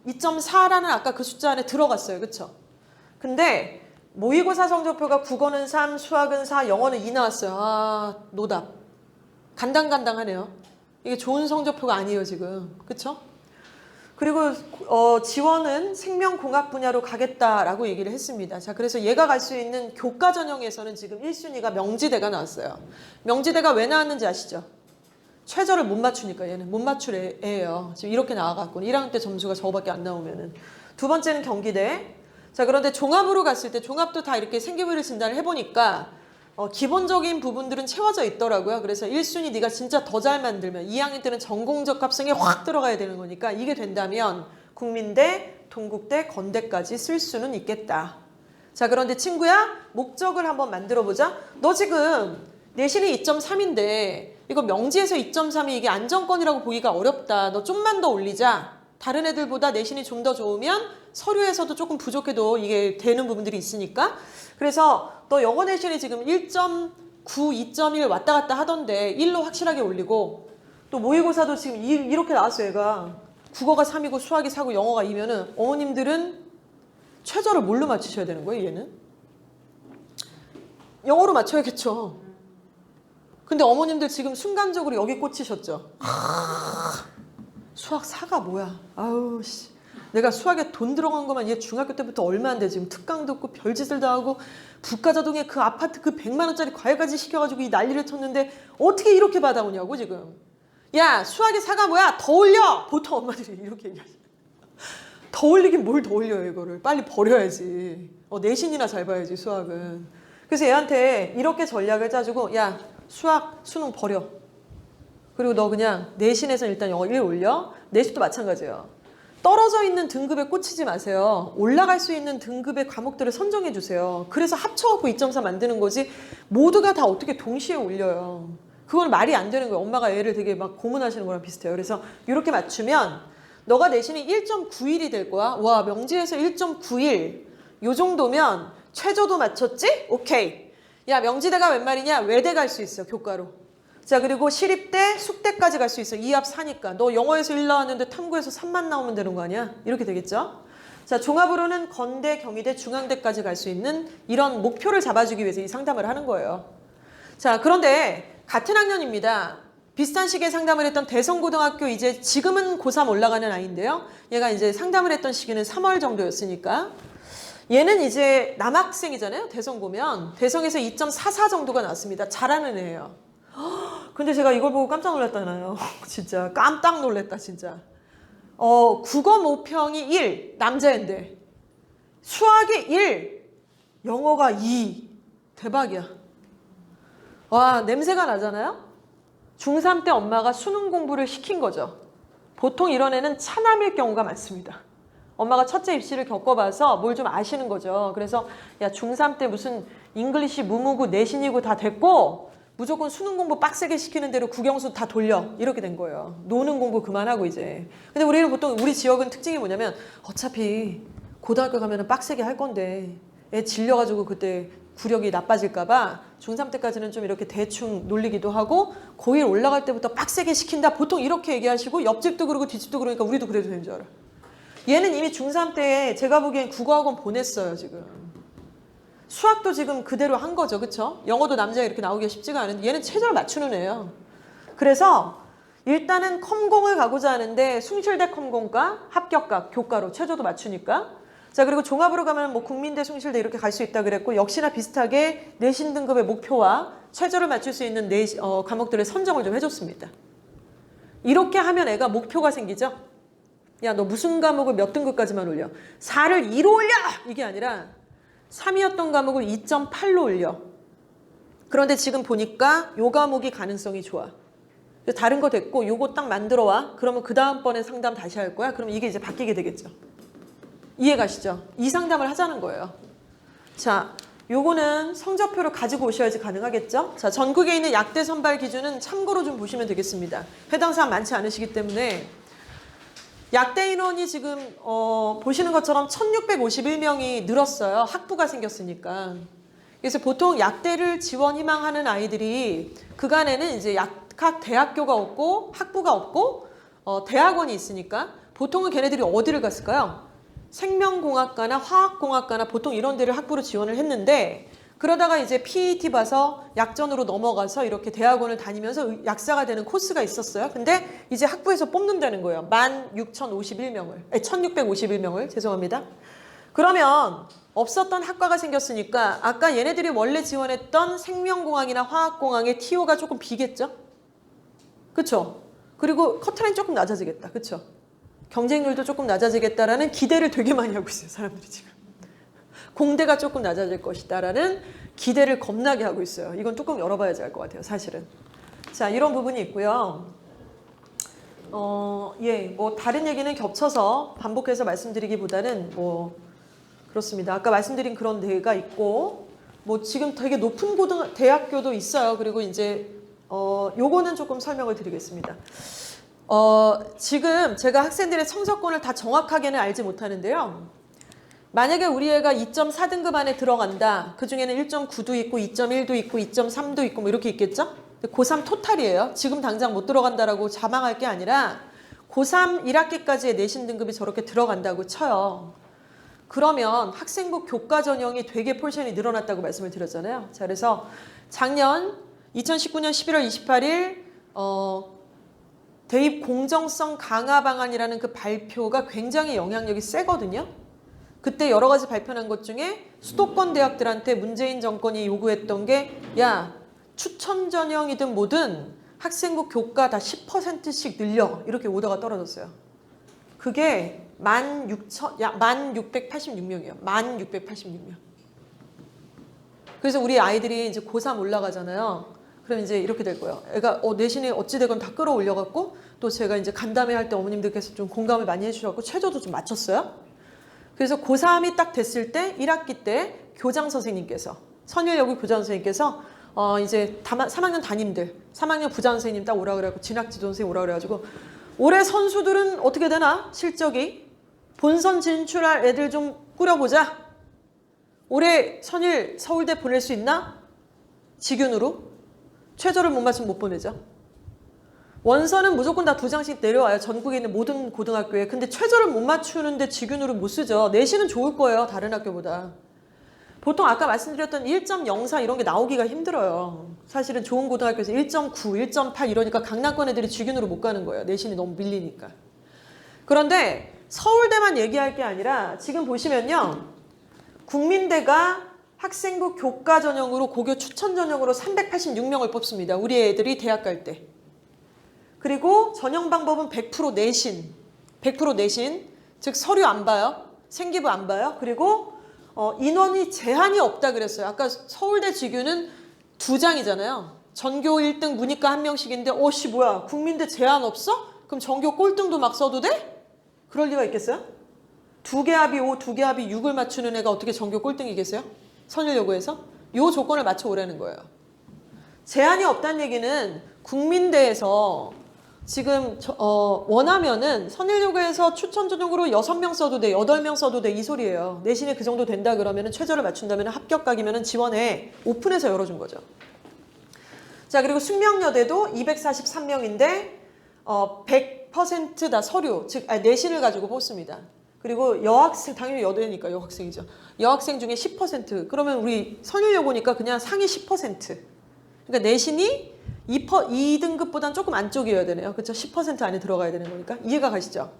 2.4라는 아까 그 숫자 안에 들어갔어요. 그쵸? 근데 모의고사 성적표가 국어는 3, 수학은 4, 영어는 2 나왔어요. 아, 노답. 간당간당하네요. 이게 좋은 성적표가 아니에요, 지금. 그쵸? 그리고 지원은 생명공학 분야로 가겠다라고 얘기를 했습니다. 자, 그래서 얘가 갈 수 있는 교과 전형에서는 지금 1순위가 명지대가 나왔어요. 명지대가 왜 나왔는지 아시죠? 최저를 못 맞추니까 얘는 못 맞출 애예요. 지금 이렇게 나와갖고 1학년 때 점수가 저거밖에 안 나오면은. 두 번째는 경기대. 자, 그런데 종합으로 갔을 때 종합도 다 이렇게 생기부를 진단을 해보니까 기본적인 부분들은 채워져 있더라고요. 그래서 1순위 네가 진짜 더 잘 만들면 2학년 때는 전공적 합성에 확 들어가야 되는 거니까 이게 된다면 국민대, 동국대, 건대까지 쓸 수는 있겠다. 자, 그런데 친구야 목적을 한번 만들어보자. 너 지금 내신이 2.3인데 이거 명지에서 2.3이 이게 안정권이라고 보기가 어렵다. 너 좀만 더 올리자. 다른 애들보다 내신이 좀 더 좋으면 서류에서도 조금 부족해도 이게 되는 부분들이 있으니까. 그래서 너 영어 내신이 지금 1.9, 2.1 왔다 갔다 하던데 1로 확실하게 올리고 또 모의고사도 지금 이렇게 나왔어요. 얘가 국어가 3이고 수학이 4고 영어가 2면은 어머님들은 최저를 뭘로 맞추셔야 되는 거예요? 얘는 영어로 맞춰야겠죠. 근데 어머님들 지금 순간적으로 여기 꽂히셨죠? 수학 4가 뭐야? 아우 씨. 내가 수학에 돈 들어간 것만 얘 중학교 때부터 얼마인데 지금 특강도 없고 별짓을 다 하고 북가자동에 그 아파트 그 100만 원짜리 과외까지 시켜가지고 이 난리를 쳤는데 어떻게 이렇게 받아오냐고 지금. 야 수학의 4가 뭐야? 더 올려! 보통 엄마들이 이렇게 얘기하죠. 더 올리긴 뭘 더 올려요 이거를. 빨리 버려야지. 내신이나 잘 봐야지 수학은. 그래서 얘한테 이렇게 전략을 짜주고 야 수학 수능 버려. 그리고 너 그냥 내신에서 일단 영어 1 올려. 내신도 마찬가지예요. 떨어져 있는 등급에 꽂히지 마세요. 올라갈 수 있는 등급의 과목들을 선정해 주세요. 그래서 합쳐갖고 2.4 만드는 거지 모두가 다 어떻게 동시에 올려요. 그건 말이 안 되는 거예요. 엄마가 애를 되게 막 고문하시는 거랑 비슷해요. 그래서 이렇게 맞추면 너가 내신이 1.91이 될 거야. 와 명지에서 1.91 요 정도면 최저도 맞췄지? 오케이. 야 명지대가 웬 말이냐? 외대 갈 수 있어 교과로. 자 그리고 시립대, 숙대까지 갈 수 있어. 2합 4니까. 너 영어에서 1 나왔는데 탐구에서 3만 나오면 되는 거 아니야? 이렇게 되겠죠? 자 종합으로는 건대, 경희대, 중앙대까지 갈 수 있는 이런 목표를 잡아주기 위해서 이 상담을 하는 거예요. 자 그런데 같은 학년입니다. 비슷한 시기에 상담을 했던 대성고등학교 이제 지금은 고3 올라가는 아이인데요. 얘가 이제 상담을 했던 시기는 3월 정도였으니까 얘는 이제 남학생이잖아요. 대성고면 대성에서 2.44 정도가 나왔습니다. 잘하는 애예요. 근데 제가 이걸 보고 깜짝 놀랐잖아요. 진짜 깜짝 놀랐다 진짜. 국어 모평이 1 남자인데 수학이 1 영어가 2 대박이야. 와 냄새가 나잖아요. 중3 때 엄마가 수능 공부를 시킨 거죠. 보통 이런 애는 차남일 경우가 많습니다. 엄마가 첫째 입시를 겪어봐서 뭘 좀 아시는 거죠. 그래서 야 중3 때 무슨 잉글리시 무무고 내신이고 다 됐고 무조건 수능 공부 빡세게 시키는 대로 국영수 다 돌려 이렇게 된 거예요. 노는 공부 그만하고 이제. 근데 우리는 보통 우리 지역은 특징이 뭐냐면 어차피 고등학교 가면은 빡세게 할 건데 애 질려가지고 그때 구력이 나빠질까 봐 중3 때까지는 좀 이렇게 대충 놀리기도 하고 고1 올라갈 때부터 빡세게 시킨다 보통 이렇게 얘기하시고 옆집도 그러고 뒷집도 그러니까 우리도 그래도 되는 줄 알아. 얘는 이미 중3 때 제가 보기엔 국어학원 보냈어요 지금. 수학도 지금 그대로 한 거죠. 그쵸? 영어도 남자가 이렇게 나오기가 쉽지가 않은데 얘는 최저를 맞추는 애예요. 그래서 일단은 컴공을 가고자 하는데 숭실대 컴공과 합격과 교과로 최저도 맞추니까 자 그리고 종합으로 가면 뭐 국민대 숭실대 이렇게 갈 수 있다 그랬고 역시나 비슷하게 내신 등급의 목표와 최저를 맞출 수 있는 과목들의 선정을 좀 해줬습니다. 이렇게 하면 애가 목표가 생기죠. 야 너 무슨 과목을 몇 등급까지만 올려 4를 2로 올려 이게 아니라 3이었던 과목을 2.8로 올려. 그런데 지금 보니까 요 과목이 가능성이 좋아. 다른 거 됐고 요거 딱 만들어 와. 그러면 그 다음번에 상담 다시 할 거야. 그럼 이게 이제 바뀌게 되겠죠. 이해 가시죠? 이 상담을 하자는 거예요. 자, 요거는 성적표를 가지고 오셔야지 가능하겠죠? 자, 전국에 있는 약대 선발 기준은 참고로 좀 보시면 되겠습니다. 해당 사항 많지 않으시기 때문에 약대 인원이 지금 보시는 것처럼 1651명이 늘었어요. 학부가 생겼으니까. 그래서 보통 약대를 지원 희망하는 아이들이 그간에는 이제 각 대학교가 없고 학부가 없고 대학원이 있으니까 보통은 걔네들이 어디를 갔을까요? 생명공학과나 화학공학과나 보통 이런 데를 학부로 지원을 했는데 그러다가 이제 PET 봐서 약전으로 넘어가서 이렇게 대학원을 다니면서 약사가 되는 코스가 있었어요. 근데 이제 학부에서 뽑는다는 거예요. 1651명을 죄송합니다. 그러면 없었던 학과가 생겼으니까 아까 얘네들이 원래 지원했던 생명공학이나 화학공학의 TO가 조금 비겠죠? 그쵸? 그리고 커트라인 조금 낮아지겠다. 그쵸? 경쟁률도 조금 낮아지겠다라는 기대를 되게 많이 하고 있어요. 사람들이 지금. 공대가 조금 낮아질 것이다라는 기대를 겁나게 하고 있어요. 이건 뚜껑 열어봐야지 알 것 같아요. 사실은. 자, 이런 부분이 있고요. 뭐 다른 얘기는 겹쳐서 반복해서 말씀드리기보다는 뭐 그렇습니다. 아까 말씀드린 그런 데가 있고 뭐 지금 되게 높은 대학교도 있어요. 그리고 이제 요거는 조금 설명을 드리겠습니다. 지금 제가 학생들의 성적권을 다 정확하게는 알지 못하는데요. 만약에 우리 애가 2.4등급 안에 들어간다. 그중에는 1.9도 있고 2.1도 있고 2.3도 있고 뭐 이렇게 있겠죠? 고3 토탈이에요. 지금 당장 못 들어간다라고 자망할 게 아니라 고3 1학기까지의 내신 등급이 저렇게 들어간다고 쳐요. 그러면 학생부 교과 전형이 되게 폴션이 늘어났다고 말씀을 드렸잖아요. 자, 그래서 작년 2019년 11월 28일 대입 공정성 강화 방안이라는 그 발표가 굉장히 영향력이 세거든요. 그때 여러 가지 발표한 것 중에 수도권 대학들한테 문재인 정권이 요구했던 게 야, 추천 전형이든 뭐든 학생부 교과 다 10%씩 늘려. 이렇게 오더가 떨어졌어요. 그게 1686명이에요. 1686명. 그래서 우리 아이들이 이제 고3 올라가잖아요. 그럼 이제 이렇게 될 거예요. 애가 내신이 어찌되건 다 끌어올려갖고 또 제가 이제 간담회 할 때 어머님들께서 좀 공감을 많이 해주셔갖고 최저도 좀 맞췄어요. 그래서 고3이 딱 됐을 때 1학기 때 교장 선생님께서 선일여고 교장 선생님께서 이제 3학년 담임들 3학년 부장 선생님 딱 오라 그래갖고 진학지도 선생님 오라 그래가지고 올해 선수들은 어떻게 되나? 실적이 본선 진출할 애들 좀 꾸려보자. 올해 선일 서울대 보낼 수 있나? 직윤으로 최저를 못 맞추면 못 보내죠. 원서는 무조건 다 2장씩 내려와요. 전국에 있는 모든 고등학교에. 근데 최저를 못 맞추는데 직윤으로 못 쓰죠. 내신은 좋을 거예요. 다른 학교보다. 보통 아까 말씀드렸던 1.04 이런 게 나오기가 힘들어요. 사실은 좋은 고등학교에서 1.9, 1.8 이러니까 강남권 애들이 직윤으로 못 가는 거예요. 내신이 너무 밀리니까. 그런데 서울대만 얘기할 게 아니라 지금 보시면요. 국민대가 학생부 교과 전형으로 고교 추천 전형으로 386명을 뽑습니다. 우리 애들이 대학 갈 때. 그리고 전형 방법은 100% 내신. 100% 내신. 즉 서류 안 봐요. 생기부 안 봐요. 그리고 인원이 제한이 없다 그랬어요. 아까 서울대 직유는 2장이잖아요. 전교 1등 문이과 1명씩인데 뭐야 국민대 제한 없어? 그럼 전교 꼴등도 막 써도 돼? 그럴 리가 있겠어요? 2개 합이 5, 2개 합이 6을 맞추는 애가 어떻게 전교 꼴등이겠어요? 선일여고에서? 요 조건을 맞춰 오라는 거예요. 제한이 없다는 얘기는 국민대에서 지금 원하면은 선일여고에서 추천 전형으로 6명 써도 돼, 8명 써도 돼 이 소리예요. 내신이 그 정도 된다 그러면은 최저를 맞춘다면 합격각이면은 지원해. 오픈해서 열어준 거죠. 자, 그리고 숙명여대도 243명인데 100%다 서류, 즉 내신을 가지고 뽑습니다. 그리고 여학생, 당연히 여대니까 여학생이죠. 여학생 중에 10%. 그러면 우리 선일여고니까 그냥 상위 10%. 그러니까 내신이 2등급보다는 조금 안쪽이어야 되네요. 그렇죠? 10% 안에 들어가야 되는 거니까. 이해가 가시죠?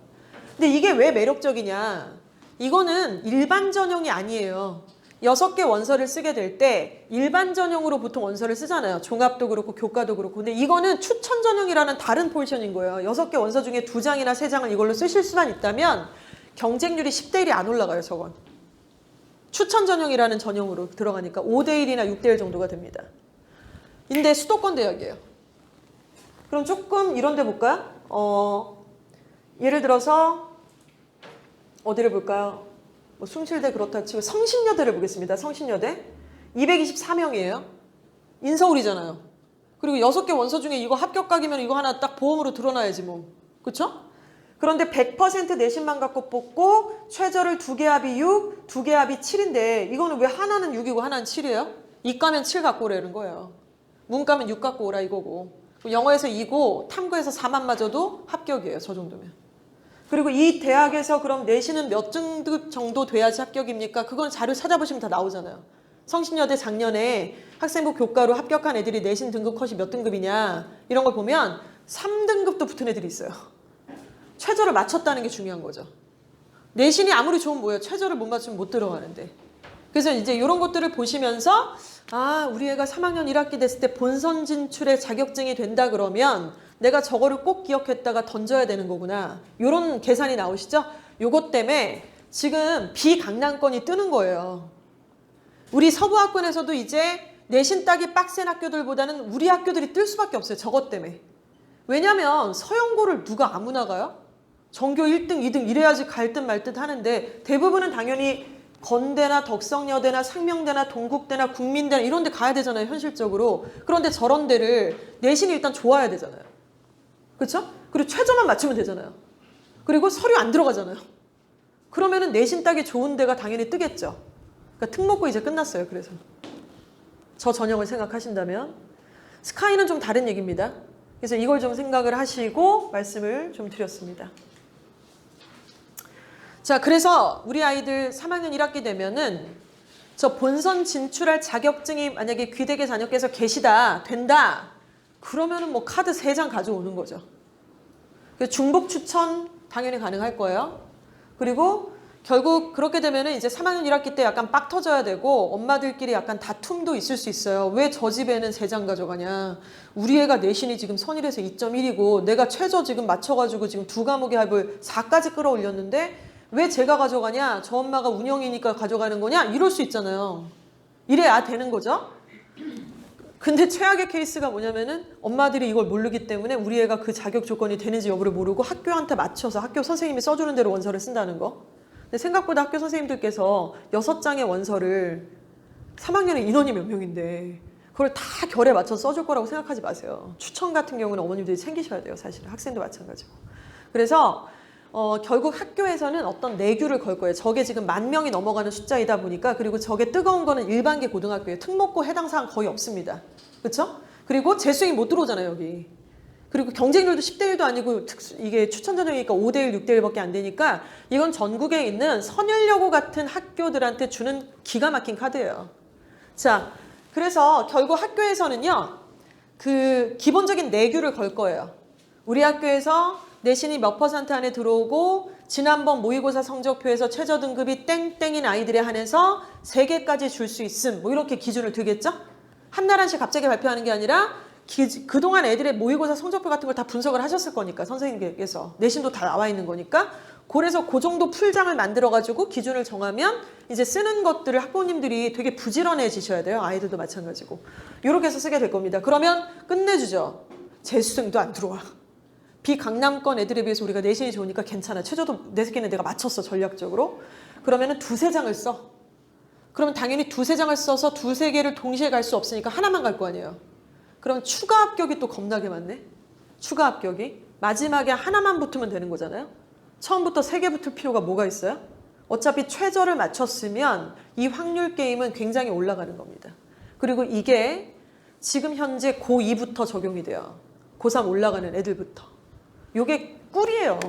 근데 이게 왜 매력적이냐. 이거는 일반 전형이 아니에요. 6개 원서를 쓰게 될 때 일반 전형으로 보통 원서를 쓰잖아요. 종합도 그렇고 교과도 그렇고. 근데 이거는 추천 전형이라는 다른 포지션인 거예요. 6개 원서 중에 2장이나 3장을 이걸로 쓰실 수만 있다면 경쟁률이 10대 1이 안 올라가요. 저건. 추천 전형이라는 전형으로 들어가니까 5대 1이나 6대 1 정도가 됩니다. 근데 수도권 대학이에요. 그럼 조금 이런 데 볼까요? 예를 들어서 어디를 볼까요? 뭐 숭실대 그렇다 치고 성신여대를 보겠습니다. 성신여대 224명이에요. 인서울이잖아요. 그리고 6개 원서 중에 이거 합격각이면 이거 하나 딱 보험으로 드러나야지 뭐. 그렇죠? 그런데 100% 내신만 갖고 뽑고 최저를 2개 합이 6, 2개 합이 7인데 이거는 왜 하나는 6이고 하나는 7이에요? 이과면 7 갖고 오라는 거예요. 문과면 6 갖고 오라 이거고. 영어에서 2고 탐구에서 4만 맞아도 합격이에요. 저 정도면. 그리고 이 대학에서 그럼 내신은 몇 등급 정도 돼야지 합격입니까? 그건 자료 찾아보시면 다 나오잖아요. 성신여대 작년에 학생부 교과로 합격한 애들이 내신 등급 컷이 몇 등급이냐 이런 걸 보면 3등급도 붙은 애들이 있어요. 최저를 맞췄다는 게 중요한 거죠. 내신이 아무리 좋으면 뭐예요? 최저를 못 맞추면 못 들어가는데. 그래서 이제 이런 것들을 보시면서 우리 애가 3학년 1학기 됐을 때 본선 진출에 자격증이 된다 그러면 내가 저거를 꼭 기억했다가 던져야 되는 거구나. 이런 계산이 나오시죠? 요것 때문에 지금 비강남권이 뜨는 거예요. 우리 서부학군에서도 이제 내신 따기 빡센 학교들보다는 우리 학교들이 뜰 수밖에 없어요. 저것 때문에. 왜냐면 서영고를 누가 아무나 가요? 전교 1등, 2등 이래야지 갈 듯 말 듯 하는데 대부분은 당연히 건대나 덕성여대나 상명대나 동국대나 국민대나 이런 데 가야 되잖아요. 현실적으로. 그런데 저런 데를 내신이 일단 좋아야 되잖아요. 그렇죠? 그리고 최저만 맞추면 되잖아요. 그리고 서류 안 들어가잖아요. 그러면은 내신 따기 좋은 데가 당연히 뜨겠죠. 그러니까 특목고 이제 끝났어요. 그래서 저 전형을 생각하신다면 스카이는 좀 다른 얘기입니다. 그래서 이걸 좀 생각을 하시고 말씀을 좀 드렸습니다. 자, 그래서 우리 아이들 3학년 1학기 되면은 저 본선 진출할 자격증이 만약에 귀대계 자녀께서 된다. 그러면은 뭐 카드 3장 가져오는 거죠. 중복 추천 당연히 가능할 거예요. 그리고 결국 그렇게 되면은 이제 3학년 1학기 때 약간 빡 터져야 되고 엄마들끼리 약간 다툼도 있을 수 있어요. 왜 저 집에는 3장 가져가냐. 우리 애가 내신이 지금 선일에서 2.1이고 내가 최저 지금 맞춰가지고 지금 2과목의 합을 4까지 끌어올렸는데 왜 제가 가져가냐. 저 엄마가 운영이니까 가져가는 거냐. 이럴 수 있잖아요. 이래야 되는 거죠. 근데 최악의 케이스가 뭐냐면은 엄마들이 이걸 모르기 때문에 우리 애가 그 자격 조건이 되는지 여부를 모르고 학교한테 맞춰서 학교 선생님이 써주는 대로 원서를 쓴다는 거. 근데 생각보다 학교 선생님들께서 6장의 원서를 3학년에 인원이 몇 명인데 그걸 다 결에 맞춰서 써줄 거라고 생각하지 마세요. 추천 같은 경우는 어머님들이 챙기셔야 돼요. 사실은 학생도 마찬가지고. 그래서 결국 학교에서는 어떤 내규를 걸 거예요. 저게 지금 10,000명이 넘어가는 숫자이다 보니까 그리고 저게 뜨거운 거는 일반계 고등학교에 특목고 해당 사항 거의 없습니다. 그렇죠? 그리고 재수생이 못 들어오잖아요. 여기. 그리고 경쟁률도 10대 1도 아니고 이게 추천 전형이니까 5대 1, 6대 1밖에 안 되니까 이건 전국에 있는 선열여고 같은 학교들한테 주는 기가 막힌 카드예요. 자, 그래서 결국 학교에서는요. 그 기본적인 내규를 걸 거예요. 우리 학교에서 내신이 몇 % 안에 들어오고 지난번 모의고사 성적표에서 최저 등급이 땡땡인 아이들에 한해서 3개까지 줄 수 있음. 뭐 이렇게 기준을 두겠죠? 한나라씩 갑자기 발표하는 게 아니라 그동안 애들의 모의고사 성적표 같은 걸 다 분석을 하셨을 거니까 선생님께서 내신도 다 나와 있는 거니까 그래서 그 정도 풀장을 만들어가지고 기준을 정하면 이제 쓰는 것들을 학부모님들이 되게 부지런해지셔야 돼요. 아이들도 마찬가지고. 이렇게 해서 쓰게 될 겁니다. 그러면 끝내주죠. 재수생도 안 들어와. 비강남권 애들에 비해서 우리가 내신이 좋으니까 괜찮아. 최저도 내 새끼는 내가 맞췄어. 전략적으로. 그러면은 2-3장을 써. 그러면 당연히 2-3장을 써서 2-3개를 동시에 갈 수 없으니까 하나만 갈 거 아니에요. 그럼 추가 합격이 또 겁나게 많네. 추가 합격이. 마지막에 하나만 붙으면 되는 거잖아요. 처음부터 3개 붙을 필요가 뭐가 있어요? 어차피 최저를 맞췄으면 이 확률 게임은 굉장히 올라가는 겁니다. 그리고 이게 지금 현재 고2부터 적용이 돼요. 고3 올라가는 애들부터. 요게 꿀이에요.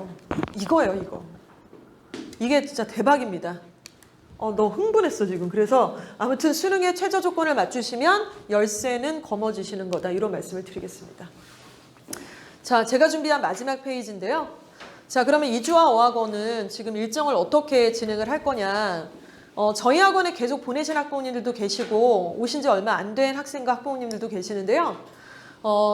이거예요, 이거. 이게 진짜 대박입니다. 너 흥분했어 지금. 그래서 아무튼 수능의 최저 조건을 맞추시면 열쇠는 거머쥐시는 거다. 이런 말씀을 드리겠습니다. 자, 제가 준비한 마지막 페이지인데요. 자, 그러면 이주와 어학원은 지금 일정을 어떻게 진행을 할 거냐. 저희 학원에 계속 보내신 학부모님들도 계시고 오신 지 얼마 안 된 학생과 학부모님들도 계시는데요.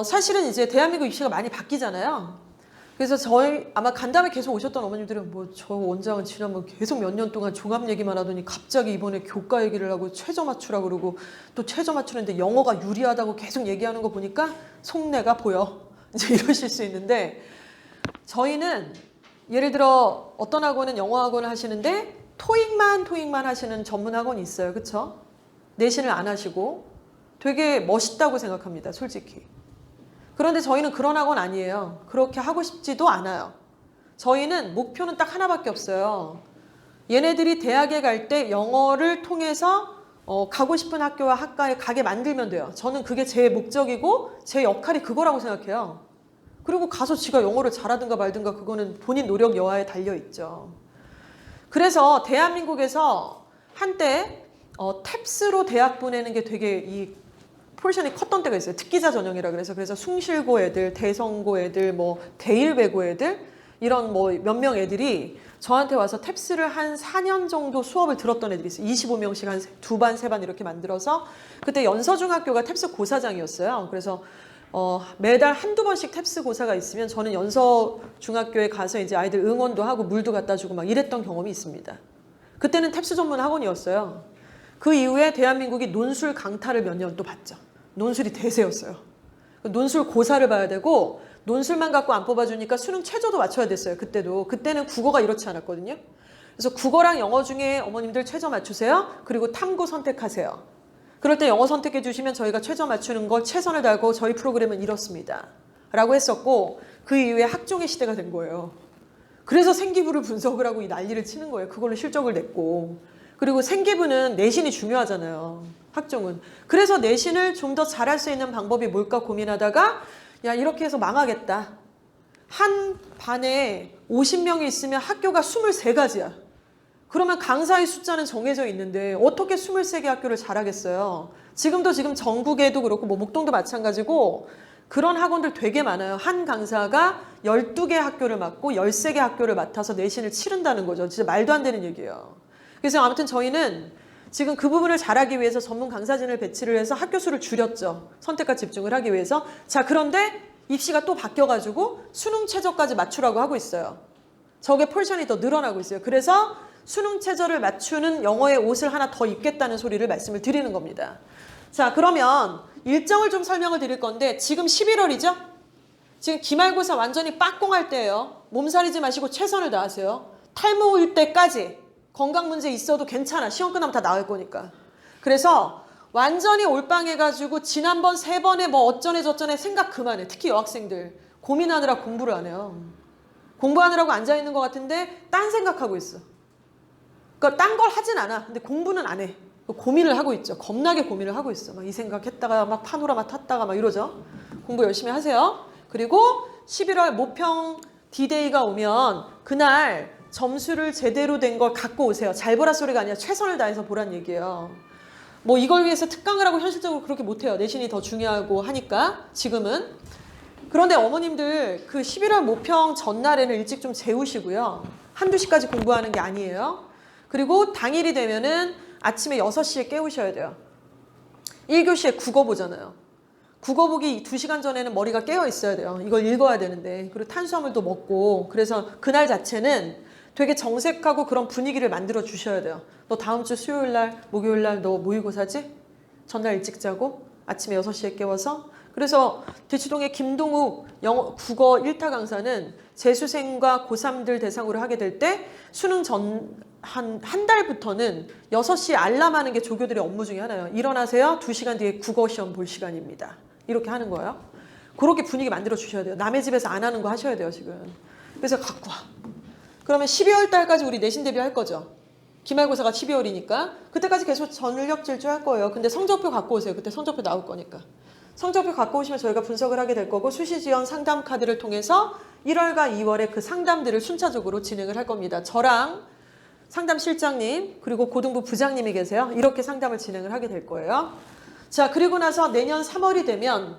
사실은 이제 대한민국 입시가 많이 바뀌잖아요. 그래서 저희 아마 간담회 계속 오셨던 어머님들은 뭐 저 원장은 지난번 계속 몇 년 동안 종합 얘기만 하더니 갑자기 이번에 교과 얘기를 하고 최저 맞추라 그러고 또 최저 맞추는데 영어가 유리하다고 계속 얘기하는 거 보니까 속내가 보여. 이제 이러실 수 있는데 저희는 예를 들어 어떤 학원은 영어 학원을 하시는데 토익만 하시는 전문 학원이 있어요. 그렇죠? 내신을 안 하시고 되게 멋있다고 생각합니다. 솔직히. 그런데 저희는 그런 학원 아니에요. 그렇게 하고 싶지도 않아요. 저희는 목표는 딱 하나밖에 없어요. 얘네들이 대학에 갈 때 영어를 통해서 가고 싶은 학교와 학과에 가게 만들면 돼요. 저는 그게 제 목적이고 제 역할이 그거라고 생각해요. 그리고 가서 지가 영어를 잘하든가 말든가 그거는 본인 노력 여하에 달려있죠. 그래서 대한민국에서 한때 탭스로 대학 보내는 게 되게 이 포션이 컸던 때가 있어요. 특기자 전형이라 그래서 숭실고 애들, 대성고 애들, 뭐 대일외고 애들 이런 뭐 몇 명 애들이 저한테 와서 탭스를 한 4년 정도 수업을 들었던 애들이 있어요. 25명씩 한 2반, 3반 이렇게 만들어서 그때 연서중학교가 탭스 고사장이었어요. 그래서 매달 한두 번씩 탭스 고사가 있으면 저는 연서중학교에 가서 이제 아이들 응원도 하고 물도 갖다 주고 막 이랬던 경험이 있습니다. 그때는 탭스 전문 학원이었어요. 그 이후에 대한민국이 논술 강타를 몇 년 또 봤죠. 논술이 대세였어요. 논술 고사를 봐야 되고 논술만 갖고 안 뽑아주니까 수능 최저도 맞춰야 됐어요. 그때는 국어가 이렇지 않았거든요. 그래서 국어랑 영어 중에 어머님들 최저 맞추세요. 그리고 탐구 선택하세요. 그럴 때 영어 선택해 주시면 저희가 최저 맞추는 걸 최선을 다하고 저희 프로그램은 이렇습니다. 라고 했었고 그 이후에 학종의 시대가 된 거예요. 그래서 생기부를 분석을 하고 이 난리를 치는 거예요. 그걸로 실적을 냈고. 그리고 생기부는 내신이 중요하잖아요. 학종은. 그래서 내신을 좀 더 잘할 수 있는 방법이 뭘까 고민하다가 야 이렇게 해서 망하겠다. 한 반에 50명이 있으면 학교가 23가지야. 그러면 강사의 숫자는 정해져 있는데 어떻게 23개 학교를 잘하겠어요? 지금 전국에도 그렇고 뭐 목동도 마찬가지고 그런 학원들 되게 많아요. 한 강사가 12개 학교를 맡고 13개 학교를 맡아서 내신을 치른다는 거죠. 진짜 말도 안 되는 얘기예요. 그래서 아무튼 저희는 지금 그 부분을 잘하기 위해서 전문 강사진을 배치를 해서 학교 수를 줄였죠. 선택과 집중을 하기 위해서. 자, 그런데 입시가 또 바뀌어가지고 수능 최저까지 맞추라고 하고 있어요. 저게 폴션이 더 늘어나고 있어요. 그래서 수능 최저를 맞추는 영어의 옷을 하나 더 입겠다는 소리를 말씀을 드리는 겁니다. 자, 그러면 일정을 좀 설명을 드릴 건데 지금 11월이죠? 지금 기말고사 완전히 빡공할 때예요. 몸살이지 마시고 최선을 다하세요. 탈모일 때까지 건강 문제 있어도 괜찮아. 시험 끝나면 다 나을 거니까. 그래서 완전히 올빵해가지고 지난번 3번에 뭐 어쩌네 저쩌네 생각 그만해. 특히 여학생들 고민하느라 공부를 안 해요. 공부하느라고 앉아있는 것 같은데 딴 생각하고 있어. 그러니까 딴 걸 하진 않아. 근데 공부는 안 해. 고민을 하고 있죠. 겁나게 고민을 하고 있어. 막 이 생각했다가 막 파노라마 탔다가 막 이러죠. 공부 열심히 하세요. 그리고 11월 모평 D-Day가 오면 그날 점수를 제대로 된 걸 갖고 오세요. 잘 보라 소리가 아니라 최선을 다해서 보란 얘기예요. 뭐 이걸 위해서 특강을 하고 현실적으로 그렇게 못해요. 내신이 더 중요하고 하니까 지금은. 그런데 어머님들 그 11월 모평 전날에는 일찍 좀 재우시고요. 한두 시까지 공부하는 게 아니에요. 그리고 당일이 되면은 아침에 6시에 깨우셔야 돼요. 1교시에 국어 보잖아요. 국어 보기 2시간 전에는 머리가 깨어 있어야 돼요. 이걸 읽어야 되는데. 그리고 탄수화물도 먹고. 그래서 그날 자체는 되게 정색하고 그런 분위기를 만들어 주셔야 돼요. 너 다음 주 수요일 날, 목요일 날 너 모의고사지? 전날 일찍 자고 아침에 6시에 깨워서. 그래서 대치동의 김동욱 국어 1타 강사는 재수생과 고3들 대상으로 하게 될 때 수능 전 한 달부터는 6시에 알람하는 게 조교들의 업무 중에 하나예요. 일어나세요. 2시간 뒤에 국어 시험 볼 시간입니다. 이렇게 하는 거예요. 그렇게 분위기 만들어 주셔야 돼요. 남의 집에서 안 하는 거 하셔야 돼요, 지금. 그래서 갖고 와. 그러면 12월 달까지 우리 내신 대비할 거죠. 기말고사가 12월이니까. 그때까지 계속 전력 질주할 거예요. 근데 성적표 갖고 오세요. 그때 성적표 나올 거니까. 성적표 갖고 오시면 저희가 분석을 하게 될 거고 수시지원 상담 카드를 통해서 1월과 2월에 그 상담들을 순차적으로 진행을 할 겁니다. 저랑 상담실장님 그리고 고등부 부장님이 계세요. 이렇게 상담을 진행을 하게 될 거예요. 자, 그리고 나서 내년 3월이 되면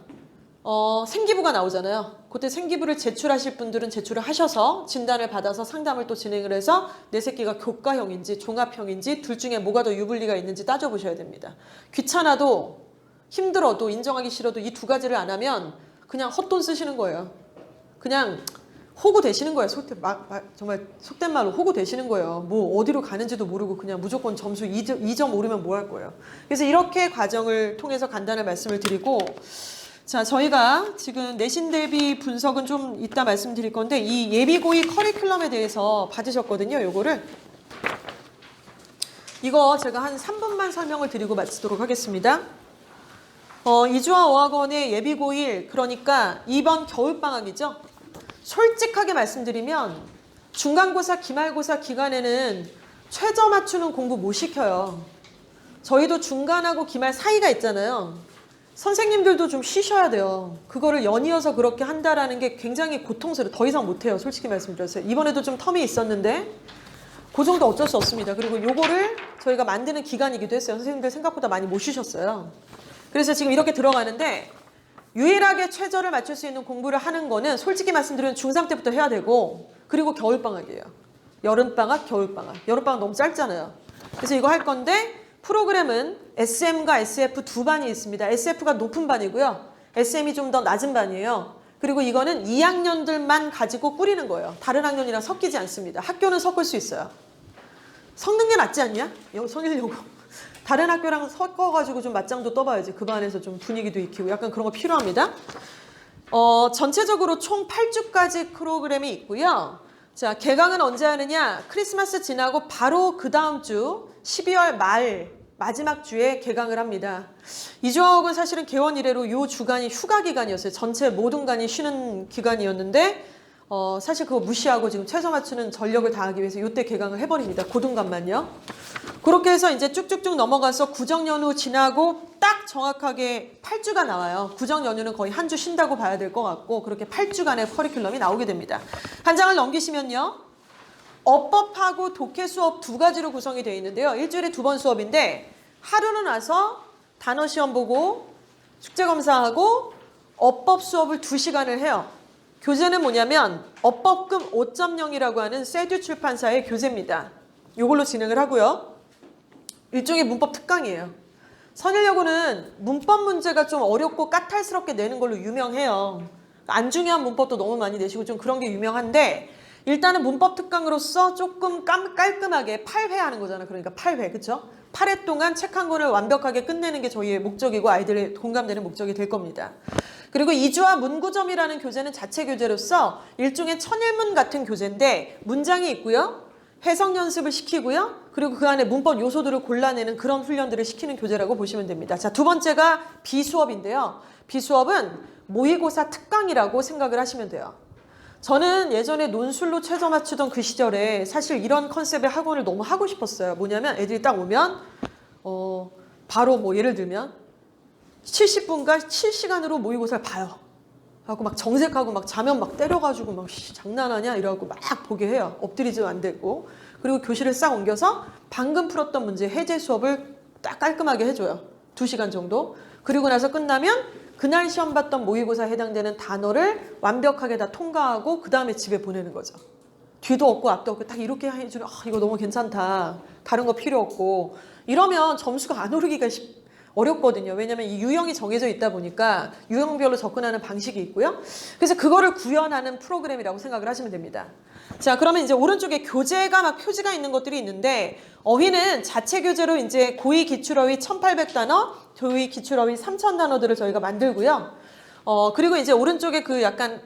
생기부가 나오잖아요. 그때 생기부를 제출하실 분들은 제출을 하셔서 진단을 받아서 상담을 또 진행을 해서 내 새끼가 교과형인지 종합형인지 둘 중에 뭐가 더 유불리가 있는지 따져보셔야 됩니다. 귀찮아도 힘들어도 인정하기 싫어도 이 2가지를 안 하면 그냥 헛돈 쓰시는 거예요. 그냥 호구 되시는 거예요. 정말 속된 말로 호구 되시는 거예요. 뭐 어디로 가는지도 모르고 그냥 무조건 점수 2점 오르면 뭐 할 거예요. 그래서 이렇게 과정을 통해서 간단한 말씀을 드리고 자, 저희가 지금 내신 대비 분석은 좀 이따 말씀드릴 건데 이 예비고의 커리큘럼에 대해서 받으셨거든요. 요거를 이거 제가 한 3분만 설명을 드리고 마치도록 하겠습니다. 이주아 어학원의 예비고1 그러니까 이번 겨울방학이죠. 솔직하게 말씀드리면 중간고사, 기말고사 기간에는 최저 맞추는 공부 못 시켜요. 저희도 중간하고 기말 사이가 있잖아요. 선생님들도 좀 쉬셔야 돼요. 그거를 연이어서 그렇게 한다라는 게 굉장히 고통스러워요. 더 이상 못해요. 솔직히 말씀드렸어요. 이번에도 좀 텀이 있었는데 그 정도 어쩔 수 없습니다. 그리고 요거를 저희가 만드는 기간이기도 했어요. 선생님들 생각보다 많이 못 쉬셨어요. 그래서 지금 이렇게 들어가는데 유일하게 최저를 맞출 수 있는 공부를 하는 거는 솔직히 말씀드리면 중3 때부터 해야 되고 그리고 겨울방학이에요. 여름방학, 겨울방학. 여름방학 너무 짧잖아요. 그래서 이거 할 건데 프로그램은 SM과 SF 2반이 있습니다. SF가 높은 반이고요. SM이 좀 더 낮은 반이에요. 그리고 이거는 2학년들만 가지고 꾸리는 거예요. 다른 학년이랑 섞이지 않습니다. 학교는 섞을 수 있어요. 섞는 게 낫지 않냐? 성일여고. 다른 학교랑 섞어가지고 좀 맞짱도 떠봐야지. 그 반에서 좀 분위기도 익히고 약간 그런 거 필요합니다. 전체적으로 총 8주까지 프로그램이 있고요. 자, 개강은 언제 하느냐? 크리스마스 지나고 바로 그 다음 주 12월 말 마지막 주에 개강을 합니다. 이주아학은 사실은 개원 이래로 이 주간이 휴가 기간이었어요. 전체 모든 간이 쉬는 기간이었는데 사실 그거 무시하고 지금 최소 맞추는 전력을 다하기 위해서 이때 개강을 해버립니다. 고등간만요. 그렇게 해서 이제 쭉쭉쭉 넘어가서 구정연휴 지나고 딱 정확하게 8주가 나와요. 구정연휴는 거의 한 주 쉰다고 봐야 될 것 같고 그렇게 8주간의 커리큘럼이 나오게 됩니다. 한 장을 넘기시면요. 어법하고 독해 수업 두 가지로 구성이 되어 있는데요. 일주일에 2번 수업인데 하루는 와서 단어 시험 보고 숙제 검사하고 어법 수업을 2시간을 해요. 교재는 뭐냐면 어법금 5.0이라고 하는 세듀 출판사의 교재입니다. 이걸로 진행을 하고요. 일종의 문법 특강이에요. 선일여고는 문법 문제가 좀 어렵고 까탈스럽게 내는 걸로 유명해요. 안 중요한 문법도 너무 많이 내시고 좀 그런 게 유명한데 일단은 문법 특강으로서 조금 깔끔하게 8회 하는 거잖아. 그러니까 8회, 그쵸? 8회 동안 책 한 권을 완벽하게 끝내는 게 저희의 목적이고 아이들의 공감되는 목적이 될 겁니다. 그리고 이주와 문구점이라는 교재는 자체 교재로서 일종의 천일문 같은 교재인데 문장이 있고요. 해석 연습을 시키고요. 그리고 그 안에 문법 요소들을 골라내는 그런 훈련들을 시키는 교재라고 보시면 됩니다. 자, 두 번째가 비수업인데요. 비수업은 모의고사 특강이라고 생각을 하시면 돼요. 저는 예전에 논술로 최저 맞추던 그 시절에 사실 이런 컨셉의 학원을 너무 하고 싶었어요. 뭐냐면 애들이 딱 오면 바로 뭐 예를 들면 70분간 실시간으로 모의고사를 봐요. 하고 막 정색하고 막 자면 막 때려가지고 막 장난하냐 이러고 막 보게 해요. 엎드리지도 안 되고. 그리고 교실을 싹 옮겨서 방금 풀었던 문제 해제 수업을 딱 깔끔하게 해줘요. 2시간 정도. 그리고 나서 끝나면 그날 시험 봤던 모의고사에 해당되는 단어를 완벽하게 다 통과하고 그 다음에 집에 보내는 거죠. 뒤도 없고 앞도 없고 딱 이렇게 해주면 이거 너무 괜찮다. 다른 거 필요 없고. 이러면 점수가 안 오르기가 어렵거든요. 왜냐하면 이 유형이 정해져 있다 보니까 유형별로 접근하는 방식이 있고요. 그래서 그거를 구현하는 프로그램이라고 생각을 하시면 됩니다. 자, 그러면 이제 오른쪽에 교재가 막 표지가 있는 것들이 있는데 어휘는 자체 교재로 이제 고2 기출어휘 1800단어, 조2 기출어휘 3000단어들을 저희가 만들고요. 그리고 이제 오른쪽에 그 약간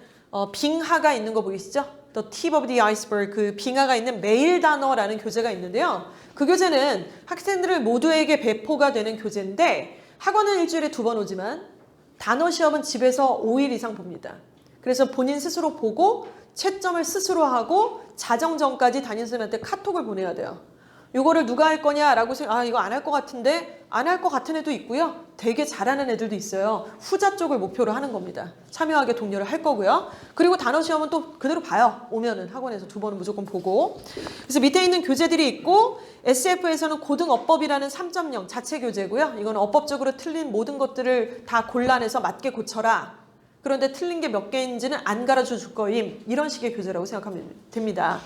빙하가 있는 거 보이시죠? The tip of the iceberg, 그 빙하가 있는 매일 단어라는 교재가 있는데요. 그 교재는 학생들 모두에게 배포가 되는 교재인데 학원은 일주일에 2번 오지만 단어 시험은 집에서 5일 이상 봅니다. 그래서 본인 스스로 보고 채점을 스스로 하고 자정전까지 담임선생님한테 카톡을 보내야 돼요. 이거를 누가 할 거냐라고 이거 안 할 것 같은데 안 할 것 같은 애도 있고요. 되게 잘하는 애들도 있어요. 후자 쪽을 목표로 하는 겁니다. 참여하게 독려를 할 거고요. 그리고 단어 시험은 또 그대로 봐요. 오면은 학원에서 2번은 무조건 보고. 그래서 밑에 있는 교재들이 있고 SF에서는 고등어법이라는 3.0 자체 교재고요. 이건 어법적으로 틀린 모든 것들을 다 골라내서 맞게 고쳐라. 그런데 틀린 게 몇 개인지는 안 가르쳐 줄 거임. 이런 식의 교재라고 생각하면 됩니다.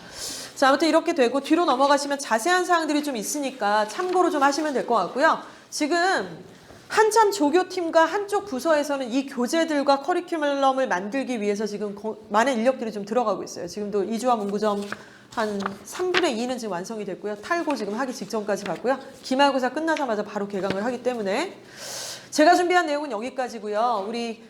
자, 아무튼 이렇게 되고 뒤로 넘어가시면 자세한 사항들이 좀 있으니까 참고로 좀 하시면 될 것 같고요. 지금 한참 조교팀과 한쪽 부서에서는 이 교재들과 커리큘럼을 만들기 위해서 지금 많은 인력들이 좀 들어가고 있어요. 지금도 이주와 문구점 한 3분의 2는 지금 완성이 됐고요. 탈고 지금 하기 직전까지 갔고요. 기말고사 끝나자마자 바로 개강을 하기 때문에 제가 준비한 내용은 여기까지고요. 우리